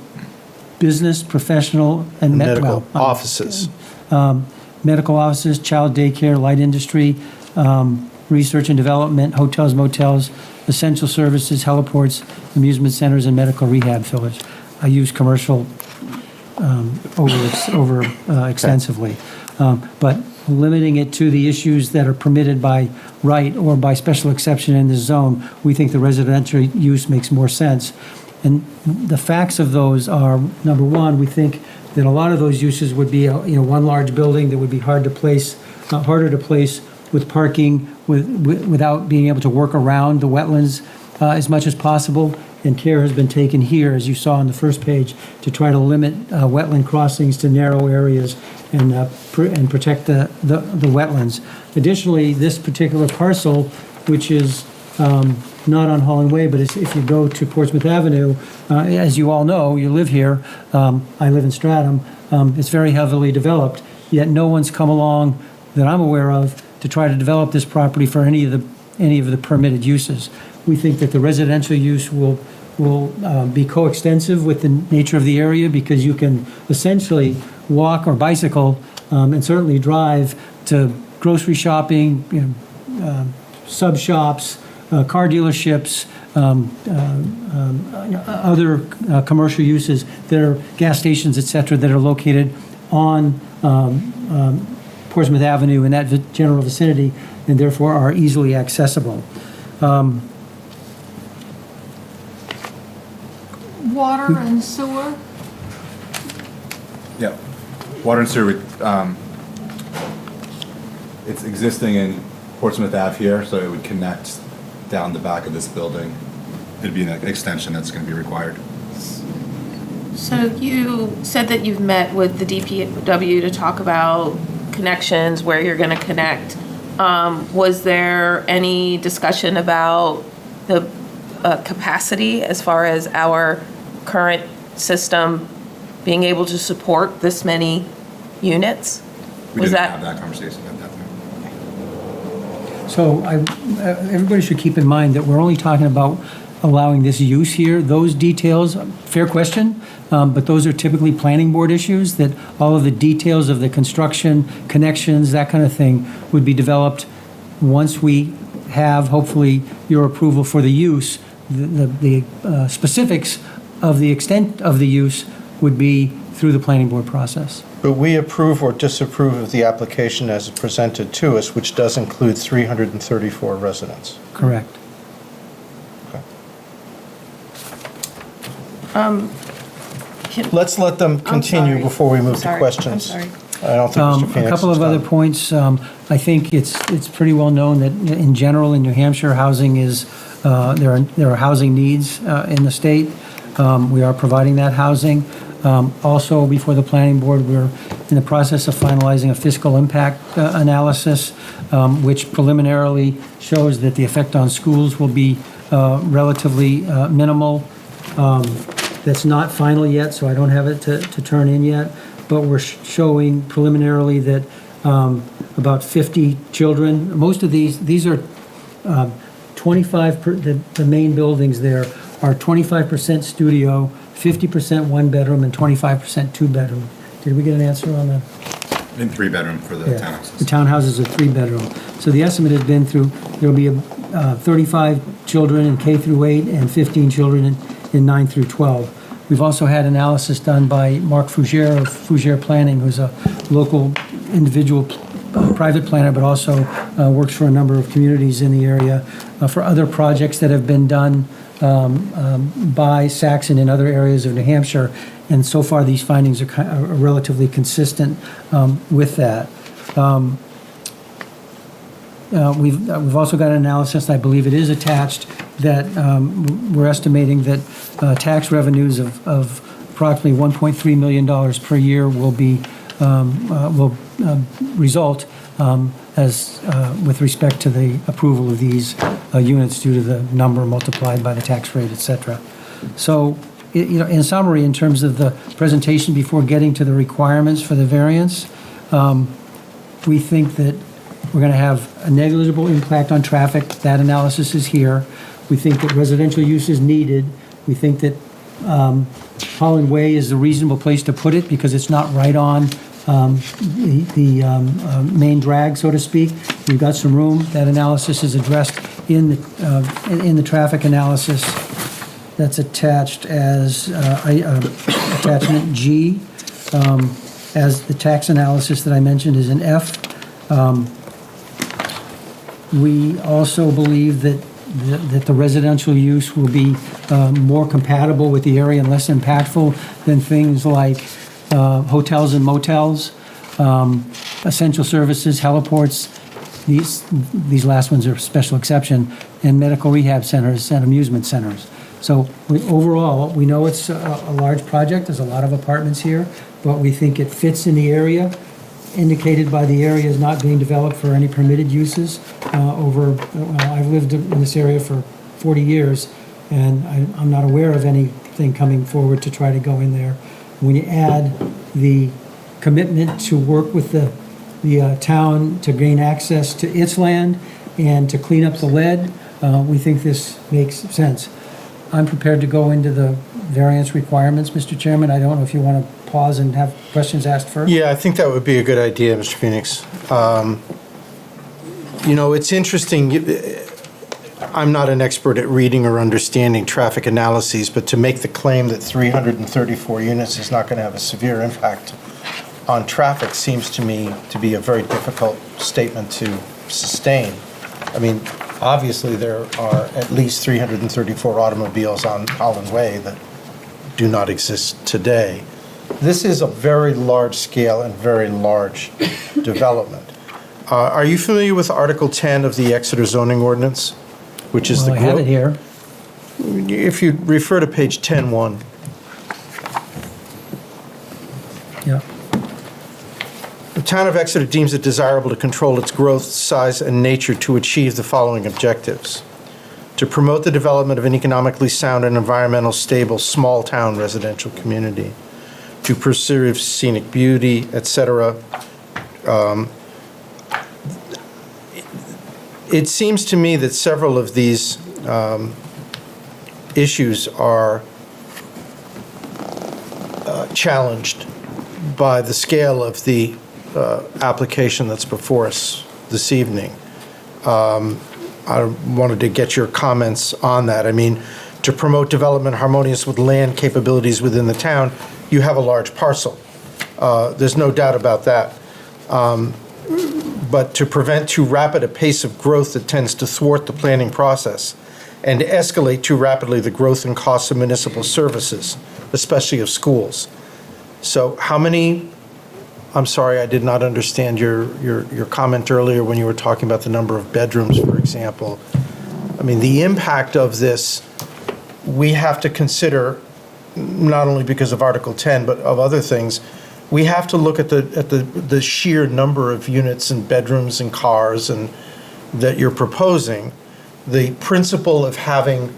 business, professional, and Medical offices. Medical offices, child daycare, light industry, research and development, hotels, motels, essential services, heliports, amusement centers, and medical rehab village. I use commercial over extensively. But limiting it to the issues that are permitted by right or by special exception in this zone, we think the residential use makes more sense. And the facts of those are, number one, we think that a lot of those uses would be, one large building that would be harder to place with parking, without being able to work around the wetlands as much as possible. And care has been taken here, as you saw on the first page, to try to limit wetland crossings to narrow areas and protect the wetlands. Additionally, this particular parcel, which is not on Holling Way, but if you go to Portsmouth Avenue, as you all know, you live here, I live in Stratham, it's very heavily developed, yet no one's come along that I'm aware of to try to develop this property for any of the permitted uses. We think that the residential use will be coextensive with the nature of the area, because you can essentially walk or bicycle and certainly drive to grocery shopping, sub shops, car dealerships, other commercial uses that are gas stations, et cetera, that are located on Portsmouth Avenue in that general vicinity, and therefore are easily accessible. Water and sewer? Yeah, water and sewer, it's existing in Portsmouth Ave here, so it would connect down the back of this building. It'd be an extension that's going to be required. So you said that you've met with the DPW to talk about connections, where you're going to connect. Was there any discussion about the capacity as far as our current system being able to support this many units? We didn't have that conversation at that time. So everybody should keep in mind that we're only talking about allowing this use here. Those details, fair question, but those are typically planning board issues, that all of the details of the construction, connections, that kind of thing would be developed once we have, hopefully, your approval for the use. The specifics of the extent of the use would be through the planning board process. But we approve or disapprove of the application as presented to us, which does include 334 residents. Correct. Let's let them continue before we move to questions. I'm sorry. I don't think Mr. Phoenix A couple is of other done. points. I think it's pretty well known that in general in New Hampshire, housing is, there are housing needs in the state. We are providing that housing. Also, before the planning board, we're in the process of finalizing a fiscal impact analysis, which preliminarily shows that the effect on schools will be relatively minimal. That's not final yet, so I don't have it to turn in yet, but we're showing preliminarily that about 50 children, most of these are 25, the main buildings there are 25% studio, 50% one bedroom, and 25% two bedroom. Did we get an answer on that? In 3-bedroom for the Yeah. townhouses. The townhouses are 3-bedroom. So the estimate has been there'll be 35 children in K through 8 and 15 children in 9 through 12. We've also had analysis done by Mark Fougere of Fougere Planning, who's a local individual private planner, but also works for a number of communities in the area for other projects that have been done by Saxon and other areas of New Hampshire, and so far these findings are relatively consistent with that. We've also got an analysis, I believe it is attached, that we're estimating that tax revenues of approximately $1.3 million per year will result as with respect to the approval of these units due to the number multiplied by the tax rate, et cetera. So, in summary, in terms of the presentation before getting to the requirements for the variance, we think that we're going to have a negligible impact on traffic. That analysis is here. We think that residential use is needed. We think that Holland Way is the reasonable place to put it because it's not right on the main drag, so to speak. We've got some room. That analysis is addressed in the traffic analysis that's attached as attachment G, as the tax analysis that I mentioned is an F. We also believe that the residential use will be more compatible with the area and less impactful than things like hotels and motels, essential services, heliports. These last ones are a special exception, and medical rehab centers and amusement centers. So overall, we know it's a large project. There's a lot of apartments here, but we think it fits in the area, indicated by the area is not being developed for any permitted uses. I've lived in this area for 40 years, and I'm not aware of anything coming forward to try to go in there. When you add the commitment to work with the town to gain access to its land and to clean up the lead, we think this makes sense. I'm prepared to go into the variance requirements, Mr. Chairman. I don't know if you want to pause and have questions asked first? Yeah, I think that would be a good idea, Mr. Phoenix. It's interesting. I'm not an expert at reading or understanding traffic analyses, but to make the claim that 334 units is not going to have a severe impact on traffic seems to me to be a very difficult statement to sustain. I mean, obviously there are at least 334 automobiles on Holland Way that do not exist today. This is a very large scale and very large development. Are you familiar with Article 10 of the Exeter zoning ordinance, which is I have it here. If you refer to page 10.1. Yeah. The town of Exeter deems it desirable to control its growth, size, and nature to achieve the following objectives: to promote the development of an economically sound and environmental stable small town residential community, to preserve scenic beauty, etc. It seems to me that several of these issues are challenged by the scale of the application that's before us this evening. I wanted to get your comments on that. I mean, to promote development harmonious with land capabilities within the town, you have a large parcel. There's no doubt about that. But to prevent too rapid a pace of growth that tends to thwart the planning process and to escalate too rapidly the growth and costs of municipal services, especially of schools. So how many, I'm sorry, I did not understand your comment earlier when you were talking about the number of bedrooms, for example. I mean, the impact of this, we have to consider, not only because of Article 10, but of other things. We have to look at the sheer number of units and bedrooms and cars and that you're proposing. The principle of having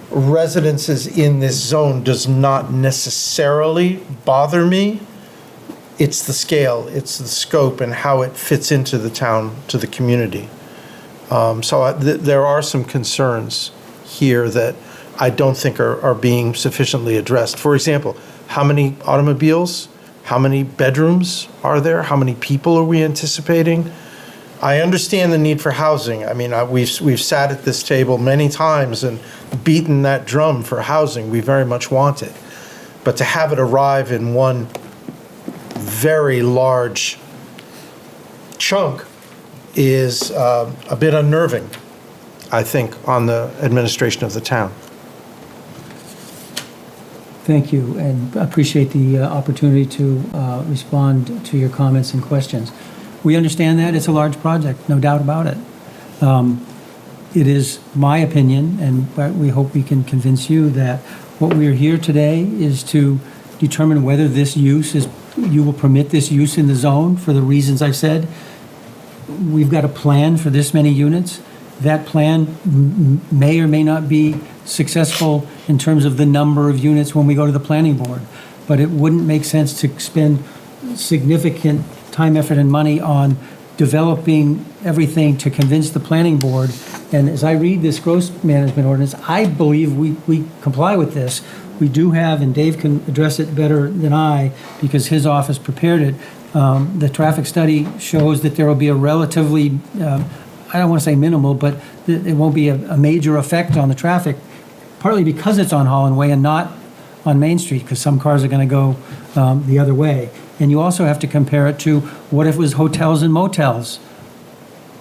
residences in this zone does not necessarily bother me. It's the scale, it's the scope, and how it fits into the town, to the community. There are some concerns here that I don't think are being sufficiently addressed. For example, how many automobiles? How many bedrooms are there? How many people are we anticipating? I understand the need for housing. I mean, we've sat at this table many times and beaten that drum for housing. We very much want it. But to have it arrive in one very large chunk is a bit unnerving, I think, on the administration of the town. Thank you, and appreciate the opportunity to respond to your comments and questions. We understand that it's a large project, no doubt about it. It is my opinion, and we hope we can convince you that what we are here today is to determine whether this use is, you will permit this use in the zone for the reasons I said. We've got a plan for this many units. That plan may or may not be successful in terms of the number of units when we go to the planning board. But it wouldn't make sense to spend significant time, effort, and money on developing everything to convince the planning board. And as I read this growth management ordinance, I believe we comply with this. We do have, and Dave can address it better than I because his office prepared it. The traffic study shows that there will be a relatively, I don't want to say minimal, but it won't be a major effect on the traffic, partly because it's on Holland Way and not on Main Street, because some cars are going to go the other way. And you also have to compare it to what if it was hotels and motels,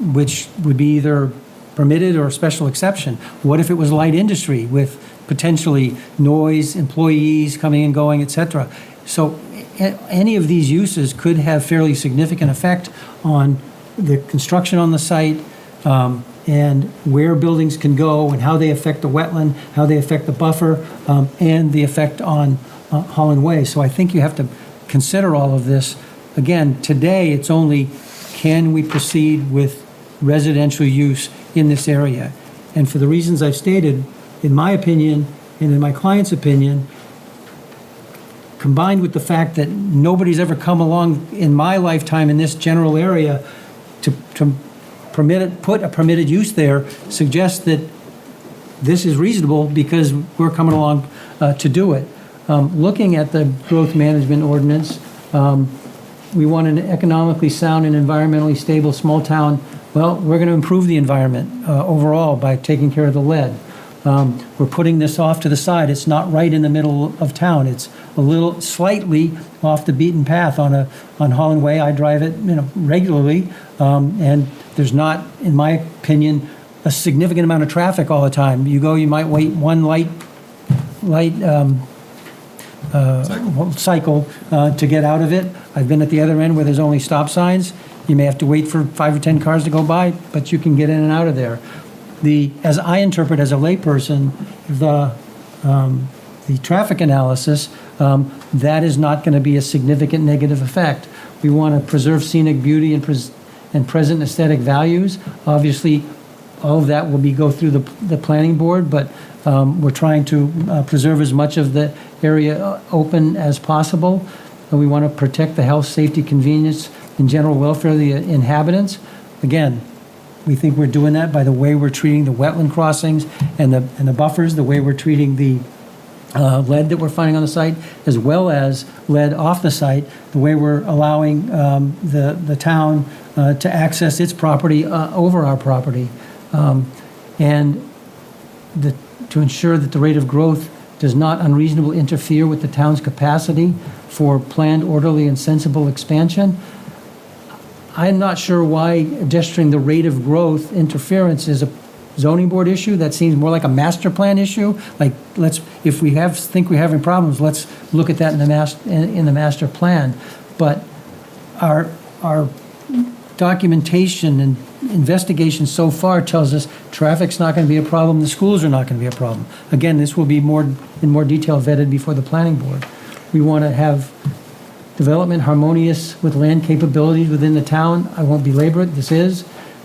which would be either permitted or a special exception. What if it was light industry with potentially noise, employees coming and going, et cetera? So any of these uses could have fairly significant effect on the construction on the site, and where buildings can go and how they affect the wetland, how they affect the buffer, and the effect on Holland Way. So I think you have to consider all of this. Again, today it's only, can we proceed with residential use in this area? And for the reasons I've stated, in my opinion and in my client's opinion, combined with the fact that nobody's ever come along in my lifetime in this general area to put a permitted use there, suggests that this is reasonable because we're coming along to do it. Looking at the growth management ordinance, we want an economically sound and environmentally stable small town. Well, we're going to improve the environment overall by taking care of the lead. We're putting this off to the side. It's not right in the middle of town. It's a little slightly off the beaten path on Holland Way. I drive it, regularly, and there's not, in my opinion, a significant amount of traffic all the time. You go, you might wait one light cycle to get out of it. I've been at the other end where there's only stop signs. You may have to wait for 5 or 10 cars to go by, but you can get in and out of there. As I interpret as a layperson, the traffic analysis, that is not going to be a significant negative effect. We want to preserve scenic beauty and present aesthetic values. Obviously, all of that will go through the planning board, but we're trying to preserve as much of the area open as possible. And we want to protect the health, safety, convenience, and general welfare of the inhabitants. Again, we think we're doing that by the way we're treating the wetland crossings and the buffers, the way we're treating the lead that we're finding on the site, as well as lead off the site, the way we're allowing the town to access its property over our property, and to ensure that the rate of growth does not unreasonably interfere with the town's capacity for planned, orderly, and sensible expansion. I'm not sure why adjusting the rate of growth interference is a zoning board issue. That seems more like a master plan issue. Like, if we think we're having problems, let's look at that in the master plan. But our documentation and investigation so far tells us traffic's not going to be a problem, the schools are not going to be a problem. Again, this will be in more detail vetted before the planning board. We want to have development harmonious with land capabilities within the town. I won't belabor it, this is.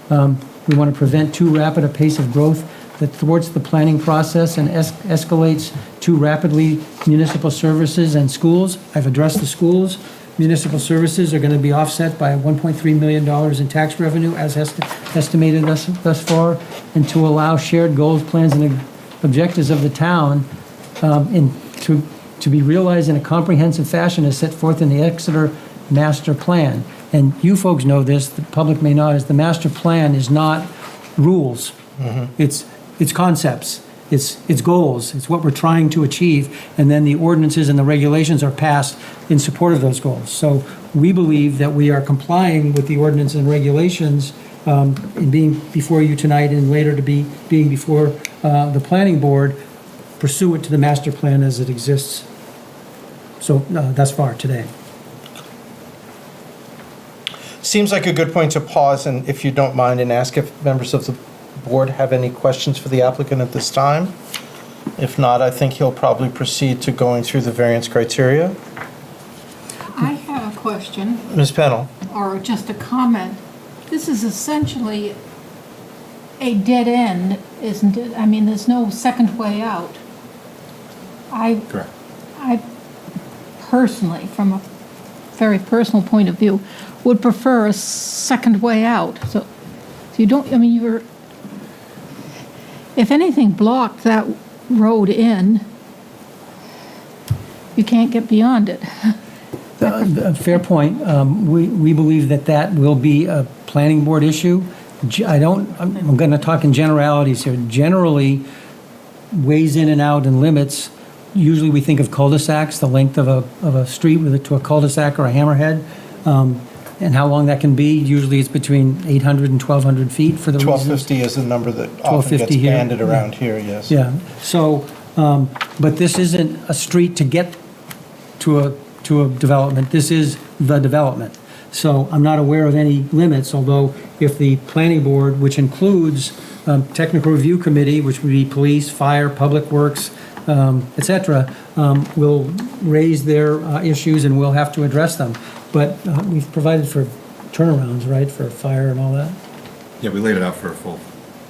We want to prevent too rapid a pace of growth that thwarts the planning process and escalates too rapidly municipal services and schools. I've addressed the schools. Municipal services are going to be offset by $1.3 million in tax revenue as estimated thus far, and to allow shared goals, plans, and objectives of the town to be realized in a comprehensive fashion as set forth in the Exeter Master Plan. And you folks know this, the public may not, is the master plan is not rules. It's concepts. It's goals. It's what we're trying to achieve. And then the ordinances and the regulations are passed in support of those goals. So we believe that we are complying with the ordinance and regulations in being before you tonight and later to being before the planning board pursuant to the master plan as it exists so thus far today. Seems like a good point to pause, and if you don't mind, and ask if members of the board have any questions for the applicant at this time. If not, I think he'll probably proceed to going through the variance criteria. I have a question, Ms. Pennell? or just a comment. This is essentially a dead end, isn't it? I mean, there's no second way out. Correct. I personally, from a very personal point of view, would prefer a second way out. So you don't, I mean, if anything blocked that road in, you can't get beyond it. A fair point. We believe that will be a planning board issue. I'm going to talk in generalities here. Generally, ways in and out and limits, usually we think of cul-de-sacs, the length of a street to a cul-de-sac or a hammerhead, and how long that can be. Usually it's between 800 and 1,200 feet for the reasons. 1250 is the number that often gets banded around here, yes. Yeah, so, but this isn't a street to get to a development. This is the development. So I'm not aware of any limits, although if the planning board, which includes technical review committee, which would be police, fire, public works, et cetera, will raise their issues and we'll have to address them. But we've provided for turnarounds, right, for fire and all that? Yeah, we laid it out for full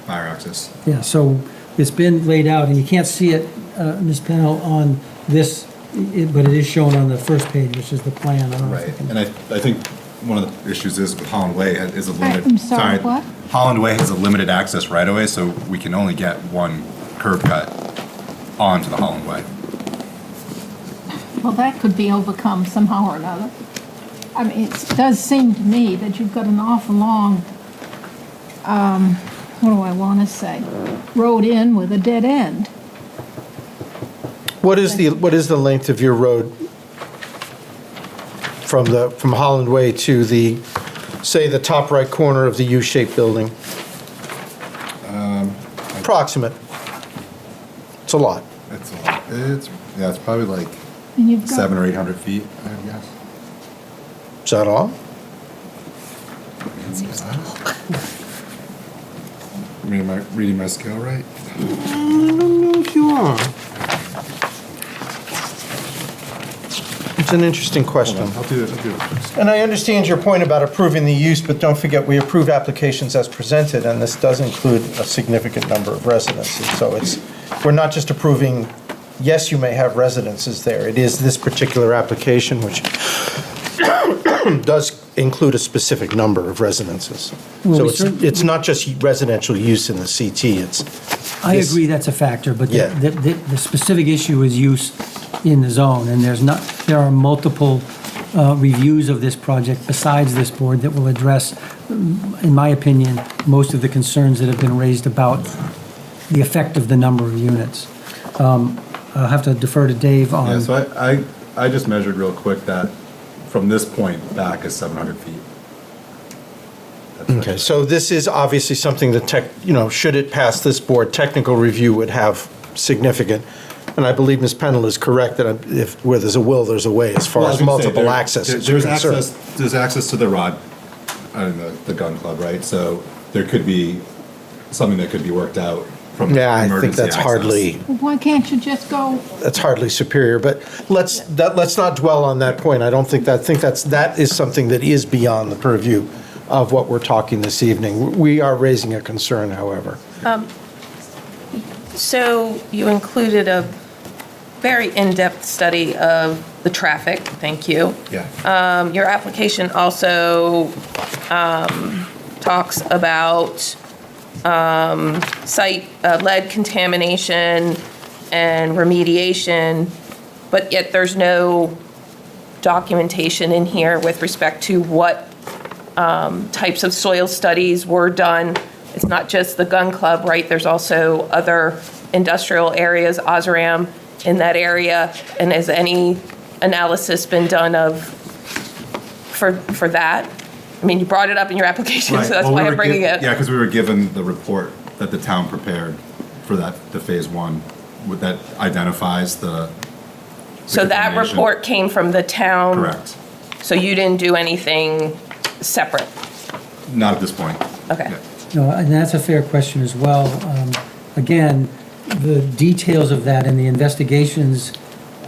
fire access. Yeah, so it's been laid out, and you can't see it, Ms. Pennell, on this, but it is shown on the first page, which is the plan. I don't know if you Right, can- and I think one of the issues is with Holland Way is a limited. I'm sorry, what? Holland Way has a limited access right away, so we can only get one curb cut onto the Holland Way. Well, that could be overcome somehow or another. I mean, it does seem to me that you've got an awful long, what do I want to say, road in with a dead end. What is the length of your road from Holland Way to the, say, the top right corner of the U-shaped building? Approximate. It's a lot. It's a lot. It's probably like And you've got 700 or 800 feet, I would guess. Is that all? I mean, am I reading my scale right? I don't know if you are. It's an interesting question. I'll do it. And I understand your point about approving the use, but don't forget, we approve applications as presented, and this does include a significant number of residences. So we're not just approving, yes, you may have residences there. It is this particular application, which does include a specific number of residences. Well, So it's not just residential use in the CT, I agree that's a factor, but Yeah. the specific issue is use in the zone, and there are multiple reviews of this project besides this board that will address, in my opinion, most of the concerns that have been raised about the effect of the number of units. I'll have to defer to Dave on. Yeah, so I just measured real quick that from this point back is 700 feet. Okay, so this is obviously something that should it pass this board, technical review would have significant, and I believe Ms. Pennell is correct that where there's a will, there's a way as far Well, I was as gonna say, multiple accesses are There's concerned. there's access to the rod, the gun club, right? So there could be something that could be worked out from Yeah, I think emergency that's access. hardly, Why can't you just go, that's hardly superior, but let's not dwell on that point. I think that is something that is beyond the purview of what we're talking this evening. We are raising a concern, however. So you included a very in-depth study of the traffic, thank you. Yeah. Your application also talks about site lead contamination and remediation, but yet there's no documentation in here with respect to what types of soil studies were done. It's not just the gun club, right? There's also other industrial areas, Osram, in that area. And has any analysis been done for that? I mean, you brought it up in your application, Right. so that's Well, why we I'm were bringing it. Yeah, because we were given the report that the town prepared for the phase one, that identifies the So that information. report came from the town? Correct. So you didn't do anything separate? Not at this point. Okay. No, and that's a fair question as well. Again, the details of that and the investigations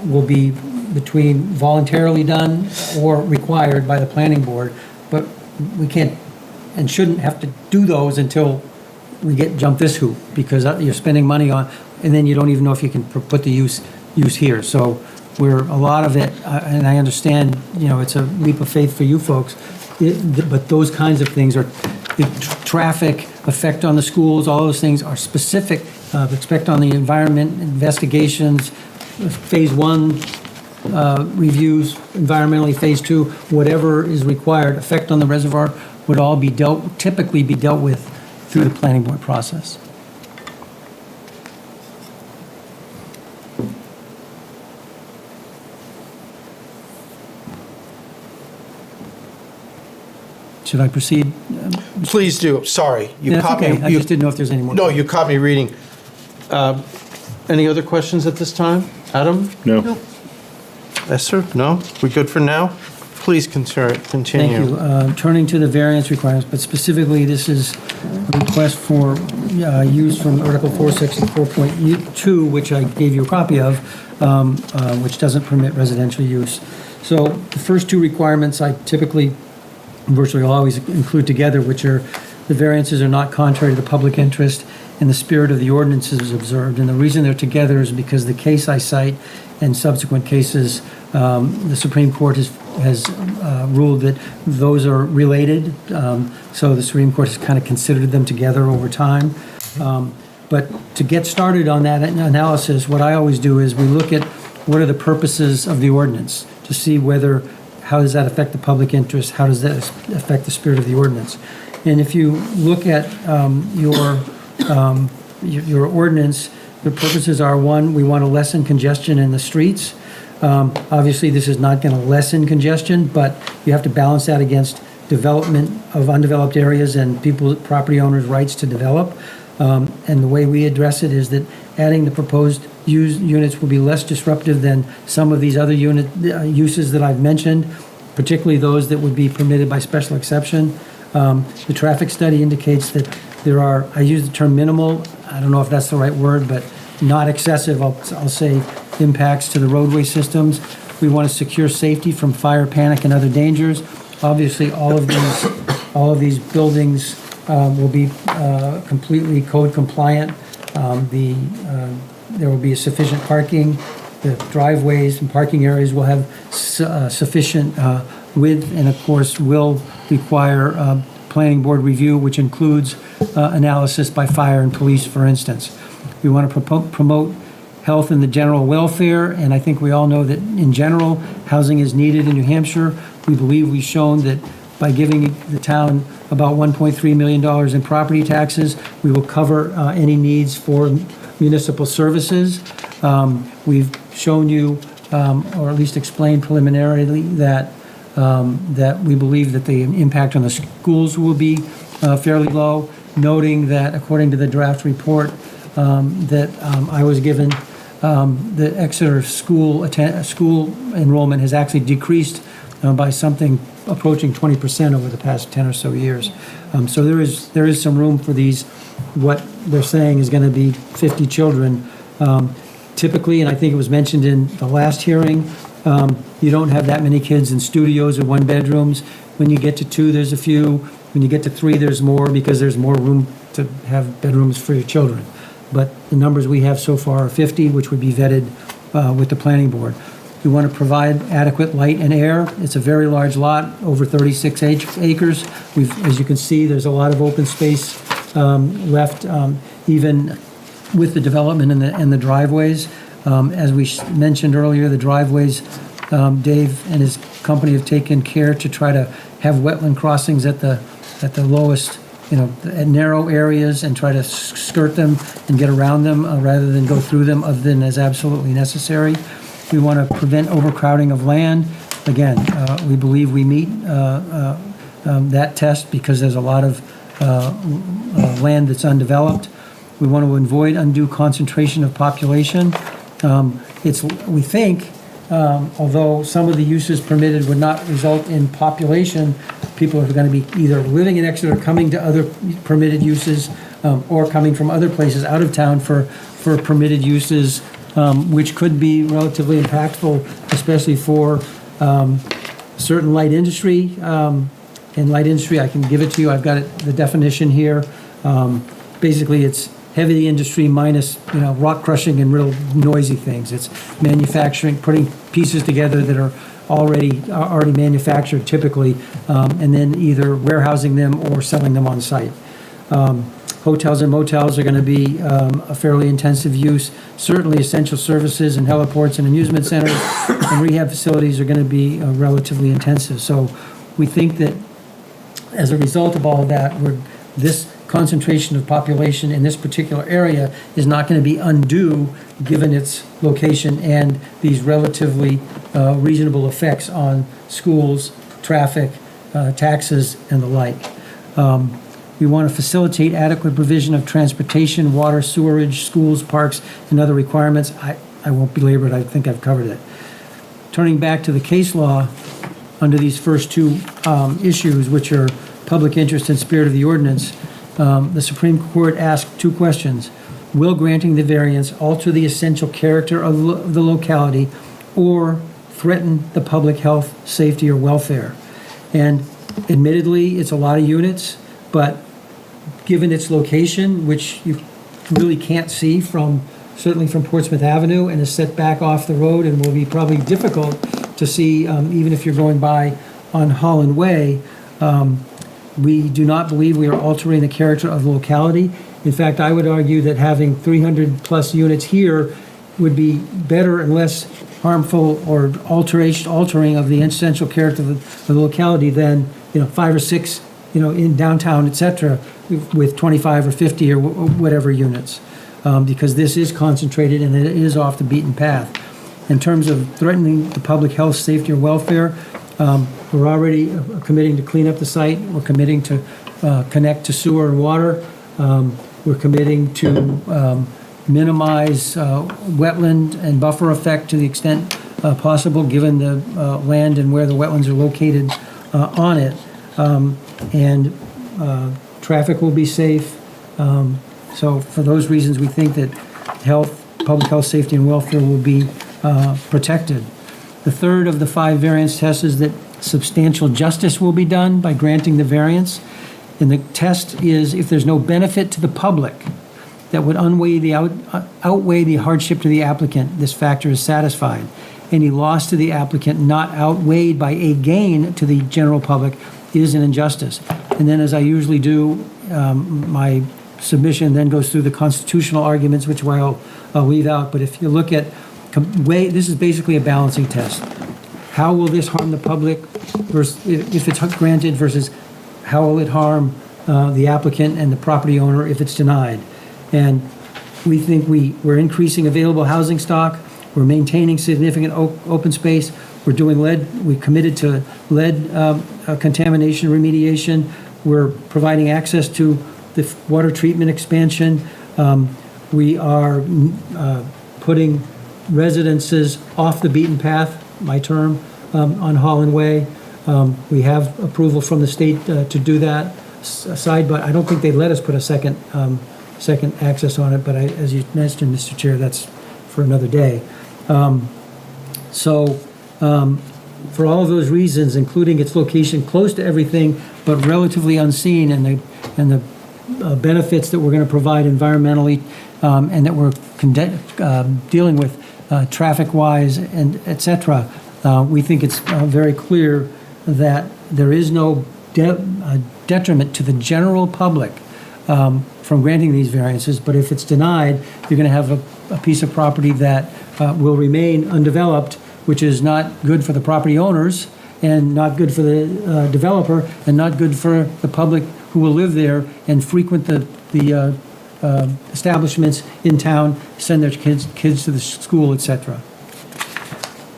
will be between voluntarily done or required by the planning board, but we can't and shouldn't have to do those until we jump this hoop, because you're spending money on, and then you don't even know if you can put the use here. So a lot of it, and I understand, it's a leap of faith for you folks, but those kinds of things are, traffic, effect on the schools, all those things are specific, effect on the environment, investigations, phase 1 reviews, environmentally phase 2, whatever is required, effect on the reservoir would all typically be dealt with through the planning board process. Should I proceed? Please do. Sorry. You That's caught okay. me. I just didn't know if there's any more. No, you caught me reading. Any other questions at this time? Adam? No. Esther? No? We good for now? Please continue. Thank you. Turning to the variance requirements, but specifically, this is a request for use from Article 4, Section 4.2, which I gave you a copy of, which doesn't permit residential use. So the first two requirements I typically virtually always include together, which are the variances are not contrary to the public interest and the spirit of the ordinance is observed. And the reason they're together is because the case I cite and subsequent cases, the Supreme Court has ruled that those are related. So the Supreme Court has kind of considered them together over time. But to get started on that analysis, what I always do is we look at what are the purposes of the ordinance to see how does that affect the public interest? How does that affect the spirit of the ordinance? And if you look at your ordinance, the purposes are, one, we want to lessen congestion in the streets. Obviously, this is not going to lessen congestion, but you have to balance that against development of undeveloped areas and property owners' rights to develop. And the way we address it is that adding the proposed units will be less disruptive than some of these other uses that I've mentioned, particularly those that would be permitted by special exception. The traffic study indicates that there are, I use the term minimal, I don't know if that's the right word, but not excessive, I'll say, impacts to the roadway systems. We want to secure safety from fire, panic, and other dangers. Obviously, all of these buildings will be completely code compliant. There will be sufficient parking. The driveways and parking areas will have sufficient width, and of course will require planning board review, which includes analysis by fire and police, for instance. We want to promote health and the general welfare, and I think we all know that in general, housing is needed in New Hampshire. We believe we've shown that by giving the town about $1.3 million in property taxes, we will cover any needs for municipal services. We've shown you, or at least explained preliminarily, that we believe that the impact on the schools will be fairly low, noting that according to the draft report that I was given, the Exeter school enrollment has actually decreased by something approaching 20% over the past 10 or so years. So there is some room for these, what they're saying is going to be 50 children. Typically, and I think it was mentioned in the last hearing, you don't have that many kids in studios or one bedrooms. When you get to 2, there's a few. When you get to 3, there's more because there's more room to have bedrooms for your children. But the numbers we have so far are 50, which would be vetted with the planning board. We want to provide adequate light and air. It's a very large lot, over 36 acres. As you can see, there's a lot of open space left, even with the development and the driveways. As we mentioned earlier, the driveways, Dave and his company have taken care to try to have wetland crossings at the lowest, at narrow areas, and try to skirt them and get around them rather than go through them other than as absolutely necessary. We want to prevent overcrowding of land. Again, we believe we meet that test because there's a lot of land that's undeveloped. We want to avoid undue concentration of population. We think although some of the uses permitted would not result in population, people are going to be either living in Exeter, coming to other permitted uses, or coming from other places out of town for permitted uses, which could be relatively impactful, especially for certain light industry. In light industry, I can give it to you. I've got the definition here. Basically, it's heavy industry minus, rock crushing and real noisy things. It's manufacturing, putting pieces together that are already manufactured typically, and then either warehousing them or selling them on site. Hotels and motels are going to be a fairly intensive use. Certainly essential services and heliports and amusement centers and rehab facilities are going to be relatively intensive. So we think that as a result of all of that, this concentration of population in this particular area is not going to be undue given its location and these relatively reasonable effects on schools, traffic, taxes, and the like. We want to facilitate adequate provision of transportation, water, sewerage, schools, parks, and other requirements. I won't belabor it. I think I've covered it. Turning back to the case law, under these first two issues, which are public interest and spirit of the ordinance, the Supreme Court asked two questions. Will granting the variance alter the essential character of the locality or threaten the public health, safety, or welfare? And admittedly, it's a lot of units, but given its location, which you really can't see certainly from Portsmouth Avenue, and is set back off the road and will be probably difficult to see even if you're going by on Holland Way, we do not believe we are altering the character of the locality. In fact, I would argue that having 300-plus units here would be better and less harmful or altering of the essential character of the locality than 5 or 6 in downtown, et cetera, with 25 or 50 or whatever units, because this is concentrated and it is off the beaten path. In terms of threatening the public health, safety, or welfare, we're already committing to clean up the site. We're committing to connect to sewer and water. We're committing to minimize wetland and buffer effect to the extent possible, given the land and where the wetlands are located on it. And traffic will be safe. So for those reasons, we think that public health, safety, and welfare will be protected. The third of the 5 variance tests is that substantial justice will be done by granting the variance. And the test is if there's no benefit to the public that would outweigh the hardship to the applicant, this factor is satisfied. Any loss to the applicant not outweighed by a gain to the general public is an injustice. And then, as I usually do, my submission then goes through the constitutional arguments, which I'll leave out. But if you look at this is basically a balancing test. How will this harm the public versus if it's granted versus how will it harm the applicant and the property owner if it's denied? And we think we're increasing available housing stock. We're maintaining significant open space. We're committed to lead contamination remediation. We're providing access to the water treatment expansion. We are putting residences off the beaten path, my term, on Holland Way. We have approval from the state to do that side, but I don't think they'd let us put a second access on it. But as you mentioned, Mr. Chair, that's for another day. For all of those reasons, including its location close to everything but relatively unseen, and the benefits that we're going to provide environmentally, and that we're dealing with traffic-wise and et cetera, we think it's very clear that there is no detriment to the general public from granting these variances. But if it's denied, you're going to have a piece of property that will remain undeveloped, which is not good for the property owners and not good for the developer and not good for the public who will live there and frequent the establishments in town, send their kids to the school, etc.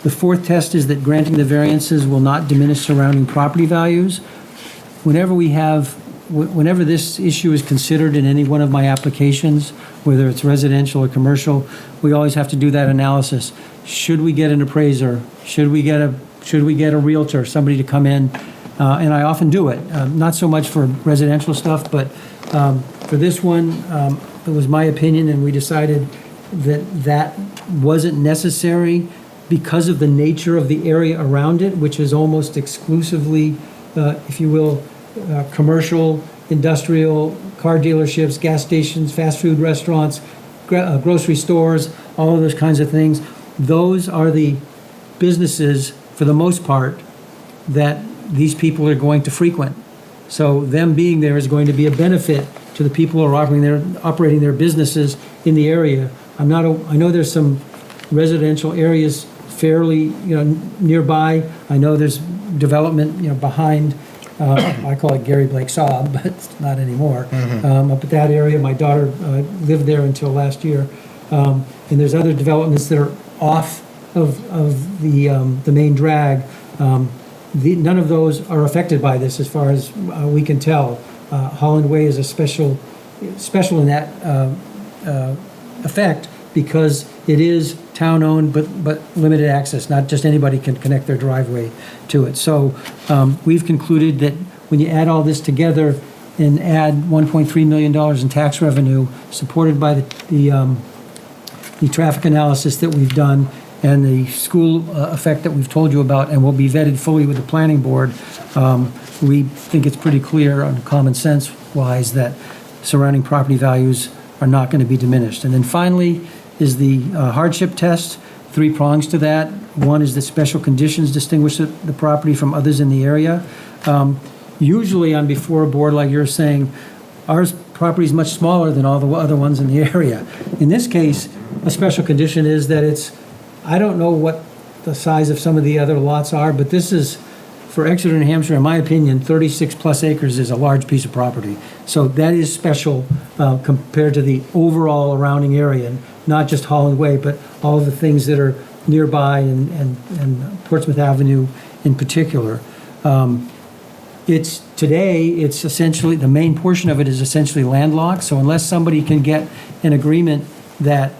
The fourth test is that granting the variances will not diminish surrounding property values. Whenever this issue is considered in any one of my applications, whether it's residential or commercial, we always have to do that analysis. should we get an appraiser? Should we get a realtor, somebody to come in? And I often do it, not so much for residential stuff, but for this one, it was my opinion, and we decided that wasn't necessary because of the nature of the area around it, which is almost exclusively, if you will, commercial, industrial, car dealerships, gas stations, fast food restaurants, grocery stores, all of those kinds of things. Those are the businesses, for the most part, that these people are going to frequent. So them being there is going to be a benefit to the people who are operating their businesses in the area. I know there's some residential areas fairly, nearby. I know there's development, behind, I call it Gary Blake Saab, but it's not anymore. Up at that area, my daughter lived there until last year. And there's other developments that are off of the main drag. None of those are affected by this as far as we can tell. Holland Way is a special in that effect because it is town-owned but limited access. Not just anybody can connect their driveway to it. So we've concluded that when you add all this together and add $1.3 million in tax revenue supported by the traffic analysis that we've done and the school effect that we've told you about and will be vetted fully with the planning board, we think it's pretty clear on common sense wise that surrounding property values are not going to be diminished. And then finally is the hardship test, 3 prongs to that. One is that special conditions distinguish the property from others in the area. Usually I'm before a board like you're saying, our property is much smaller than all the other ones in the area. In this case, a special condition is that I don't know what the size of some of the other lots are, but this is, for Exeter, New Hampshire, in my opinion, 36 plus acres is a large piece of property. So that is special compared to the overall surrounding area, and not just Holland Way, but all of the things that are nearby and Portsmouth Avenue in particular. It's essentially, the main portion of it is essentially landlocked. So unless somebody can get an agreement that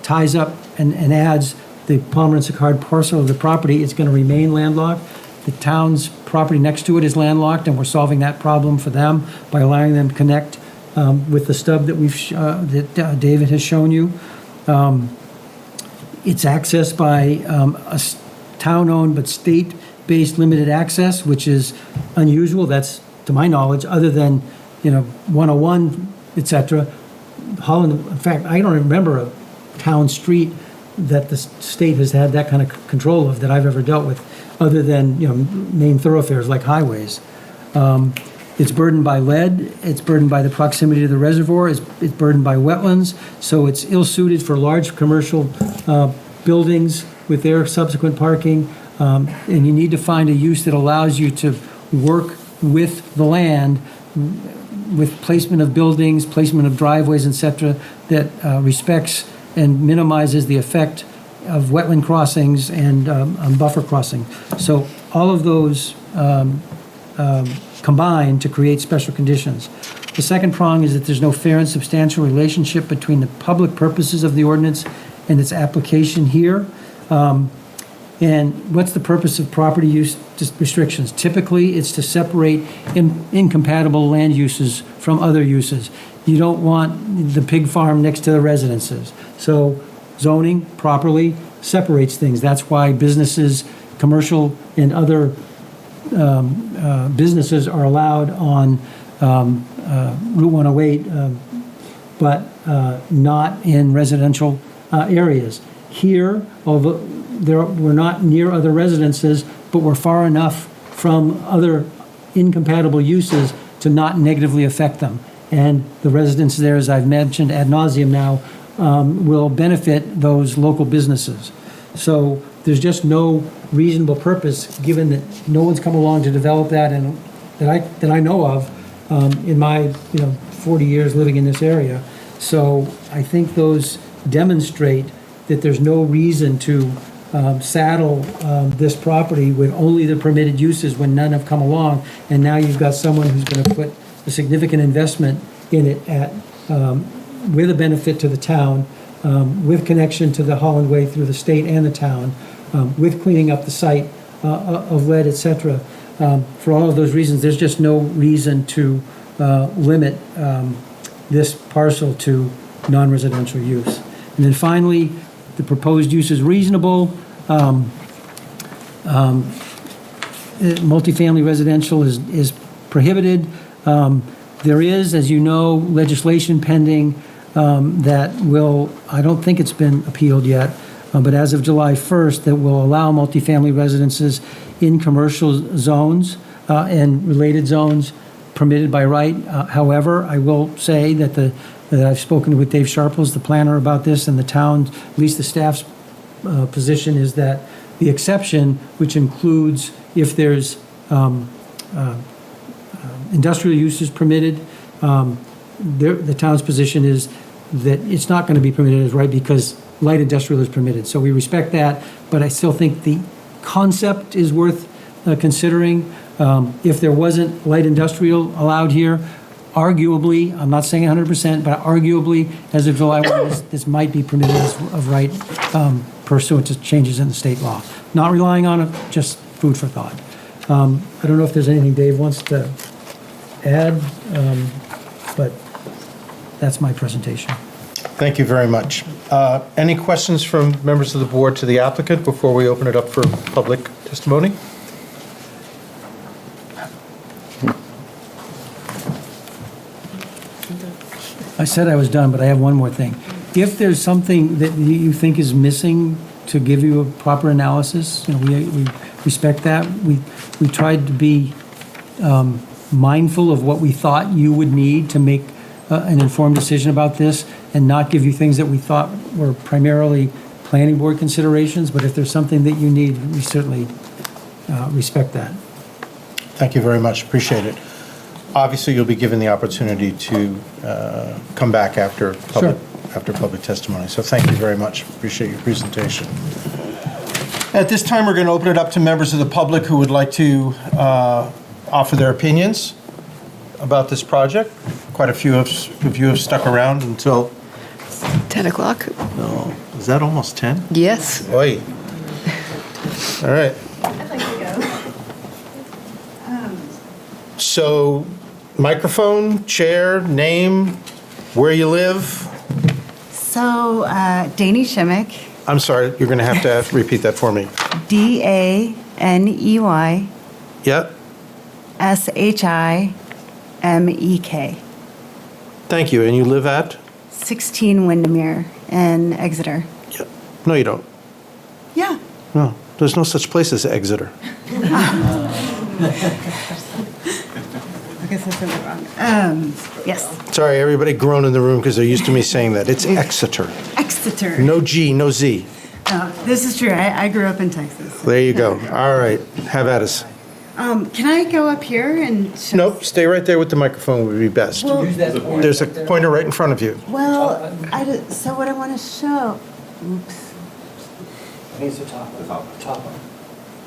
ties up and adds the Palmer and Sicard parcel of the property, it's going to remain landlocked. The town's property next to it is landlocked, and we're solving that problem for them by allowing them to connect with the stub that David has shown you. It's accessed by a town-owned but state-based limited access, which is unusual. That's, to my knowledge, other than 101, et cetera. Holland, in fact, I don't remember a town street that the state has had that kind of control of that I've ever dealt with, other than main thoroughfares like highways. It's burdened by lead. It's burdened by the proximity to the reservoir. It's burdened by wetlands. So it's ill-suited for large commercial buildings with their subsequent parking. And you need to find a use that allows you to work with the land, with placement of buildings, placement of driveways, et cetera, that respects and minimizes the effect of wetland crossings and buffer crossing. So all of those combine to create special conditions. The second prong is that there's no fair and substantial relationship between the public purposes of the ordinance and its application here. And what's the purpose of property use restrictions? Typically, it's to separate incompatible land uses from other uses. You don't want the pig farm next to the residences. So zoning properly separates things. That's why businesses, commercial and other businesses are allowed on Route 108, but not in residential areas. Here, although we're not near other residences, but we're far enough from other incompatible uses to not negatively affect them. And the residents there, as I've mentioned ad nauseum now, will benefit those local businesses. So there's just no reasonable purpose, given that no one's come along to develop that, and that I know of in my 40 years living in this area. So I think those demonstrate that there's no reason to saddle this property with only the permitted uses when none have come along, and now you've got someone who's going to put a significant investment in it with a benefit to the town, with connection to the Holland Way through the state and the town, with cleaning up the site of lead, et cetera. For all of those reasons, there's just no reason to limit this parcel to non-residential use. And then finally, the proposed use is reasonable. Multifamily residential is prohibited. There is, as you know, legislation pending that will, I don't think it's been appealed yet, but as of July 1st, that will allow multifamily residences in commercial zones and related zones permitted by right. However, I will say that that I've spoken with Dave Sharples, the planner, about this, and the town, at least the staff's position is that the exception, which includes if there's industrial uses permitted, the town's position is that it's not going to be permitted as right because light industrial is permitted. So we respect that, but I still think the concept is worth considering. If there wasn't light industrial allowed here, arguably, I'm not saying 100%, but arguably, as of July 1, this might be permitted as of right pursuant to changes in the state law. Not relying on it, just food for thought. I don't know if there's anything Dave wants to add, but that's my presentation. Thank you very much. Any questions from members of the board to the applicant before we open it up for public testimony? I said I was done, but I have one more thing. If there's something that you think is missing to give you a proper analysis, we respect that. We tried to be mindful of what we thought you would need to make an informed decision about this and not give you things that we thought were primarily planning board considerations, but if there's something that you need, we certainly respect that. Thank you very much. Appreciate it. Obviously, you'll be given the opportunity to come back after public testimony. So thank you very much. Appreciate your presentation. At this time, we're going to open it up to members of the public who would like to offer their opinions about this project. Quite a few of you have stuck around until 10 o'clock. No, is that almost 10? Yes. Oi. All right. I'd like to go. So, microphone, chair, name, where you live. So, Danny Shimmick. I'm sorry, you're going to have to repeat that for me. Daney. Yep. Shimek. Thank you. And you live at? 16 Windermere in Exeter. Yep. No, you don't. Yeah. No, there's no such place as Exeter. I guess I said it wrong. Yes. Sorry, everybody groaned in the room because they're used to me saying that. It's Exeter. Exeter. No G, no Z. Oh, this is true. I grew up in Texas. There you go. All right. Have at us. Can I go up here and show? Nope, stay right there with the microphone would be best. Well, There's a pointer right in front of you. Well, so what I want to show. Oops. Needs to top up.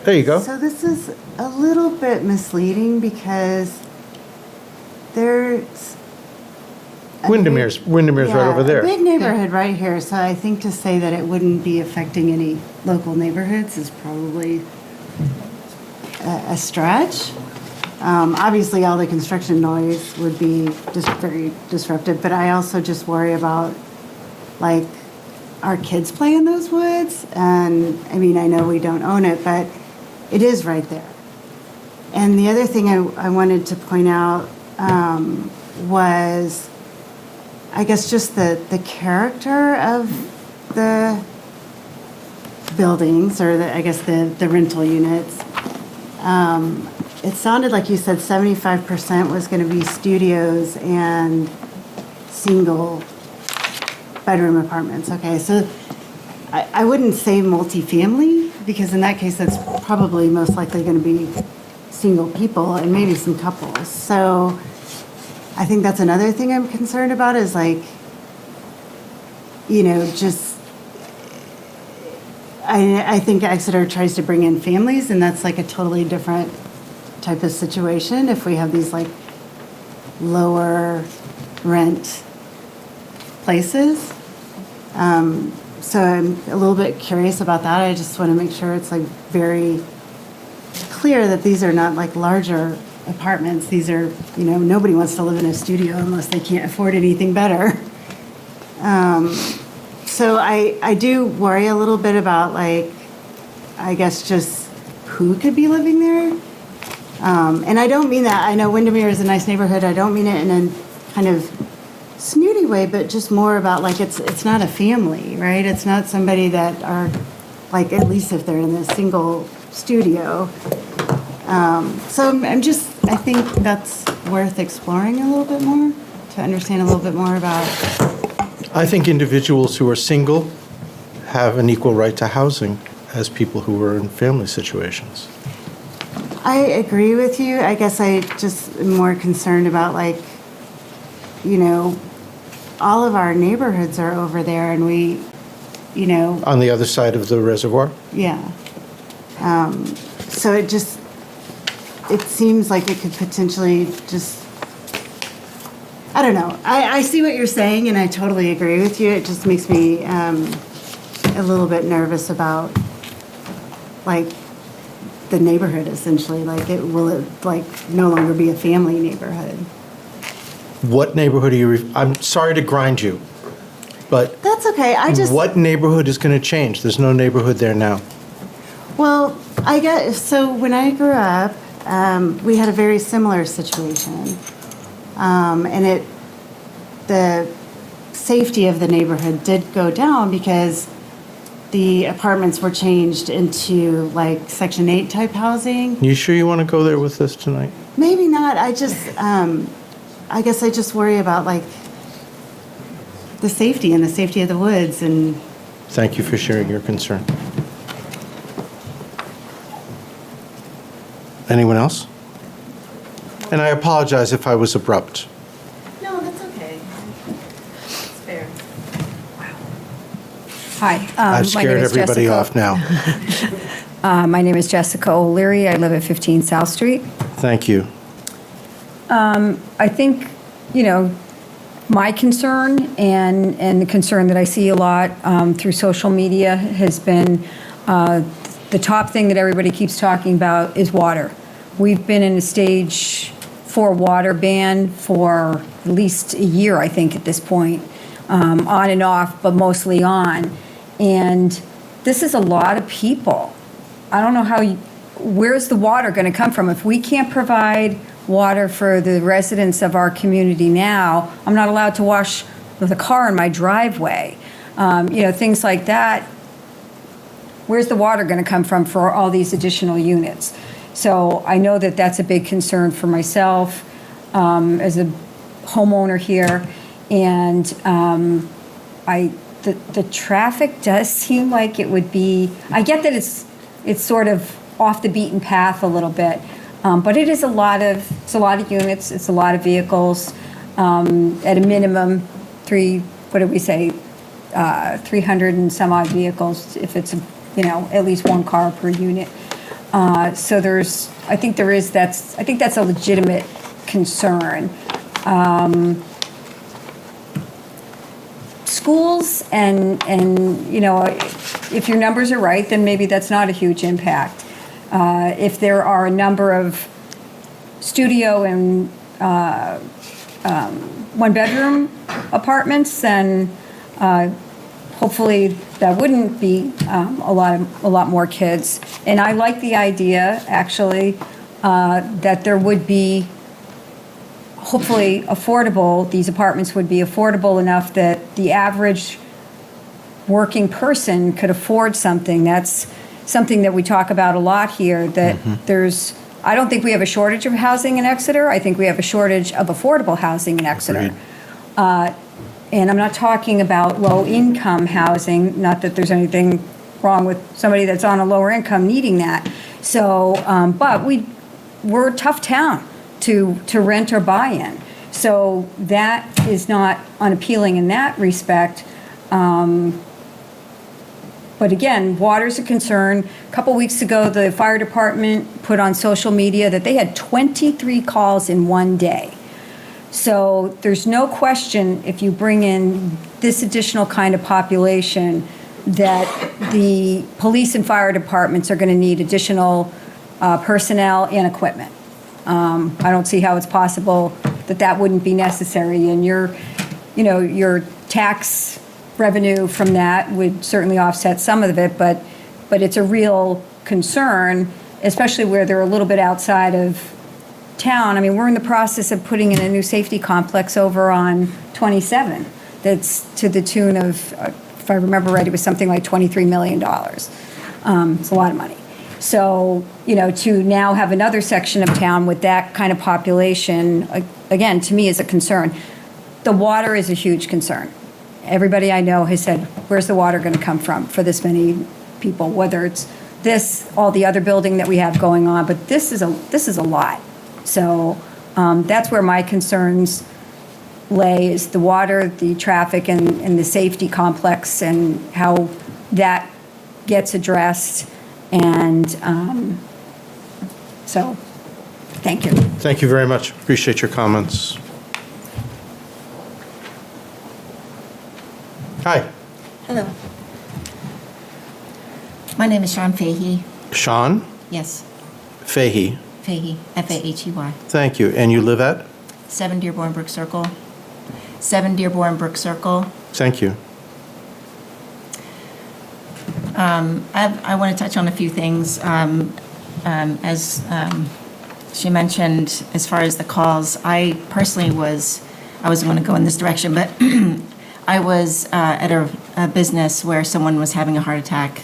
There you go. So this is a little bit misleading because there's Windermere's right over there. a big neighborhood right here. So I think to say that it wouldn't be affecting any local neighborhoods is probably a stretch. Obviously, all the construction noise would be just very disruptive, but I also just worry about, like, our kids play in those woods, and, I mean, I know we don't own it, but it is right there. And the other thing I wanted to point out was, I guess, just the character of the buildings, or the rental units. It sounded like you said 75% was going to be studios and single bedroom apartments. Okay, so I wouldn't say multifamily, because in that case, that's probably most likely going to be single people and maybe some couples. So I think that's another thing I'm concerned about is, like, just I think Exeter tries to bring in families, and that's like a totally different type of situation if we have these, like, lower rent places. So I'm a little bit curious about that. I just want to make sure it's like very clear that these are not like larger apartments. These are, nobody wants to live in a studio unless they can't afford anything better. So I do worry a little bit about like, I guess just who could be living there. And I don't mean that. I know Windermere is a nice neighborhood. I don't mean it in a kind of snooty way, but just more about like it's not a family, right? It's not somebody that are like, at least if they're in a single studio. So I think that's worth exploring a little bit more to understand a little bit more about. I think individuals who are single have an equal right to housing as people who are in family situations. I agree with you. I guess I just am more concerned about like, all of our neighborhoods are over there and we, On the other side of the reservoir? yeah. So it seems like it could potentially just, I don't know. I see what you're saying and I totally agree with you. It just makes me a little bit nervous about like the neighborhood essentially. Like will it like no longer be a family neighborhood? What neighborhood are you, I'm sorry to grind you, but That's okay. what neighborhood is going to change? There's no neighborhood there now. Well, I guess, so when I grew up, we had a very similar situation. And the safety of the neighborhood did go down because the apartments were changed into like Section 8 type housing. You sure you want to go there with us tonight? Maybe not. I guess I just worry about like the safety and the safety of the woods and. Thank you for sharing your concern. Anyone else? And I apologize if I was abrupt. No, that's okay. It's fair. Hi. I've my name scared is everybody Jessica. off now. My name is Jessica O'Leary. I live at 15 South Street. Thank you. I think, my concern and the concern that I see a lot through social media has been the top thing that everybody keeps talking about is water. We've been in a stage 4 water ban for at least a year, I think, at this point, on and off, but mostly on. And this is a lot of people. I don't know where's the water going to come from? If we can't provide water for the residents of our community now, I'm not allowed to wash the car in my driveway. Things like that. Where's the water going to come from for all these additional units? So I know that that's a big concern for myself as a homeowner here. And the traffic does seem like it would be, I get that it's sort of off the beaten path a little bit, but it is a lot of units, it's a lot of vehicles, at a minimum, 300 and some odd vehicles if it's, at least one car per unit. So I think that's a legitimate concern. Schools and if your numbers are right, then maybe that's not a huge impact. If there are a number of studio and one-bedroom apartments, then hopefully that wouldn't be a lot more kids. And I like the idea, actually, that there would be hopefully affordable, these apartments would be affordable enough that the average working person could afford something. That's something that we talk about a lot here, that I don't think we have a shortage of housing in Exeter. I think we have a shortage of affordable housing in Exeter. And I'm not talking about low-income housing, not that there's anything wrong with somebody that's on a lower income needing that. So, but we're a tough town to rent or buy in. So that is not unappealing in that respect. But again, water's a concern. A couple weeks ago, the fire department put on social media that they had 23 calls in one day. So there's no question, if you bring in this additional kind of population, that the police and fire departments are going to need additional personnel and equipment. I don't see how it's possible that that wouldn't be necessary, and your tax revenue from that would certainly offset some of it, but it's a real concern, especially where they're a little bit outside of town. I mean, we're in the process of putting in a new safety complex over on 27 that's to the tune of, if I remember right, it was something like $23 million. It's a lot of money. So, to now have another section of town with that kind of population, again, to me is a concern. The water is a huge concern. Everybody I know has said, where's the water going to come from for this many people, whether it's this, all the other building that we have going on, but this is a lot. So that's where my concerns lay, is the water, the traffic, and the safety complex, and how that gets addressed. And so, thank you. Thank you very much. Appreciate your comments. Hi. Hello. My name is Sean Fahey. Sean Yes, Fahey. Fahey, Fahey. Thank you. And you live at? 7 Dearborn Brook Circle. 7 Dearborn Brook Circle. Thank you. I want to touch on a few things. As she mentioned, as far as the calls, I personally I wasn't going to go in this direction, but I was at a business where someone was having a heart attack,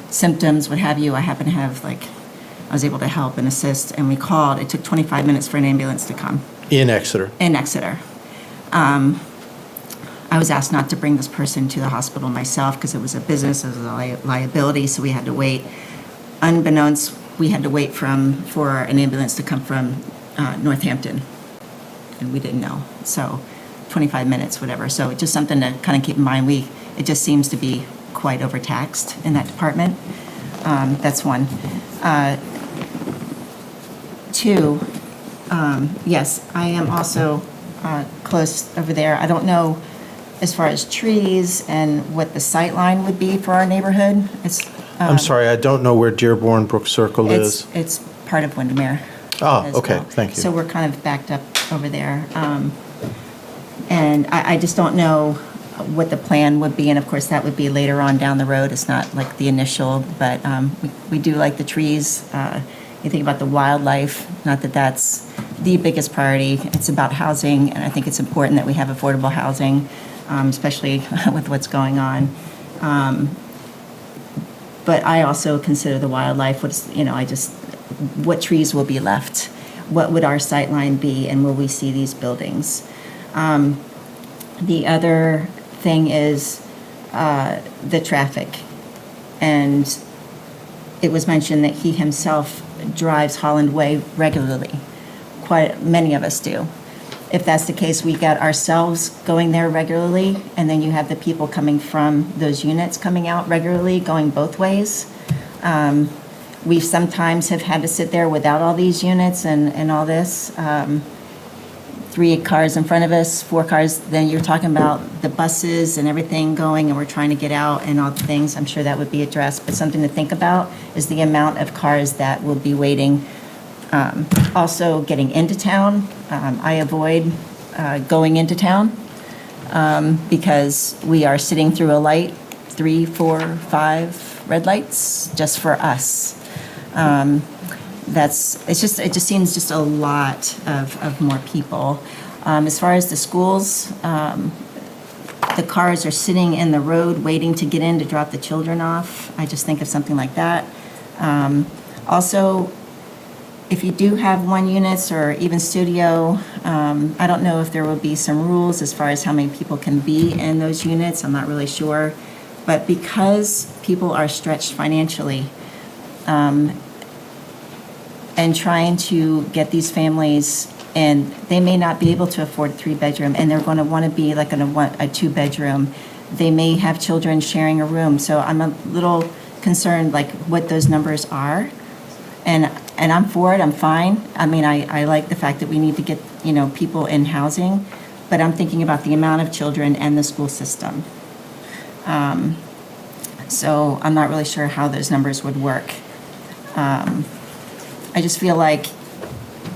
symptoms, what have you. I happen to have, I was able to help and assist, and we called. It took 25 minutes for an ambulance to come. In Exeter. In Exeter. I was asked not to bring this person to the hospital myself because it was a business, it was a liability, so we had to wait. Unbeknownst, we had to wait for an ambulance to come from Northampton, and we didn't know. So 25 minutes, whatever. So it's just something to kind of keep in mind. It just seems to be quite overtaxed in that department. That's one. Two, yes, I am also close over there. I don't know as far as trees and what the sight line would be for our neighborhood. I'm sorry, I don't know where Dearborn Brook Circle is. It's part of Windermere. Oh, as okay, well. thank you. So we're kind of backed up over there. And I just don't know what the plan would be, and of course, that would be later on down the road. It's not like the initial, but we do like the trees. You think about the wildlife, not that that's the biggest priority. It's about housing, and I think it's important that we have affordable housing, especially with what's going on. But I also consider the wildlife, what trees will be left? What would our sight line be, and will we see these buildings? The other thing is the traffic. And it was mentioned that he himself drives Holland Way regularly. Quite many of us do. If that's the case, we got ourselves going there regularly, and then you have the people coming from those units coming out regularly, going both ways. We sometimes have had to sit there without all these units and all this. 3 cars in front of us, 4 cars, then you're talking about the buses and everything going, and we're trying to get out and all the things. I'm sure that would be addressed, but something to think about is the amount of cars that will be waiting. Also, getting into town, I avoid going into town because we are sitting through a light, 3, 4, 5 red lights just for us. It just seems just a lot of more people. As far as the schools, the cars are sitting in the road waiting to get in to drop the children off. I just think of something like that. Also, if you do have 1 units or even studio, I don't know if there will be some rules as far as how many people can be in those units. I'm not really sure. But because people are stretched financially, and trying to get these families, and they may not be able to afford a 3-bedroom, and they're going to want to be like in a 2-bedroom. They may have children sharing a room, so I'm a little concerned like what those numbers are. And I'm for it, I'm fine. I mean, I like the fact that we need to get, people in housing, but I'm thinking about the amount of children and the school system. So I'm not really sure how those numbers would work. I just feel like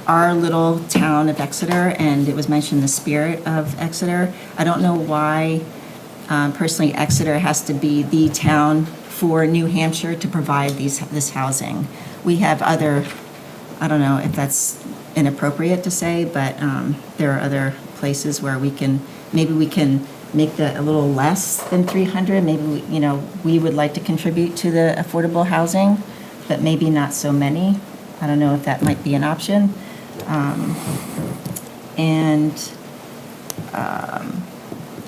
our little town of Exeter, and it was mentioned the spirit of Exeter, I don't know why personally Exeter has to be the town for New Hampshire to provide this housing. We have other, I don't know if that's inappropriate to say, but there are other places where maybe we can make that a little less than 300. Maybe, we would like to contribute to the affordable housing, but maybe not so many. I don't know if that might be an option. And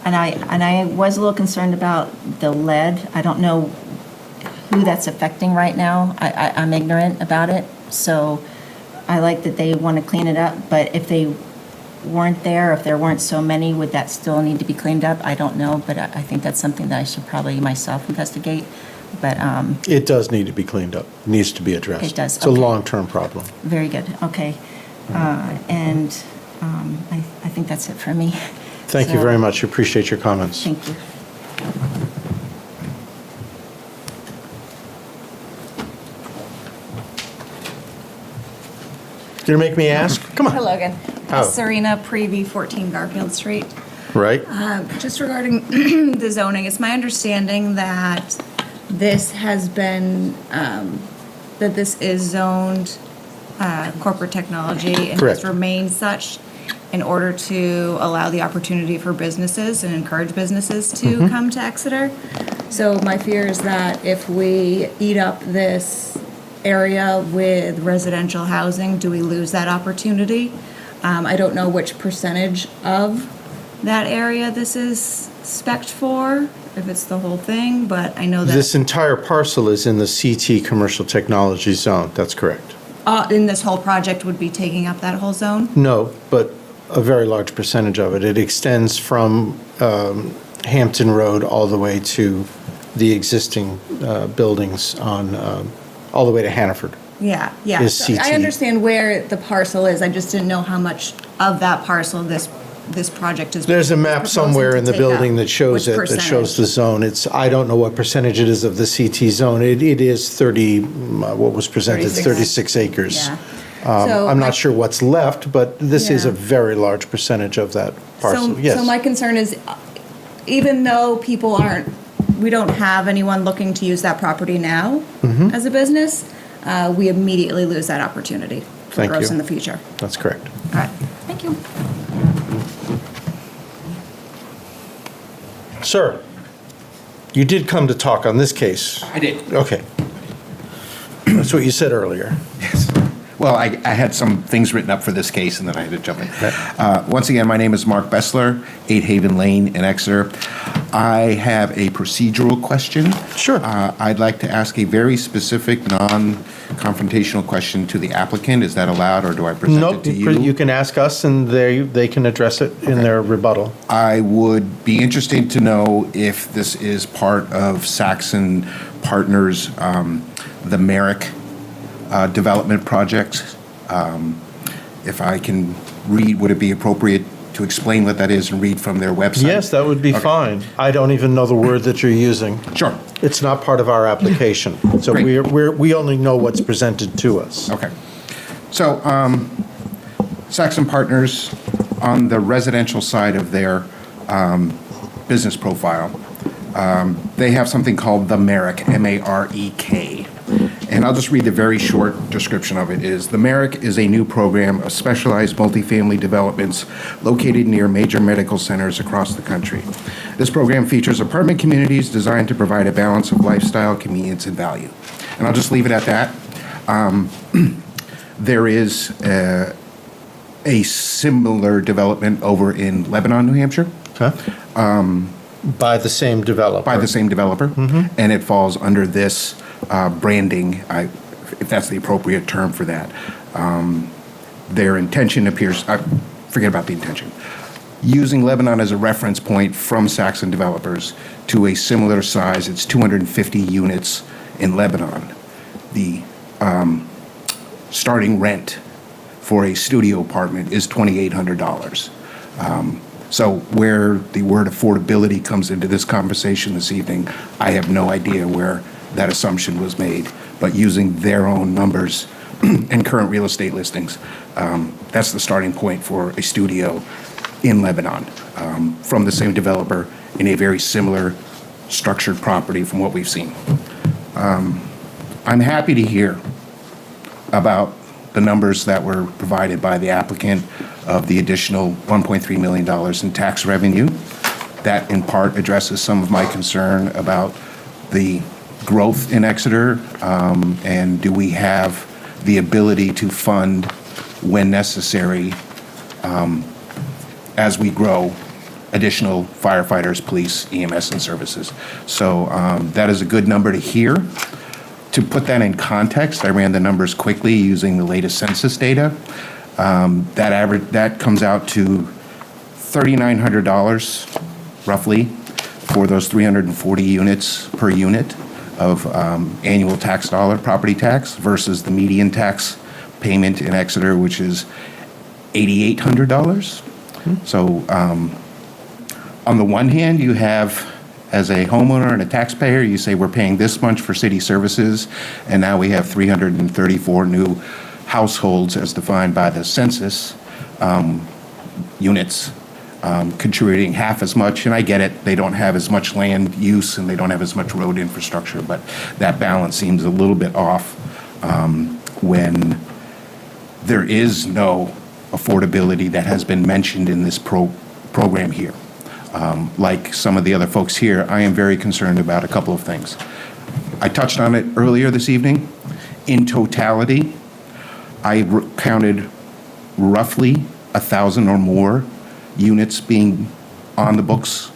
I was a little concerned about the lead. I don't know who that's affecting right now. I'm ignorant about it. So I like that they want to clean it up, but if they weren't there, if there weren't so many, would that still need to be cleaned up? I don't know, but I think that's something that I should probably myself investigate. But It does need to be cleaned up, needs to be addressed. It does, It's a okay. long-term problem. very good, okay. And I think that's it for me. Thank you So, very much. Appreciate your comments. Thank you. You're going to make me ask? Come on. Hello again. Oh. Serena Prevey, 14 Garfield Street. Right? Just regarding the zoning, it's my understanding that this has been, that this is zoned corporate technology and Correct. has remained such in order to allow the opportunity for businesses and encourage businesses to come to Exeter. So my fear is that if we eat up this area with residential housing, do we lose that opportunity? I don't know which percentage of that area this is spec'd for, if it's the whole thing, but I know that. This entire parcel is in the CT Commercial Technology Zone. That's correct. And this whole project would be taking up that whole zone? No, but a very large percentage of it. It extends from Hampton Road all the way to the existing buildings on, all the way to Hannaford. Yeah, yeah. Is So I CT. understand where the parcel is, I just didn't know how much of that parcel this project is. There's a map proposing somewhere to in the take building up. that shows Which it, that shows percentage? the zone. I don't know what percentage it is of the CT zone. It is 30, what was presented, 36 acres. Yeah. So I'm my- not sure what's left, but this is a Yeah. very large percentage of that parcel, So yes. my concern is, even though we don't have anyone looking to use that property now Mhm. as a business, we immediately lose that opportunity for Thank growth you. in the future. That's correct. All right, thank you. Sir, you did come to talk on this case. I did. Okay. That's what you said earlier. Yes. Well, I had some things written up for this case, and then I had to jump in. Once again, my name is Mark Bessler, 8 Haven Lane in Exeter. I have a procedural question. Sure. I'd like to ask a very specific, non-confrontational question to the applicant. Is that allowed, or do I present Nope, it to you? you can ask us, and they can address it in their rebuttal. I would be interested to know if this is part of Saxon Partners, the Merrick development project. If I can read, would it be appropriate to explain what that is and read from their website? Yes, that would be Okay. fine. I don't even know the word that you're using. Sure. It's not part of our application, so Great. we only know what's presented to us. Okay. So, Saxon Partners, on the residential side of their business profile, they have something called the Merrick, M-A-R-E-K. And I'll just read the very short description of it. The Merrick is a new program of specialized multifamily developments located near major medical centers across the country. This program features apartment communities designed to provide a balance of lifestyle, convenience, and value. And I'll just leave it at that. There is a similar development over in Lebanon, New Hampshire. By the same developer. By the same developer. And it falls under this branding, if that's the appropriate term for that. Their intention appears, forget about the intention. Using Lebanon as a reference point from Saxon Developers to a similar size, it's 250 units in Lebanon. The starting rent for a studio apartment is $2,800. So where the word affordability comes into this conversation this evening, I have no idea where that assumption was made. But using their own numbers and current real estate listings, that's the starting point for a studio in Lebanon, from the same developer in a very similar structured property from what we've seen. I'm happy to hear about the numbers that were provided by the applicant of the additional $1.3 million in tax revenue. That in part addresses some of my concern about the growth in Exeter, and do we have the ability to fund when necessary as we grow additional firefighters, police, EMS, and services. So that is a good number to hear. To put that in context, I ran the numbers quickly using the latest census data. That comes out to $3,900 roughly for those 340 units per unit of annual tax dollar property tax versus the median tax payment in Exeter, which is $8,800. So on the one hand, you have, as a homeowner and a taxpayer, you say we're paying this much for city services, and now we have 334 new households as defined by the census units contributing half as much. And I get it, they don't have as much land use and they don't have as much road infrastructure, but that balance seems a little bit off when there is no affordability that has been mentioned in this program here. Like some of the other folks here, I am very concerned about a couple of things. I touched on it earlier this evening. In totality, I counted roughly 1,000 or more units being on the books,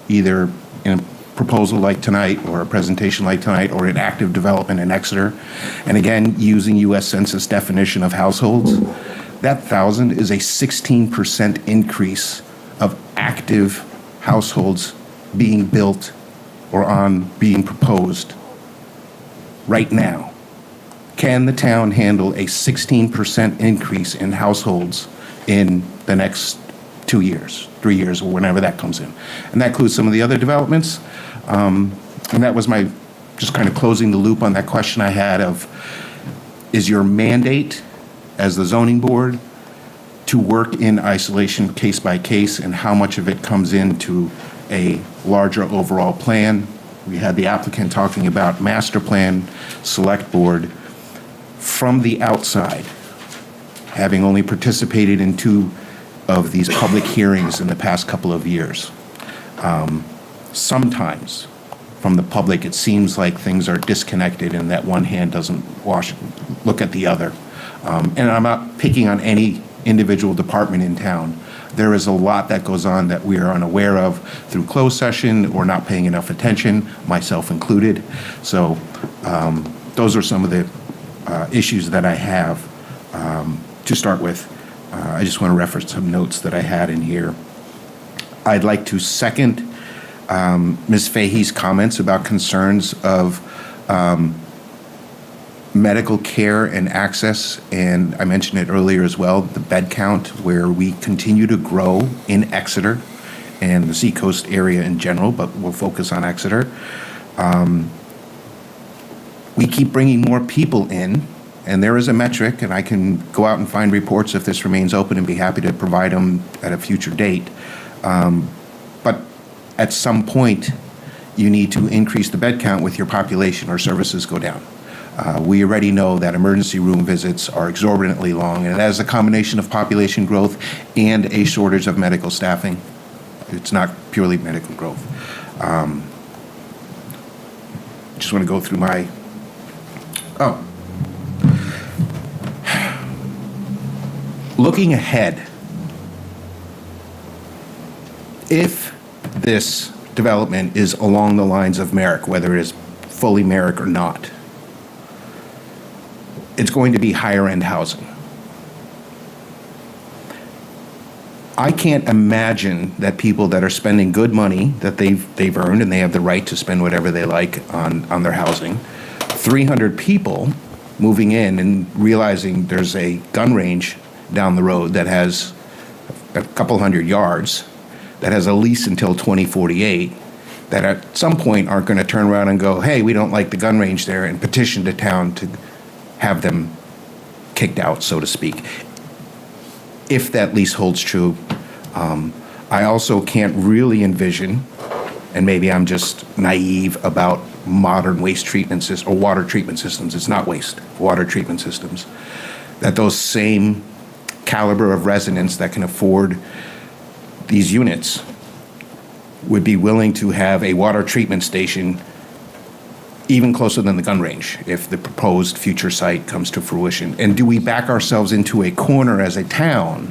either in a proposal like tonight or a presentation like tonight or in active development in Exeter. And again, using U.S. Census definition of households, that 1,000 is a 16% increase of active households being built or being proposed right now. Can the town handle a 16% increase in households in the next 2 years, 3 years, or whenever that comes in? And that includes some of the other developments. And that was my just kind of closing the loop on that question I had of, is your mandate as the zoning board to work in isolation case by case, and how much of it comes into a larger overall plan? We had the applicant talking about master plan, select board. From the outside, having only participated in 2 of these public hearings in the past couple of years, sometimes from the public it seems like things are disconnected and that one hand doesn't look at the other. And I'm not picking on any individual department in town. There is a lot that goes on that we are unaware of through closed session or not paying enough attention, myself included. So those are some of the issues that I have. To start with, I just want to reference some notes that I had in here. I'd like to second Ms. Fahey's comments about concerns of medical care and access, and I mentioned it earlier as well, the bed count, where we continue to grow in Exeter and the Seacoast area in general, but we'll focus on Exeter. We keep bringing more people in, and there is a metric, and I can go out and find reports if this remains open and be happy to provide them at a future date. But at some point, you need to increase the bed count with your population or services go down. We already know that emergency room visits are exorbitantly long, and that is a combination of population growth and a shortage of medical staffing. It's not purely medical growth. Just want to go through my, looking ahead, if this development is along the lines of Merrick, whether it is fully Merrick or not, it's going to be higher end housing. I can't imagine that people that are spending good money that they've earned and they have the right to spend whatever they like on their housing, 300 people moving in and realizing there's a gun range down the road that has a couple hundred yards, that has a lease until 2048, that at some point aren't going to turn around and go, hey, we don't like the gun range there, and petition the town to have them kicked out, so to speak. If that lease holds true, I also can't really envision, and maybe I'm just naive about modern waste treatment systems, or water treatment systems, it's not waste, water treatment systems, that those same caliber of residents that can afford these units would be willing to have a water treatment station even closer than the gun range if the proposed future site comes to fruition. And do we back ourselves into a corner as a town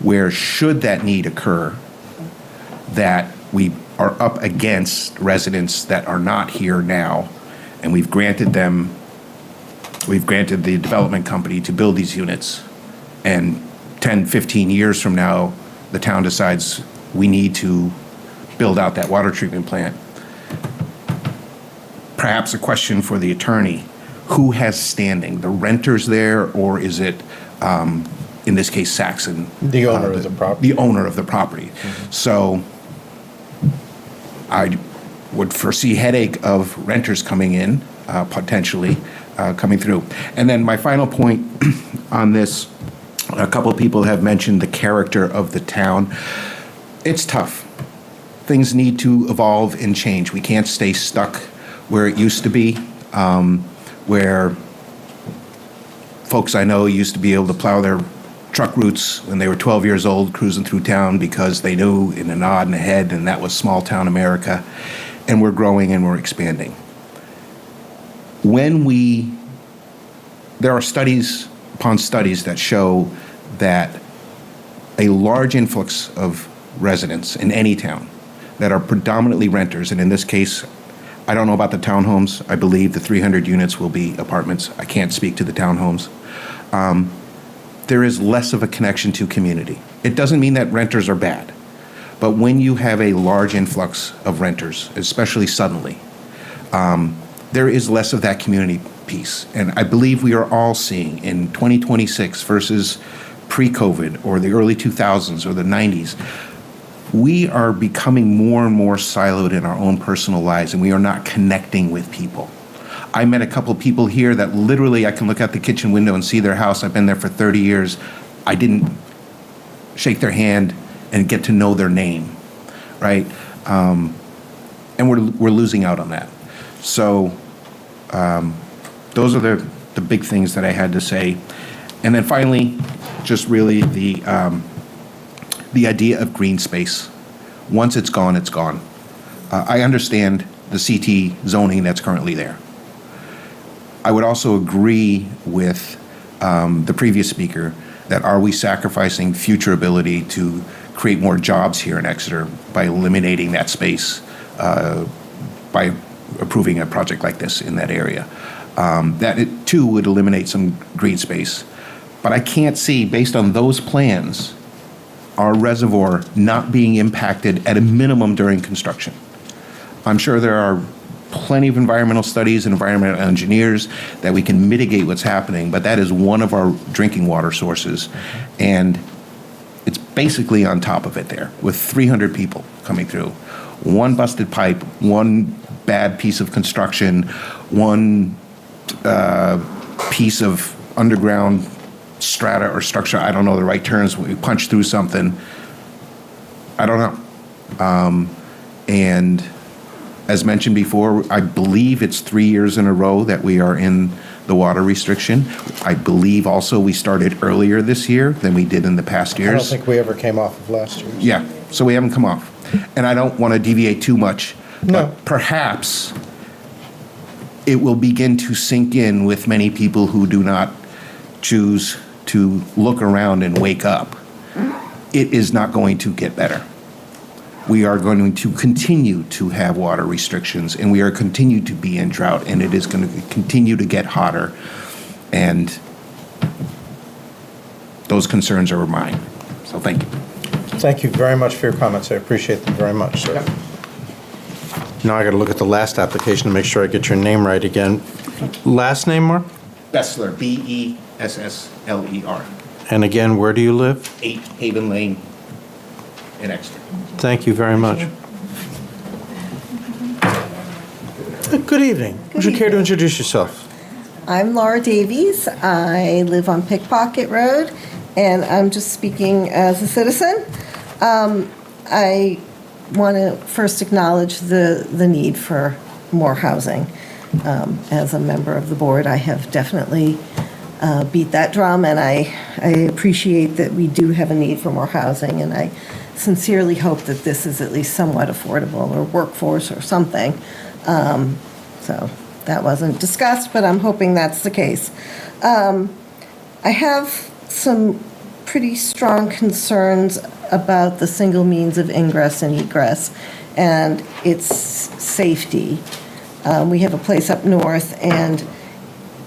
where, should that need occur, that we are up against residents that are not here now, and we've granted the development company to build these units, and 10, 15 years from now, the town decides we need to build out that water treatment plant. Perhaps a question for the attorney: who has standing, the renters there, or is it, in this case, Saxon? The owner of the property. The owner of the property. So I would foresee headache of renters coming in, potentially coming through. And then my final point on this, a couple of people have mentioned the character of the town. It's tough. Things need to evolve and change. We can't stay stuck where it used to be, where folks I know used to be able to plow their truck routes when they were 12 years old, cruising through town because they knew in a nod and a head, and that was small town America. And we're growing and we're expanding. There are studies upon studies that show that a large influx of residents in any town that are predominantly renters, and in this case, I don't know about the townhomes. I believe the 300 units will be apartments. I can't speak to the townhomes. There is less of a connection to community. It doesn't mean that renters are bad, but when you have a large influx of renters, especially suddenly, there is less of that community piece. And I believe we are all seeing in 2026 versus pre-COVID or the early 2000s or the 90s, we are becoming more and more siloed in our own personal lives, and we are not connecting with people. I met a couple of people here that literally I can look out the kitchen window and see their house. I've been there for 30 years. I didn't shake their hand and get to know their name, right? And we're losing out on that. So those are the big things that I had to say. And then finally, just really the idea of green space. Once it's gone, it's gone. I understand the CT zoning that's currently there. I would also agree with the previous speaker that are we sacrificing future ability to create more jobs here in Exeter by eliminating that space by approving a project like this in that area? That it too would eliminate some green space. But I can't see, based on those plans, our reservoir not being impacted at a minimum during construction. I'm sure there are plenty of environmental studies and environmental engineers that we can mitigate what's happening, but that is one of our drinking water sources. And it's basically on top of it there with 300 people coming through. One busted pipe, one bad piece of construction, one piece of underground strata or structure, I don't know the right terms, we punch through something, I don't know. And as mentioned before, I believe it's 3 years in a row that we are in the water restriction. I believe also we started earlier this year than we did in the past years. I don't think we ever came off of last year. Yeah, so we haven't come off. And I don't want to deviate too much, No. but perhaps it will begin to sink in with many people who do not choose to look around and wake up. It is not going to get better. We are going to continue to have water restrictions, and we are continue to be in drought, and it is going to continue to get hotter. And those concerns are mine. So thank you. Thank you very much for your comments. I appreciate them very much, sir. Now I got to look at the last application to make sure I get your name right again. Last name, Mark? Bessler, Bessler. And again, where do you live? 8 Haven Lane in Exeter. Thank you very much. Good evening. Would you care to introduce yourself? I'm Laura Davies. I live on Pickpocket Road, and I'm just speaking as a citizen. I want to first acknowledge the need for more housing. As a member of the board, I have definitely beat that drum, and I appreciate that we do have a need for more housing, and I sincerely hope that this is at least somewhat affordable, or workforce or something. So that wasn't discussed, but I'm hoping that's the case. I have some pretty strong concerns about the single means of ingress and egress and its safety. We have a place up north, and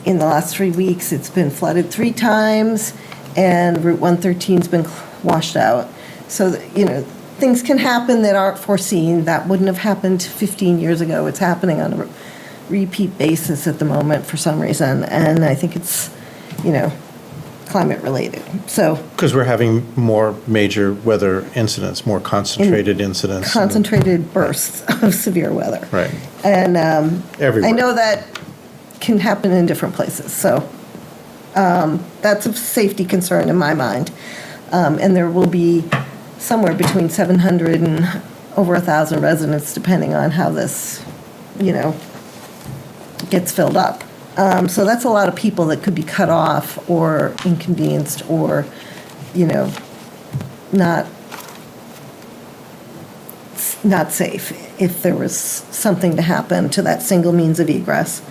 in the last 3 weeks, it's been flooded 3 times, and Route 113's been washed out. So, things can happen that aren't foreseen. That wouldn't have happened 15 years ago. It's happening on a repeat basis at the moment for some reason, and I think it's, climate related. So Because we're having more major weather incidents, more concentrated incidents. concentrated bursts of severe weather. Right. And Everywhere. I know that can happen in different places. So that's a safety concern in my mind. And there will be somewhere between 700 and over 1,000 residents, depending on how this, gets filled up. So that's a lot of people that could be cut off or inconvenienced or, not safe if there was something to happen to that single means of egress.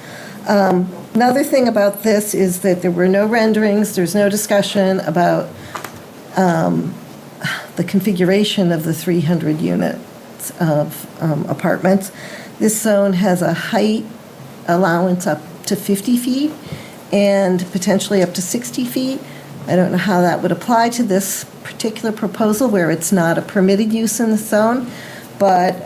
Another thing about this is that there were no renderings, there's no discussion about the configuration of the 300 units of apartments. This zone has a height allowance up to 50 feet and potentially up to 60 feet. I don't know how that would apply to this particular proposal where it's not a permitted use in the zone, but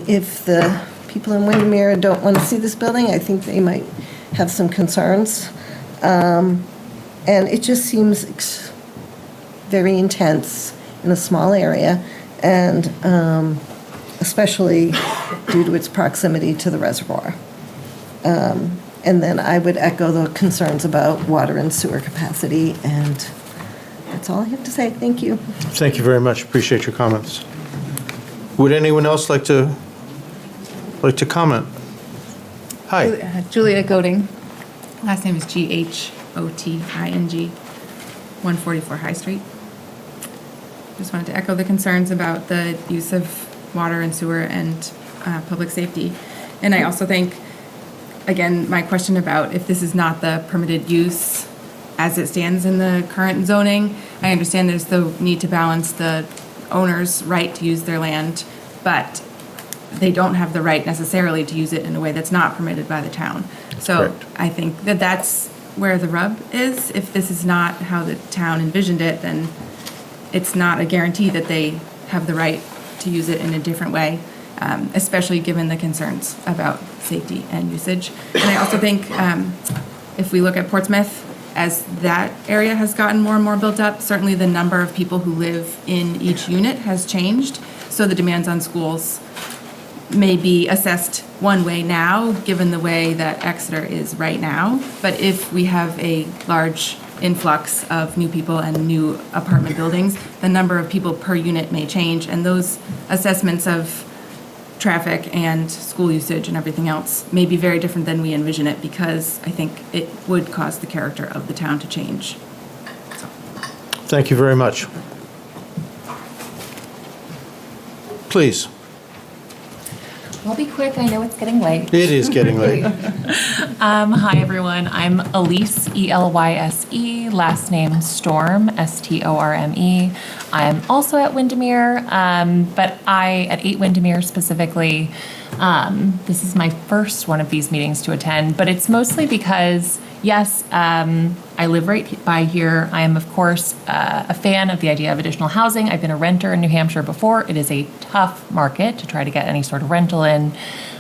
if the people in Windermere don't want to see this building, I think they might have some concerns. And it just seems very intense in a small area, and especially due to its proximity to the reservoir. And then I would echo the concerns about water and sewer capacity, and that's all I have to say. Thank you. Thank you very much. Appreciate your comments. Would anyone else like to comment? Hi. Julia Golding. Last name is Ghoting, 144 High Street. Just wanted to echo the concerns about the use of water and sewer and public safety. And I also think, again, my question about if this is not the permitted use as it stands in the current zoning, I understand there's the need to balance the owner's right to use their land, but they don't have the right necessarily to use it in a way that's not permitted by the town. So Correct. I think that that's where the rub is. If this is not how the town envisioned it, then it's not a guarantee that they have the right to use it in a different way, especially given the concerns about safety and usage. And I also think if we look at Portsmouth, as that area has gotten more and more built up, certainly the number of people who live in each unit has changed. So the demands on schools may be assessed one way now, given the way that Exeter is right now. But if we have a large influx of new people and new apartment buildings, the number of people per unit may change, and those assessments of traffic and school usage and everything else may be very different than we envision it, because I think it would cause the character of the town to change. Thank you very much. Please. I'll be quick. I know it's getting late. It is getting late. Hi, everyone. I'm Elise, Elyse, last name Storm, Storme. I'm also at Windermere, but at 8 Windermere specifically, this is my first one of these meetings to attend, but it's mostly because, yes, I live right by here. I am, of course, a fan of the idea of additional housing. I've been a renter in New Hampshire before. It is a tough market to try to get any sort of rental in.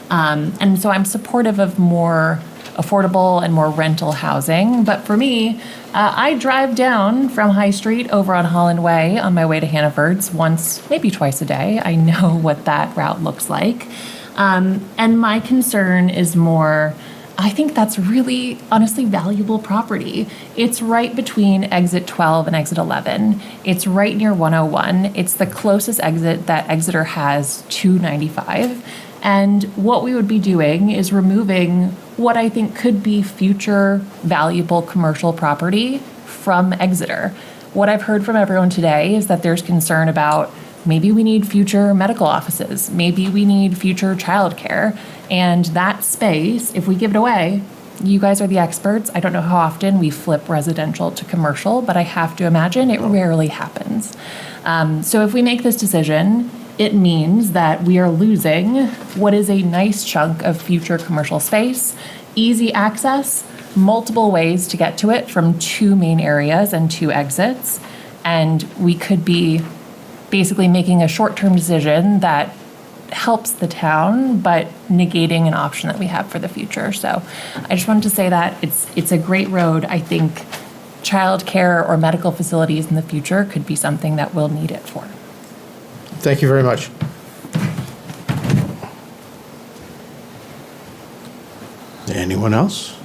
And so I'm supportive of more affordable and more rental housing. But for me, I drive down from High Street over on Holland Way on my way to Hannaford's once, maybe twice a day. I know what that route looks like. And my concern is more, I think that's really, honestly, valuable property. It's right between exit 12 and exit 11. It's right near 101. It's the closest exit that Exeter has to 95. And what we would be doing is removing what I think could be future valuable commercial property from Exeter. What I've heard from everyone today is that there's concern about maybe we need future medical offices, maybe we need future childcare, and that space, if we give it away, you guys are the experts. I don't know how often we flip residential to commercial, but I have to imagine it rarely happens. So if we make this decision, it means that we are losing what is a nice chunk of future commercial space, easy access, multiple ways to get to it from 2 main areas and 2 exits, and we could be basically making a short-term decision that helps the town, but negating an option that we have for the future. So I just wanted to say that it's a great road. I think childcare or medical facilities in the future could be something that we'll need it for. Thank you very much. Anyone else?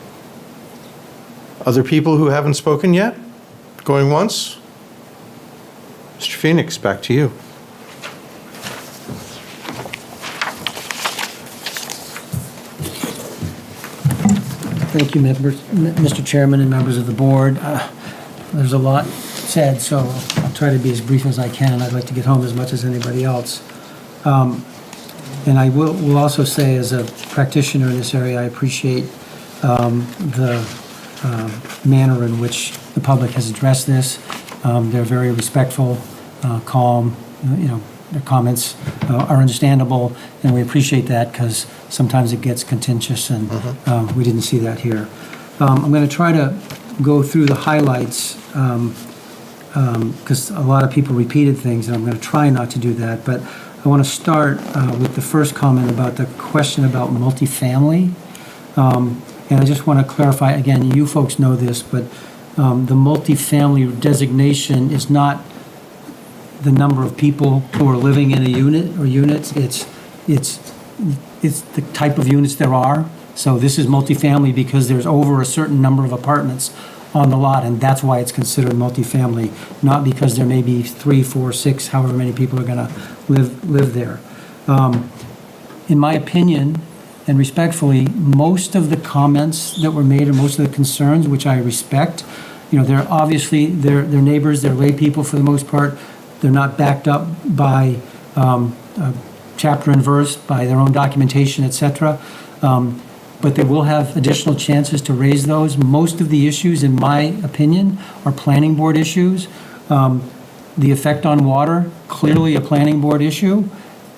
Other people who haven't spoken yet? Going once? Mr. Phoenix, back to you. Thank you, Mr. Chairman and members of the board. There's a lot said, so I'll try to be as brief as I can. I'd like to get home as much as anybody else. And I will also say, as a practitioner in this area, I appreciate the manner in which the public has addressed this. They're very respectful, calm, their comments are understandable, and we appreciate that because sometimes it gets contentious, and we didn't see that here. I'm going to try to go through the highlights because a lot of people repeated things, and I'm going to try not to do that, but I want to start with the first comment about the question about multifamily. And I just want to clarify, again, you folks know this, but the multifamily designation is not the number of people who are living in a unit or units. It's the type of units there are. So this is multifamily because there's over a certain number of apartments on the lot, and that's why it's considered multifamily, not because there may be 3, 4, 6, however many people are going to live there. In my opinion, and respectfully, most of the comments that were made and most of the concerns, which I respect, they're obviously, they're neighbors, they're lay people for the most part. They're not backed up by chapter and verse, by their own documentation, et cetera. But they will have additional chances to raise those. Most of the issues, in my opinion, are planning board issues. The effect on water, clearly a planning board issue.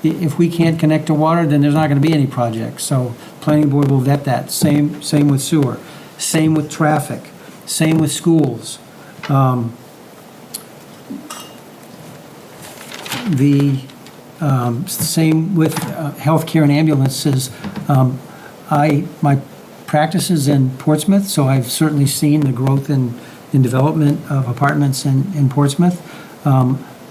If we can't connect to water, then there's not going to be any projects. So planning board will vet that. Same with sewer. Same with traffic. Same with schools. The same with healthcare and ambulances. My practice is in Portsmouth, so I've certainly seen the growth in development of apartments in Portsmouth.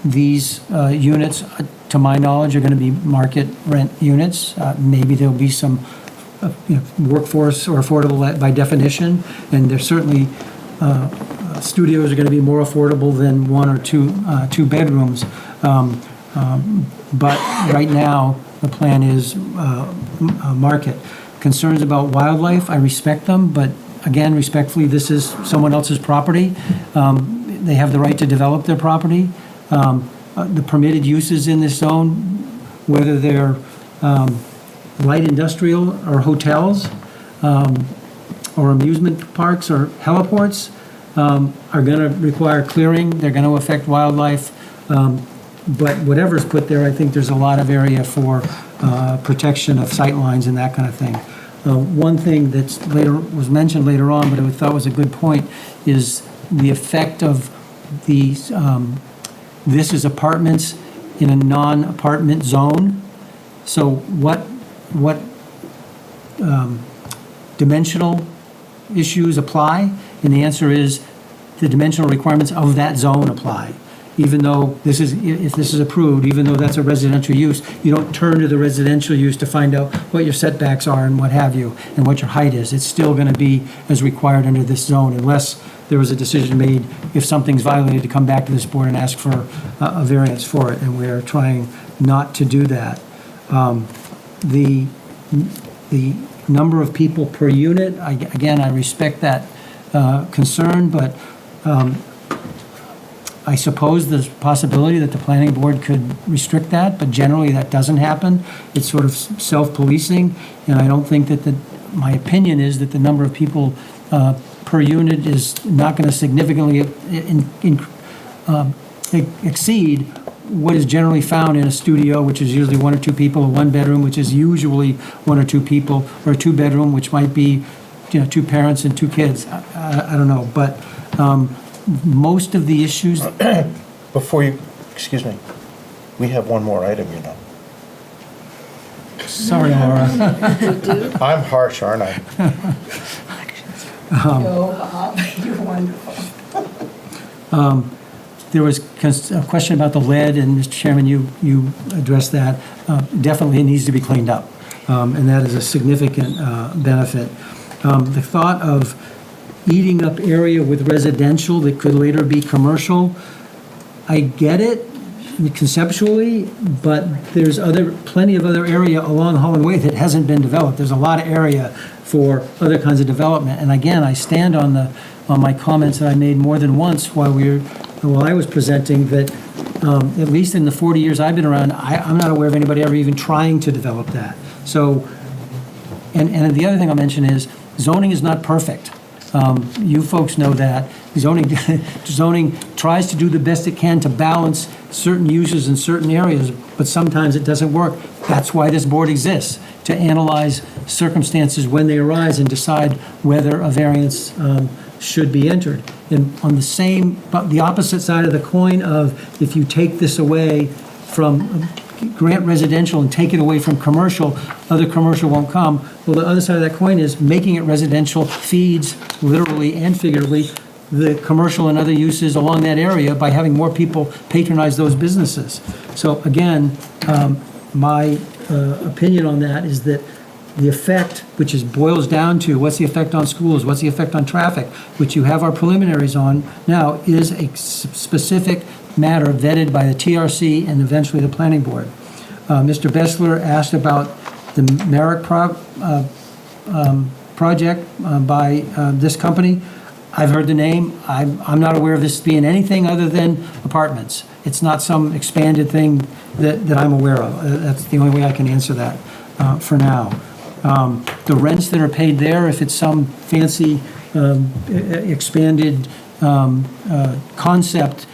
These units, to my knowledge, are going to be market rent units. Maybe there'll be some workforce or affordable by definition, and there's certainly studios are going to be more affordable than 1 or 2 bedrooms. But right now, the plan is market. Concerns about wildlife, I respect them, but again, respectfully, this is someone else's property. They have the right to develop their property. The permitted uses in this zone, whether they're light industrial or hotels or amusement parks or heliports, are going to require clearing. They're going to affect wildlife. But whatever's put there, I think there's a lot of area for protection of sight lines and that kind of thing. One thing that was mentioned later on, but I thought was a good point, is the effect of these. This is apartments in a non-apartment zone. So what dimensional issues apply? And the answer is the dimensional requirements of that zone apply. Even though this is, if this is approved, even though that's a residential use, you don't turn to the residential use to find out what your setbacks are and what have you, and what your height is. It's still going to be as required under this zone unless there was a decision made, if something's violated, to come back to this board and ask for a variance for it, and we're trying not to do that. The number of people per unit, again, I respect that concern, but I suppose there's a possibility that the planning board could restrict that, but generally that doesn't happen. It's sort of self-policing, and I don't think that my opinion is that the number of people per unit is not going to significantly exceed what is generally found in a studio, which is usually 1 or 2 people, a 1-bedroom, which is usually 1 or 2 people, or a 2-bedroom, which might be, 2 parents and 2 kids. I don't know, but most of the issues. Before you, excuse me, we have one more item, Sorry, Laura. I'm harsh, aren't I? You're wonderful. There was a question about the lead, and Mr. Chairman, you addressed that. Definitely it needs to be cleaned up, and that is a significant benefit. The thought of eating up area with residential that could later be commercial, I get it conceptually, but there's plenty of other area along Holland Way that hasn't been developed. There's a lot of area for other kinds of development. And again, I stand on my comments that I made more than once while I was presenting, that at least in the 40 years I've been around, I'm not aware of anybody ever even trying to develop that. So, and the other thing I'll mention is zoning is not perfect. You folks know that. Zoning tries to do the best it can to balance certain uses in certain areas, but sometimes it doesn't work. That's why this board exists, to analyze circumstances when they arise and decide whether a variance should be entered. And on the opposite side of the coin of, if you take this away from grant residential and take it away from commercial, other commercial won't come. Well, the other side of that coin is making it residential feeds, literally and figuratively, the commercial and other uses along that area by having more people patronize those businesses. So again, my opinion on that is that the effect, which boils down to what's the effect on schools, what's the effect on traffic, which you have our preliminaries on now, is a specific matter vetted by the TRC and eventually the planning board. Mr. Bessler asked about the Merrick project by this company. I've heard the name. I'm not aware of this being anything other than apartments. It's not some expanded thing that I'm aware of. That's the only way I can answer that for now. The rents that are paid there, if it's some fancy expanded concept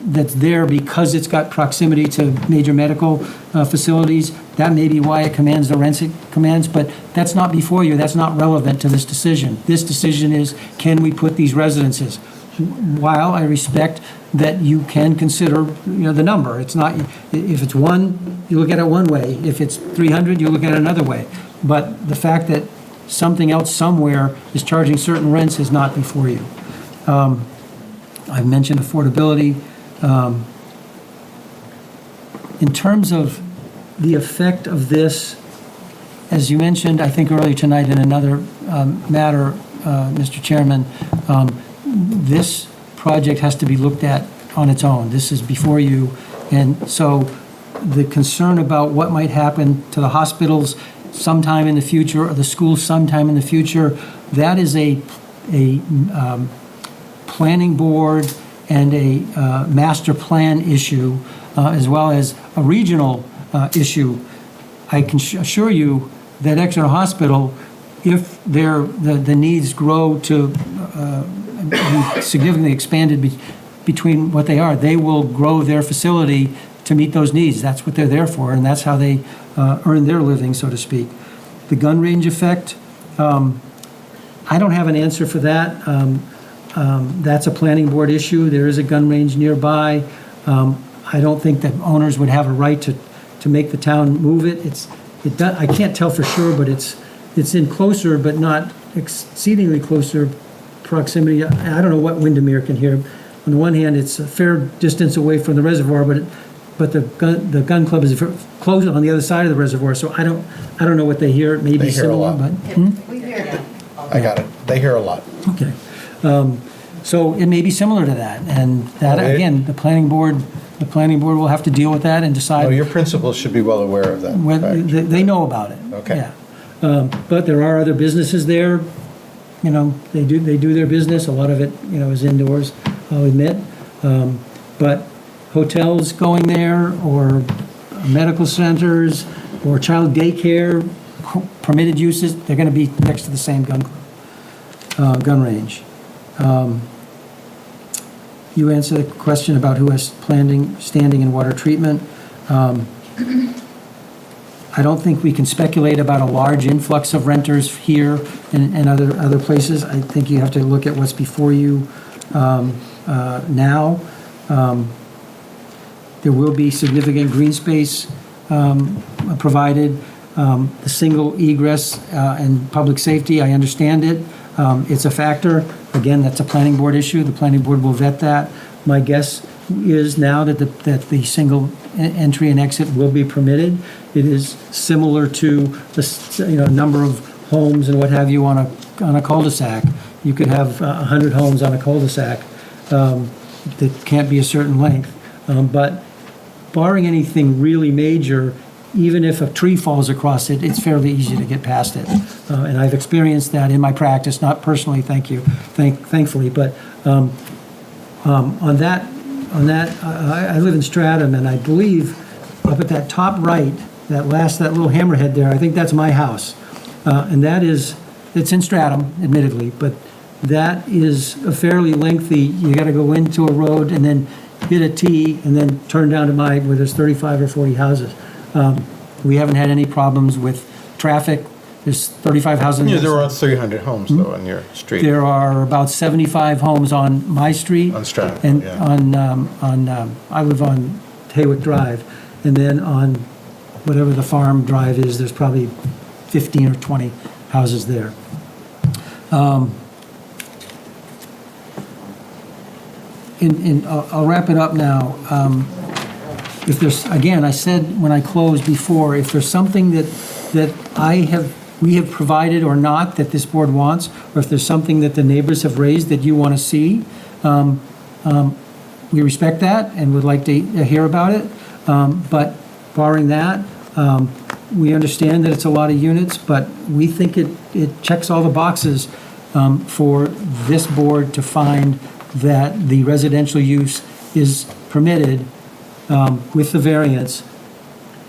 that's there because it's got proximity to major medical facilities, that may be why it commands the rents it commands, but that's not before you. That's not relevant to this decision. This decision is, can we put these residences? While I respect that you can consider, the number. It's not, if it's 1, you look at it one way. If it's 300, you look at it another way. But the fact that something else somewhere is charging certain rents is not before you. I've mentioned affordability. In terms of the effect of this, as you mentioned, I think earlier tonight in another matter, Mr. Chairman, this project has to be looked at on its own. This is before you. And so the concern about what might happen to the hospitals sometime in the future or the schools sometime in the future, that is a planning board and a master plan issue, as well as a regional issue. I can assure you that Exeter Hospital, if the needs grow to be significantly expanded between what they are, they will grow their facility to meet those needs. That's what they're there for, and that's how they earn their living, so to speak. The gun range effect, I don't have an answer for that. That's a planning board issue. There is a gun range nearby. I don't think that owners would have a right to make the town move it. I can't tell for sure, but it's it's in closer, but not exceedingly closer proximity. I don't know what Windermere can hear. On the one hand, it's a fair distance away from the reservoir, but the gun club is close on the other side of the reservoir, so I don't know what they hear. It may be They hear a similar, lot. but. We hear that. I got it. They hear a lot. Okay. So it may be similar to that, and that, Okay. again, the planning board will have to deal with that and Oh, decide your principals should be well aware of that. whether, fact. they know about it. Okay. Yeah. But there are other businesses there, you know, they do their business, a lot of it, you know, is indoors, I'll admit. But hotels going there, or medical centers, or child daycare, permitted uses, they're gonna be next to the same gun range. You answered the question about who has standing in water treatment. I don't think we can speculate about a large influx of renters here and other places. I think you have to look at what's before you now. There will be significant green space provided. The single egress and public safety, I understand it. It's a factor. Again, that's a planning board issue. The planning board will vet that. My guess is now that the single entry and exit will be permitted. It is similar to the number of homes and what have you on a cul-de-sac. You could have 100 homes on a cul-de-sac that can't be a certain length. But barring anything really major, even if a tree falls across it, it's fairly easy to get past it. And I've experienced that in my practice, not personally, thankfully, but on that, I live in Stratham, and I believe up at that top right, that little hammerhead there, I think that's my house. And it's in Stratham, admittedly, but that is a fairly lengthy, you gotta go into a road and then hit a T and then turn down to where there's 35 or 40 houses. We haven't had any problems with traffic. There's 35 houses. Yeah, there are 300 homes, though, on your street. There are about 75 homes on my street. On Stratford, And yeah. I live on Haywick Drive, and then on whatever the farm drive is, there's probably 15 or 20 houses there. I'll wrap it up now. If there's, again, I said when I closed before, if there's something that we have provided or not that this board wants, or if there's something that the neighbors have raised that you want to see, we respect that and would like to hear about it. But barring that, we understand that it's a lot of units, but we think it checks all the boxes for this board to find that the residential use is permitted with the variance,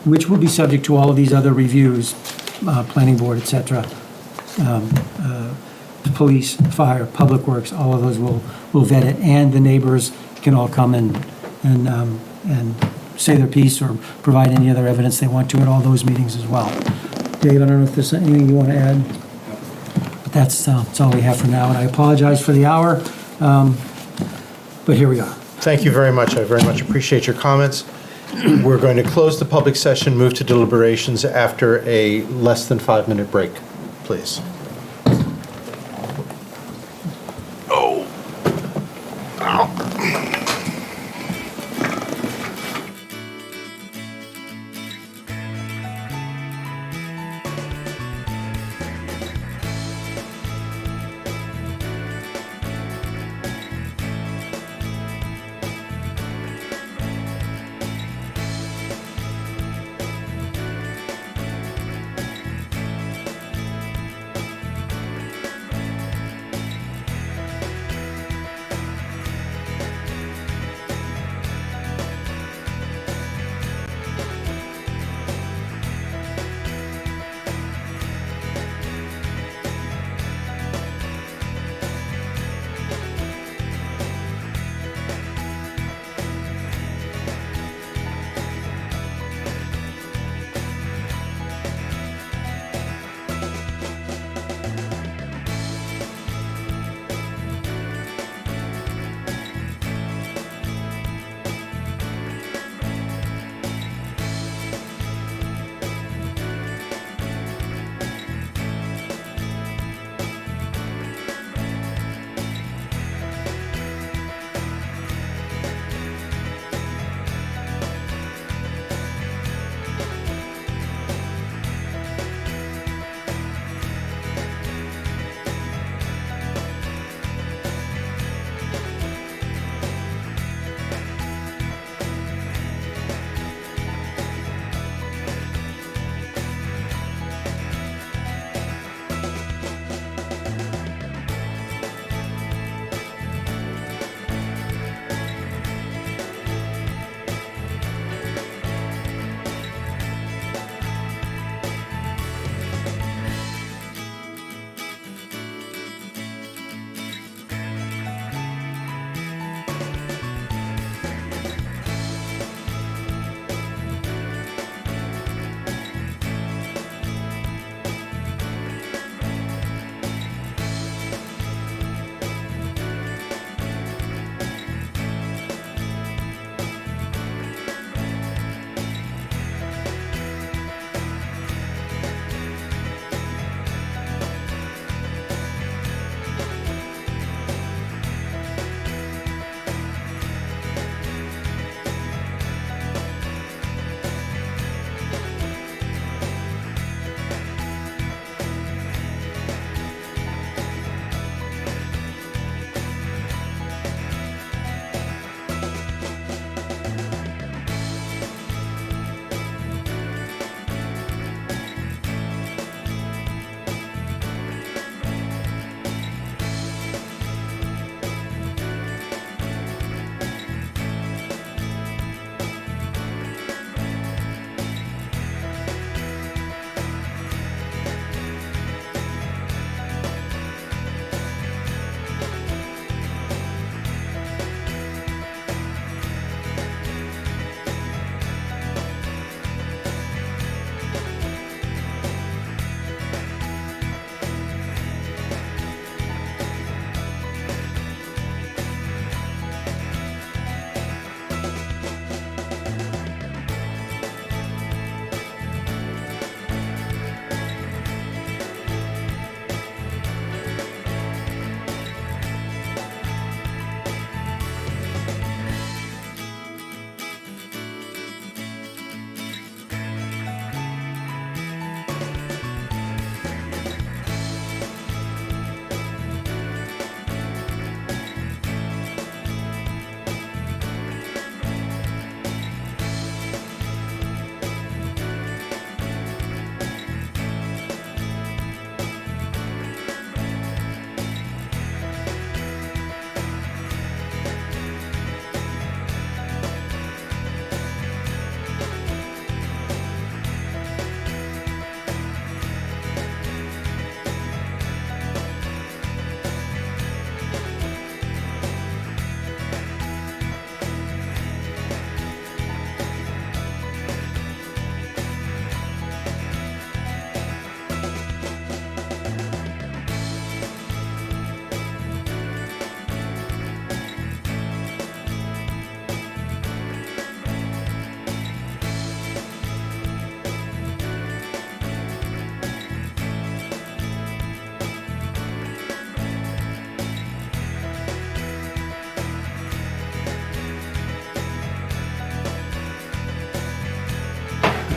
which will be subject to all of these other reviews, planning board, et cetera, the police, fire, public works, all of those will vet it, and the neighbors can all come and say their piece or provide any other evidence they want to at all those meetings as well. Dave, I don't know if there's anything you want to add, but that's all we have for now, and I apologize for the hour, but here we are. Thank you very much. I very much appreciate your comments. We're going to close the public session, move to deliberations after a less than 5-minute break, please.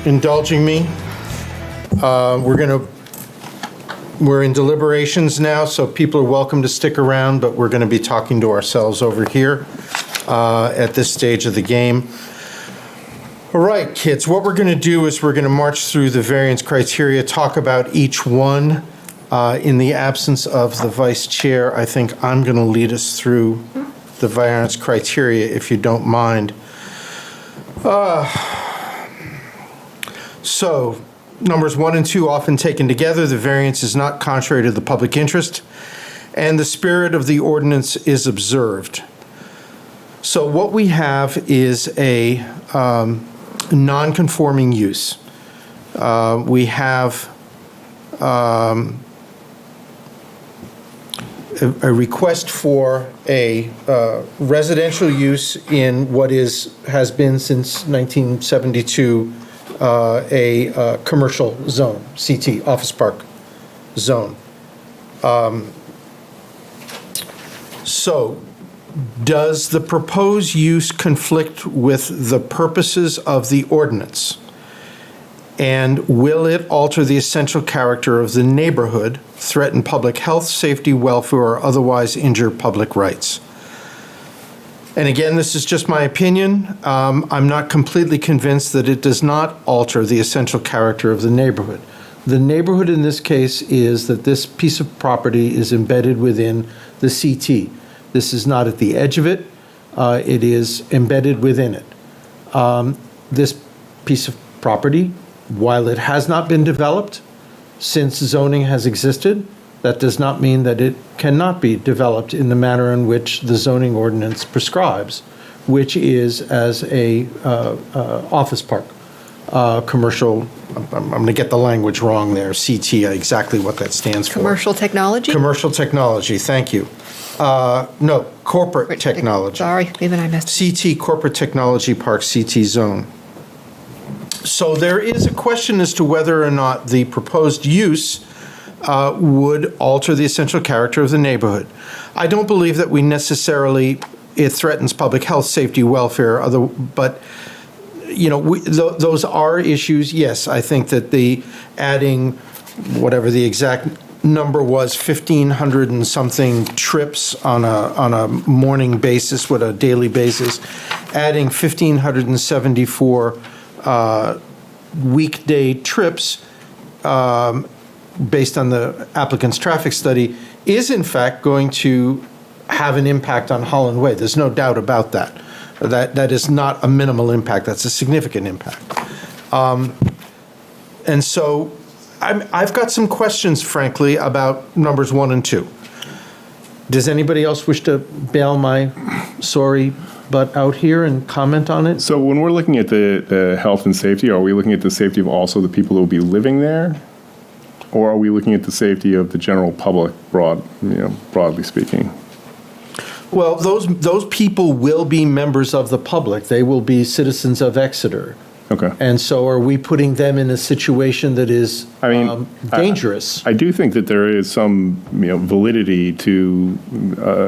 indulging me. We're in deliberations now, so people are welcome to stick around, but we're going to be talking to ourselves over here at this stage of the game. All right, kids, what we're going to do is we're going to march through the variance criteria, talk about each one. In the absence of the vice chair, I think I'm going to lead us through the variance criteria, if you don't mind. So, numbers 1 and 2 often taken together, the variance is not contrary to the public interest, and the spirit of the ordinance is observed. So what we have is a non-conforming use. We have a request for a residential use in what has been since 1972 a commercial zone, CT, office park zone. So, does the proposed use conflict with the purposes of the ordinance? And will it alter the essential character of the neighborhood, threaten public health, safety, welfare, or otherwise injure public rights? And again, this is just my opinion. I'm not completely convinced that it does not alter the essential character of the neighborhood. The neighborhood in this case is that this piece of property is embedded within the CT. This is not at the edge of it. It is embedded within it. This piece of property, while it has not been developed since zoning has existed, that does not mean that it cannot be developed in the manner in which the zoning ordinance prescribes, which is as a office park, commercial, I'm going to get the language wrong there, CT, exactly what that stands for. Commercial technology? Commercial technology, thank you. No, corporate technology. Sorry, even I missed. CT, Corporate Technology Park, CT zone. So there is a question as to whether or not the proposed use would alter the essential character of the neighborhood. I don't believe that it threatens public health, safety, welfare, but those are issues. Yes, I think that the adding whatever the exact number was, 1,500 and something trips on a morning basis, with a daily basis, adding 1,574 weekday trips based on the applicant's traffic study is in fact going to have an impact on Holland Way. There's no doubt about that. That is not a minimal impact, that's a significant impact. And so I've got some questions, frankly, about numbers 1 and 2. Does anybody else wish to bail my sorry butt out here and comment on it? So when we're looking at the health and safety, are we looking at the safety of also the people who will be living there? Or are we looking at the safety of the general public, broadly speaking? Well, those people will be members of the public. They will be citizens of Exeter. Okay. And so are we putting them in a situation that is dangerous? I do think that there is some validity to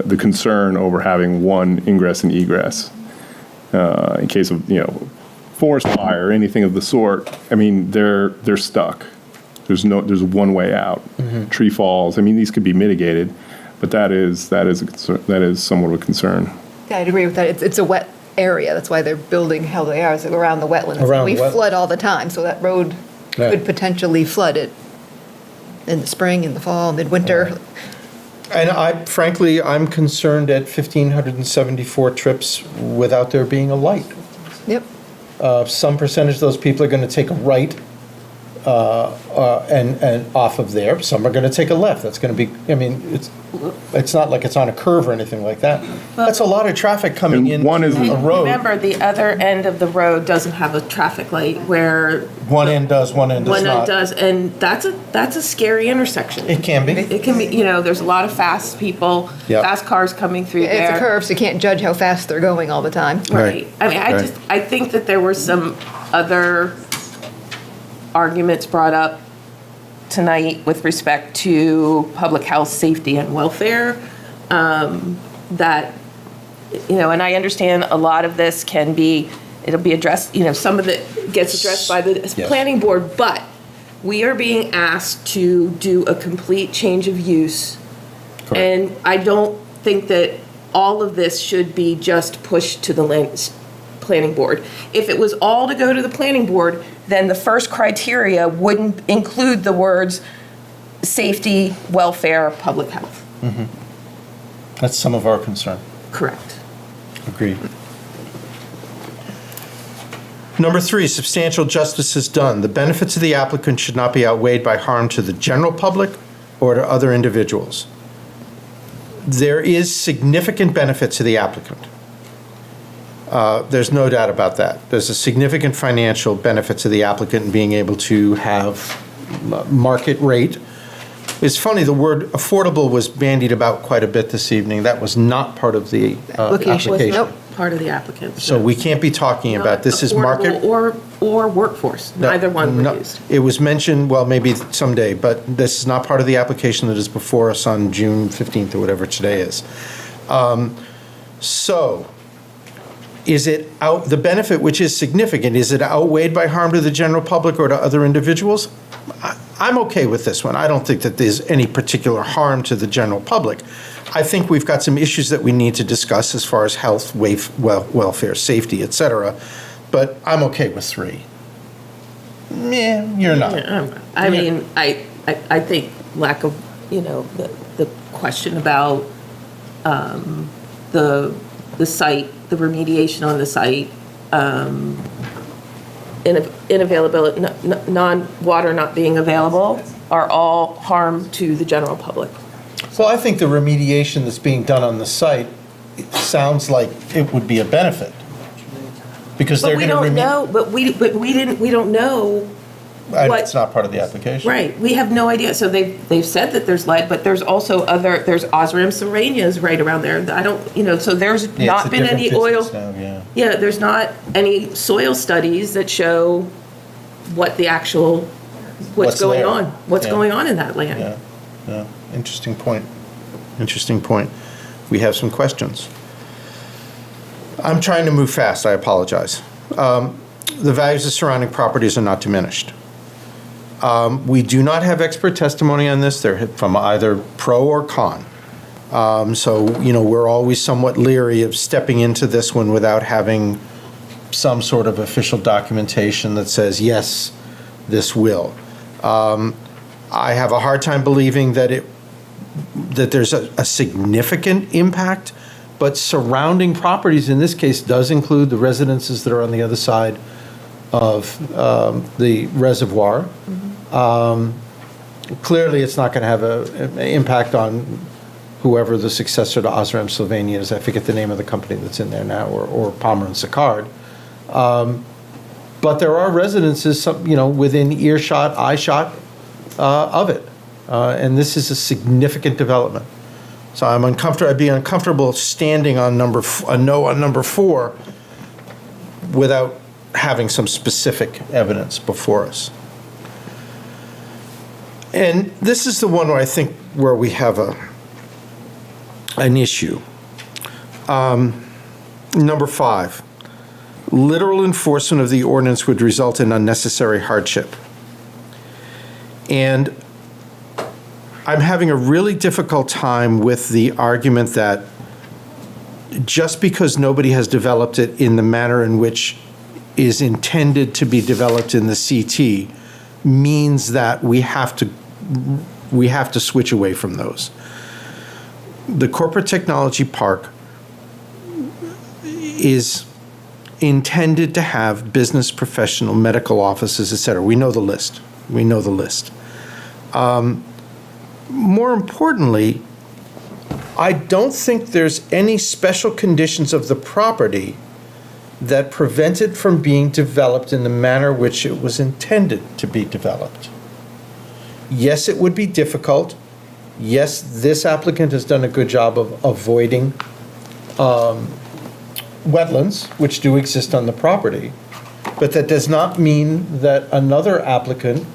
the concern over having one ingress and egress in case of forest fire or anything of the sort. I mean, they're stuck. There's one way out. Mm-hmm. Tree falls. I mean, these could be mitigated, but that is a concern, that is somewhat of a concern. Yeah, I'd agree with that. It's a wet area. That's why they're building how they are, so around the wetlands. We flood all the time, so that road could potentially flood it in the spring, in the fall, midwinter. And I'm concerned at 1,574 trips without there being a light. Yep. Some percentage of those people are going to take a right and off of there. Some are going to take a left. That's going to be, it's not like it's on a curve or anything like that. That's a lot of traffic coming in a road. Remember, the other end of the road doesn't have a traffic light where one end does, one end does one not. end does, and that's a scary intersection. It can be. It can be. There's a lot of fast people, fast cars coming through there. It's a curve, so you can't judge how fast they're going all the time. Right. I mean, I think that there were some other arguments brought up tonight with respect to public health, safety, and welfare, that, and I understand a lot of this can be it'll be addressed, some of it gets addressed by the planning board, but we are being asked to do a complete change of use. Correct. And I don't think that all of this should be just pushed to the planning board. If it was all to go to the planning board, then the first criteria wouldn't include the words safety, welfare, public health. That's some of our concern. Correct. Agreed. Number 3, substantial justice is done. The benefits of the applicant should not be outweighed by harm to the general public or to other individuals. There is significant benefit to the applicant. There's no doubt about that. There's a significant financial benefit to the applicant in being able to have market rate. It's funny, the word affordable was bandied about quite a bit this evening. That was not part of the application. Was not part of the applicant. So we can't be talking about, this is market. Or workforce, neither one were used. It was mentioned, well, maybe someday, but this is not part of the application that is before us on June 15th or whatever today is. So, is it the benefit, which is significant, is it outweighed by harm to the general public or to other individuals? I'm okay with this one. I don't think that there's any particular harm to the general public. I think we've got some issues that we need to discuss as far as health, welfare, safety, et cetera, but I'm okay with 3. Yeah, you're not. I mean, I think lack of, the question about the site, the remediation on the site, inavailability, non-water not being available are all harm to the general public. Well, I think the remediation that's being done on the site, it sounds like it would be a benefit. Because they're going to remediate. But we don't know. It's not part of the application. Right, we have no idea. So they've said that there's lead, but there's also there's Osram Serranias right around there. I don't, so there's not been any oil. Now, Yeah, there's not any soil studies that show what the actual, what's going on in that land. Yeah. Interesting point. We have some questions. I'm trying to move fast, I apologize. The values of surrounding properties are not diminished. We do not have expert testimony on this. They're from either pro or con. So, we're always somewhat leery of stepping into this one without having some sort of official documentation that says, yes, this will. I have a hard time believing that there's a significant impact, but surrounding properties in this case does include the residences that are on the other side of the reservoir. Clearly, it's not going to have an impact on whoever the successor to Osram Sylvania is. I forget the name of the company that's in there now, or Palmer and Sicard. But there are residences, within earshot, eyeshot of it. And this is a significant development. So I'd be uncomfortable standing on a no on number 4 without having some specific evidence before us. And this is the one where we have an issue. Number 5, literal enforcement of the ordinance would result in unnecessary hardship. And I'm having a really difficult time with the argument that just because nobody has developed it in the manner in which is intended to be developed in the CT means that we have to switch away from those. The corporate technology park is intended to have business, professional, medical offices, et cetera. We know the list. More importantly, I don't think there's any special conditions of the property that prevent it from being developed in the manner which it was intended to be developed. Yes, it would be difficult. Yes, this applicant has done a good job of avoiding wetlands, which do exist on the property, but that does not mean that another applicant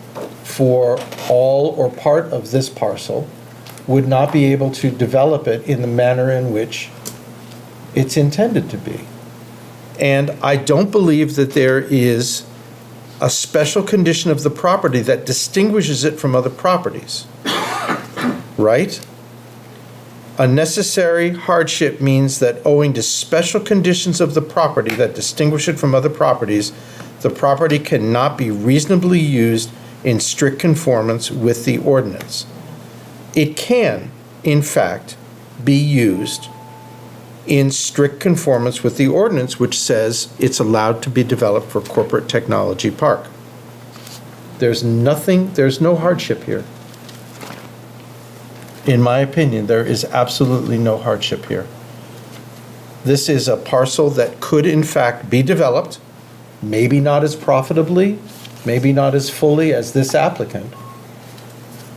for all or part of this parcel would not be able to develop it in the manner in which it's intended to be. And I don't believe that there is a special condition of the property that distinguishes it from other properties, right? A necessary hardship means that owing to special conditions of the property that distinguish it from other properties, the property cannot be reasonably used in strict conformance with the ordinance. It can, in fact, be used in strict conformance with the ordinance, which says it's allowed to be developed for corporate technology park. There's no hardship here. In my opinion, there is absolutely no hardship here. This is a parcel that could in fact be developed, maybe not as profitably, maybe not as fully as this applicant,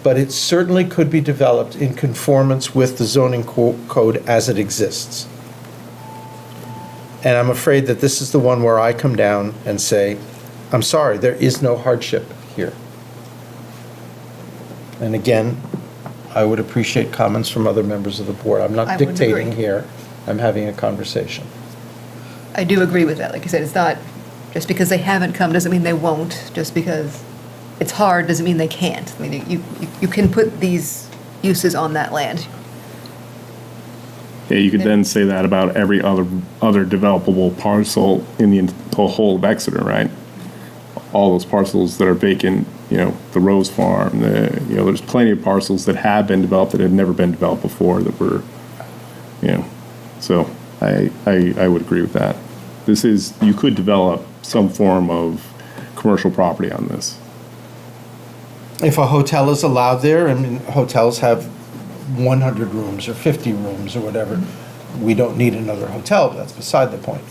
but it certainly could be developed in conformance with the zoning code as it exists. And I'm afraid that this is the one where I come down and say, I'm sorry, there is no hardship here. And again, I would appreciate comments from other members of the board. I'm not I would dictating agree. here. I'm having a conversation. I do agree with that. Like you said, it's not, just because they haven't come doesn't mean they won't. Just because it's hard doesn't mean they can't. I mean, you can put these uses on that land. Yeah, you could then say that about every other developable parcel in the whole of Exeter, right? All those parcels that are vacant, the Rose Farm, there's plenty of parcels that have been developed that had never been developed before that were, so I would agree with that. You could develop some form of commercial property on this. If a hotel is allowed there, I mean, hotels have 100 rooms or 50 rooms or whatever, we don't need another hotel, but that's beside the point.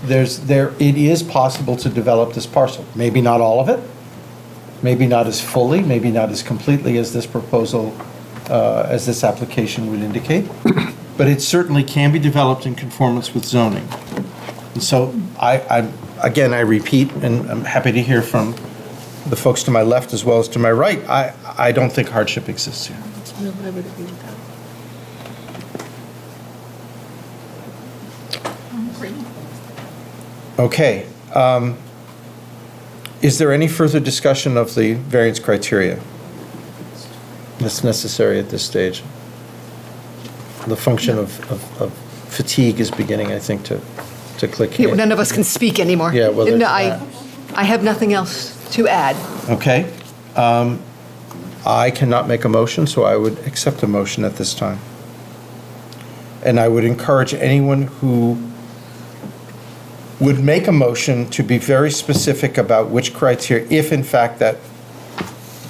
It is possible to develop this parcel. Maybe not all of it, maybe not as fully, maybe not as completely as this proposal, as this application would indicate, but it certainly can be developed in conformance with zoning. And so I repeat, and I'm happy to hear from the folks to my left as well as to my right, I don't think hardship exists here. No, I would agree with that. Okay. Is there any further discussion of the variance criteria that's necessary at this stage? The function of fatigue is beginning, I think, to click Yeah, here. none of us can speak anymore. Yeah, well, there's No, that. I have nothing else to add. Okay. I cannot make a motion, so I would accept a motion at this time. And I would encourage anyone who would make a motion to be very specific about which criteria, if in fact that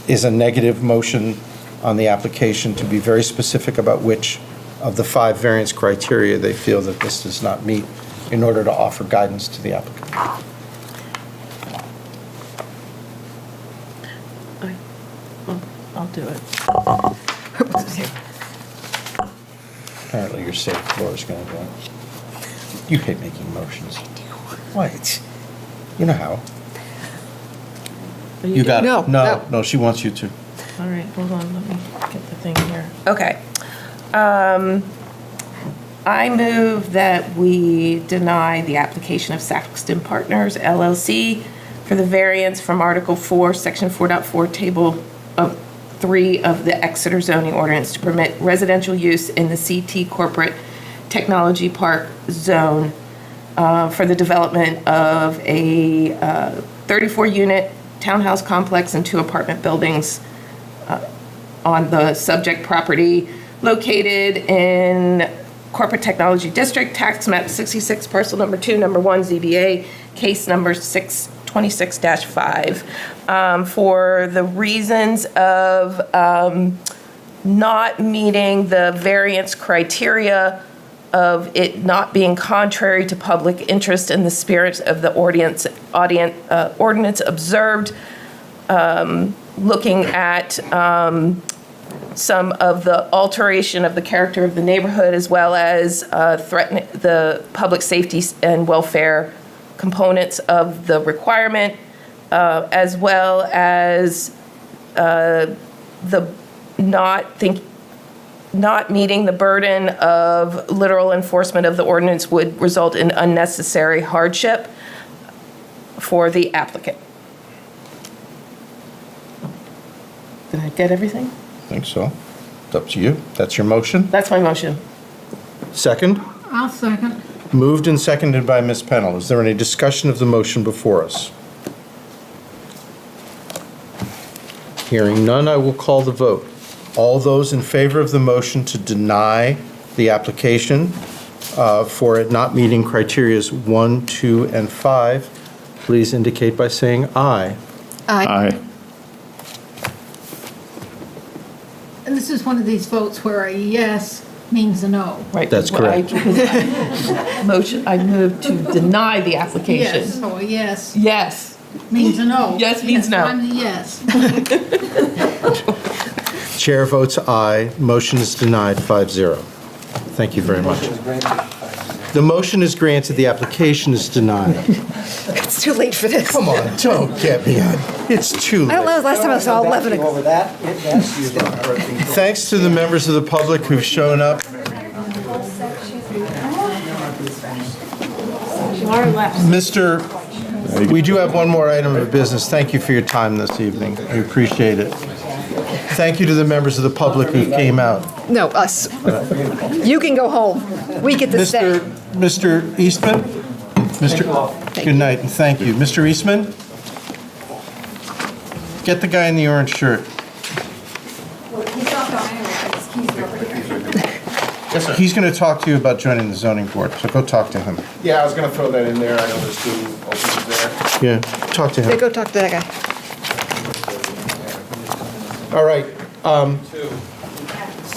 is a negative motion on the application, to be very specific about which of the 5 variance criteria they feel that this does not meet in order to offer guidance to the applicant. I'll do it. Apparently you're safe, Laura's going to do it. You hate making motions. I do. What? You know how. You got it. No, she wants you to. All right, hold on, let me get the thing here. Okay. I move that we deny the application of Saxon Partners LLC for the variance from Article 4, Section 4.4, Table of 3 of the Exeter zoning ordinance to permit residential use in the CT Corporate Technology Park Zone for the development of a 34-unit townhouse complex and 2 apartment buildings on the subject property located in Corporate Technology District, tax map 66, parcel number 2, number 1, ZBA, case number 626-5, for the reasons of not meeting the variance criteria of it not being contrary to public interest in the spirit of the ordinance observed, looking at some of the alteration of the character of the neighborhood, as well as threatening the public safety and welfare components of the requirement, as well as the not think not meeting the burden of literal enforcement of the ordinance would result in unnecessary hardship for the applicant. Did I get everything? I think so. It's up to you. That's your motion. That's my motion. Second? I'll second. Moved and seconded by Ms. Pennell. Is there any discussion of the motion before us? Hearing none, I will call the vote. All those in favor of the motion to deny the application for it not meeting criterias 1, 2, and 5, please indicate by saying aye. Aye. And this is one of these votes where a yes means a no. Right. That's correct. I moved to deny the application. Yes, so a yes Yes. means a no. Yes means no. I'm the yes. Chair votes aye. Motion is denied 5-0. Thank you very much. The motion is granted, the application is denied. It's too late for this. Come on, don't get me on. It's too late. I don't know, last time I saw 11 o'clock. Over that, that's you. Thanks to the members of the public who've shown up. Mr., we do have one more item of business. Thank you for your time this evening. We appreciate it. Thank you to the members of the public who came out. No, us. You can go home. We get to stay. Mr. Eastman? Good night and thank you. Mr. Eastman? Get the guy in the orange shirt. He's going to talk to you about joining the zoning board, so go talk to him. Yeah, I was going to throw that in there. I know there's 2 openings there. Yeah, talk to Yeah, him. go talk to that guy. All right.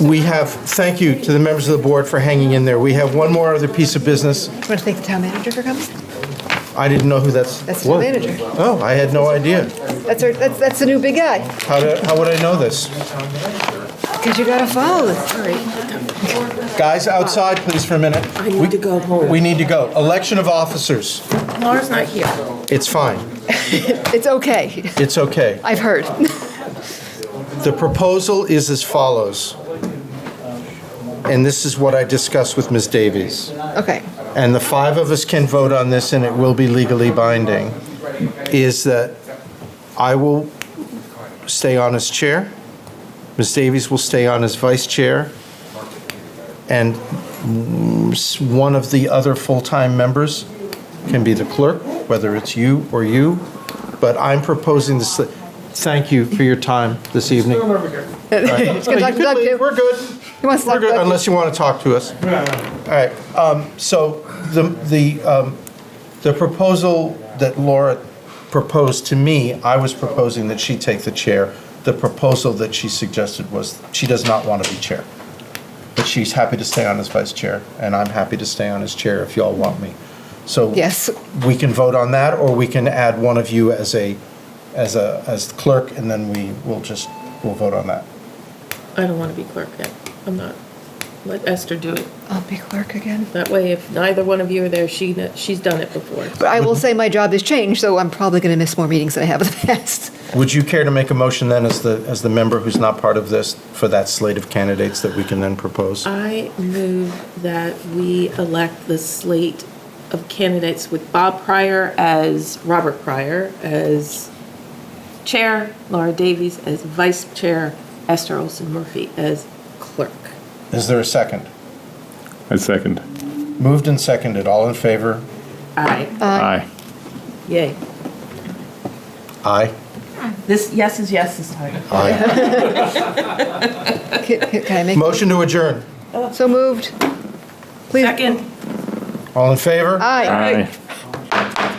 We have, thank you to the members of the board for hanging in there. We have one more other piece of business. You want to thank the town manager for coming? I didn't know who that's. That's the town manager. Oh, I had no idea. That's the new big guy. How would I know this? Because you got to follow this. All right. Guys, outside, please, for a minute. I need to go home. We need to go. Election of officers. Laura's not here. It's fine. It's okay. It's okay. I've heard. The proposal is as follows, and this is what I discussed with Ms. Davies, Okay. and the 5 of us can vote on this, and it will be legally binding, is that I will stay on as chair, Ms. Davies will stay on as vice chair, and one of the other full-time members can be the clerk, whether it's you or you, but I'm proposing this. Thank you for your time this evening. He's going to talk to Doug, too. We're good. He wants to We're talk to good, Doug. unless you want to talk to us. All right, so the proposal that Laura proposed to me, I was proposing that she take the chair. The proposal that she suggested was, she does not want to be chair. But she's happy to stay on as vice chair, and I'm happy to stay on as chair if y'all want me. So Yes. we can vote on that, or we can add one of you as clerk, and then we'll vote on that. I don't want to be clerk yet. I'm not. Let Esther do it. I'll be clerk again. That way, if neither one of you are there, she's done it before. But I will say my job has changed, so I'm probably going to miss more meetings than I have in the past. Would you care to make a motion then as the member who's not part of this for that slate of candidates that we can then propose? I move that we elect the slate of candidates with Robert Pryor as chair, Laura Davies as vice chair, Esther Olson Murphy as clerk. Is there a second? I second. Moved and seconded. All in favor? Aye. Aye. Yay. Aye. This yes is yes this time. Aye. Can I make? Motion to adjourn. So moved. Please. Second. All in favor? Aye.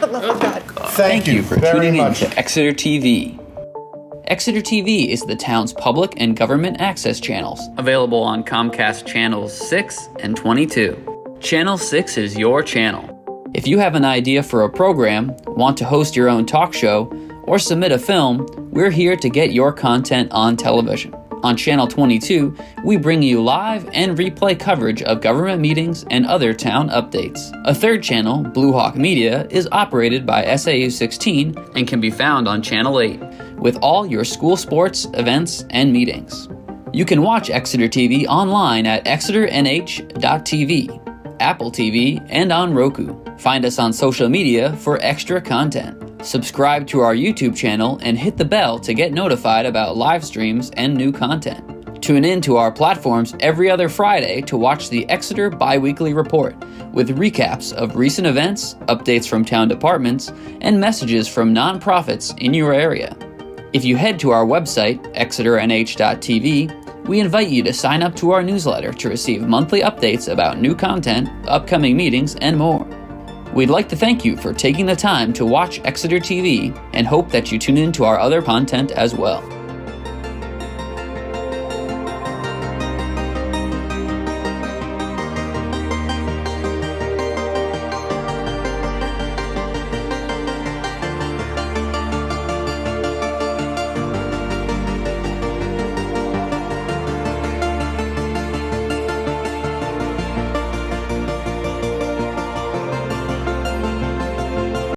Oh, God. Thank you for very tuning in much. to Exeter TV. Exeter TV is the town's public and government access channels, available on Comcast Channels 6 and 22. Channel 6 is your channel. If you have an idea for a program, want to host your own talk show, or submit a film, we're here to get your content on television. On Channel 22, we bring you live and replay coverage of government meetings and other town updates. A third channel, Blue Hawk Media, is operated by SAU 16 and can be found on Channel 8, with all your school sports, events, and meetings. You can watch Exeter TV online at exeternh.tv, Apple TV, and on Roku. Find us on social media for extra content. Subscribe to our YouTube channel and hit the bell to get notified about live streams and new content. Tune in to our platforms every other Friday to watch the Exeter Biweekly Report with recaps of recent events, updates from town departments, and messages from nonprofits in your area. If you head to our website, exeternh.tv, we invite you to sign up to our newsletter to receive monthly updates about new content, upcoming meetings, and more. We'd like to thank you for taking the time to watch Exeter TV and hope that you tune in to our other content as well.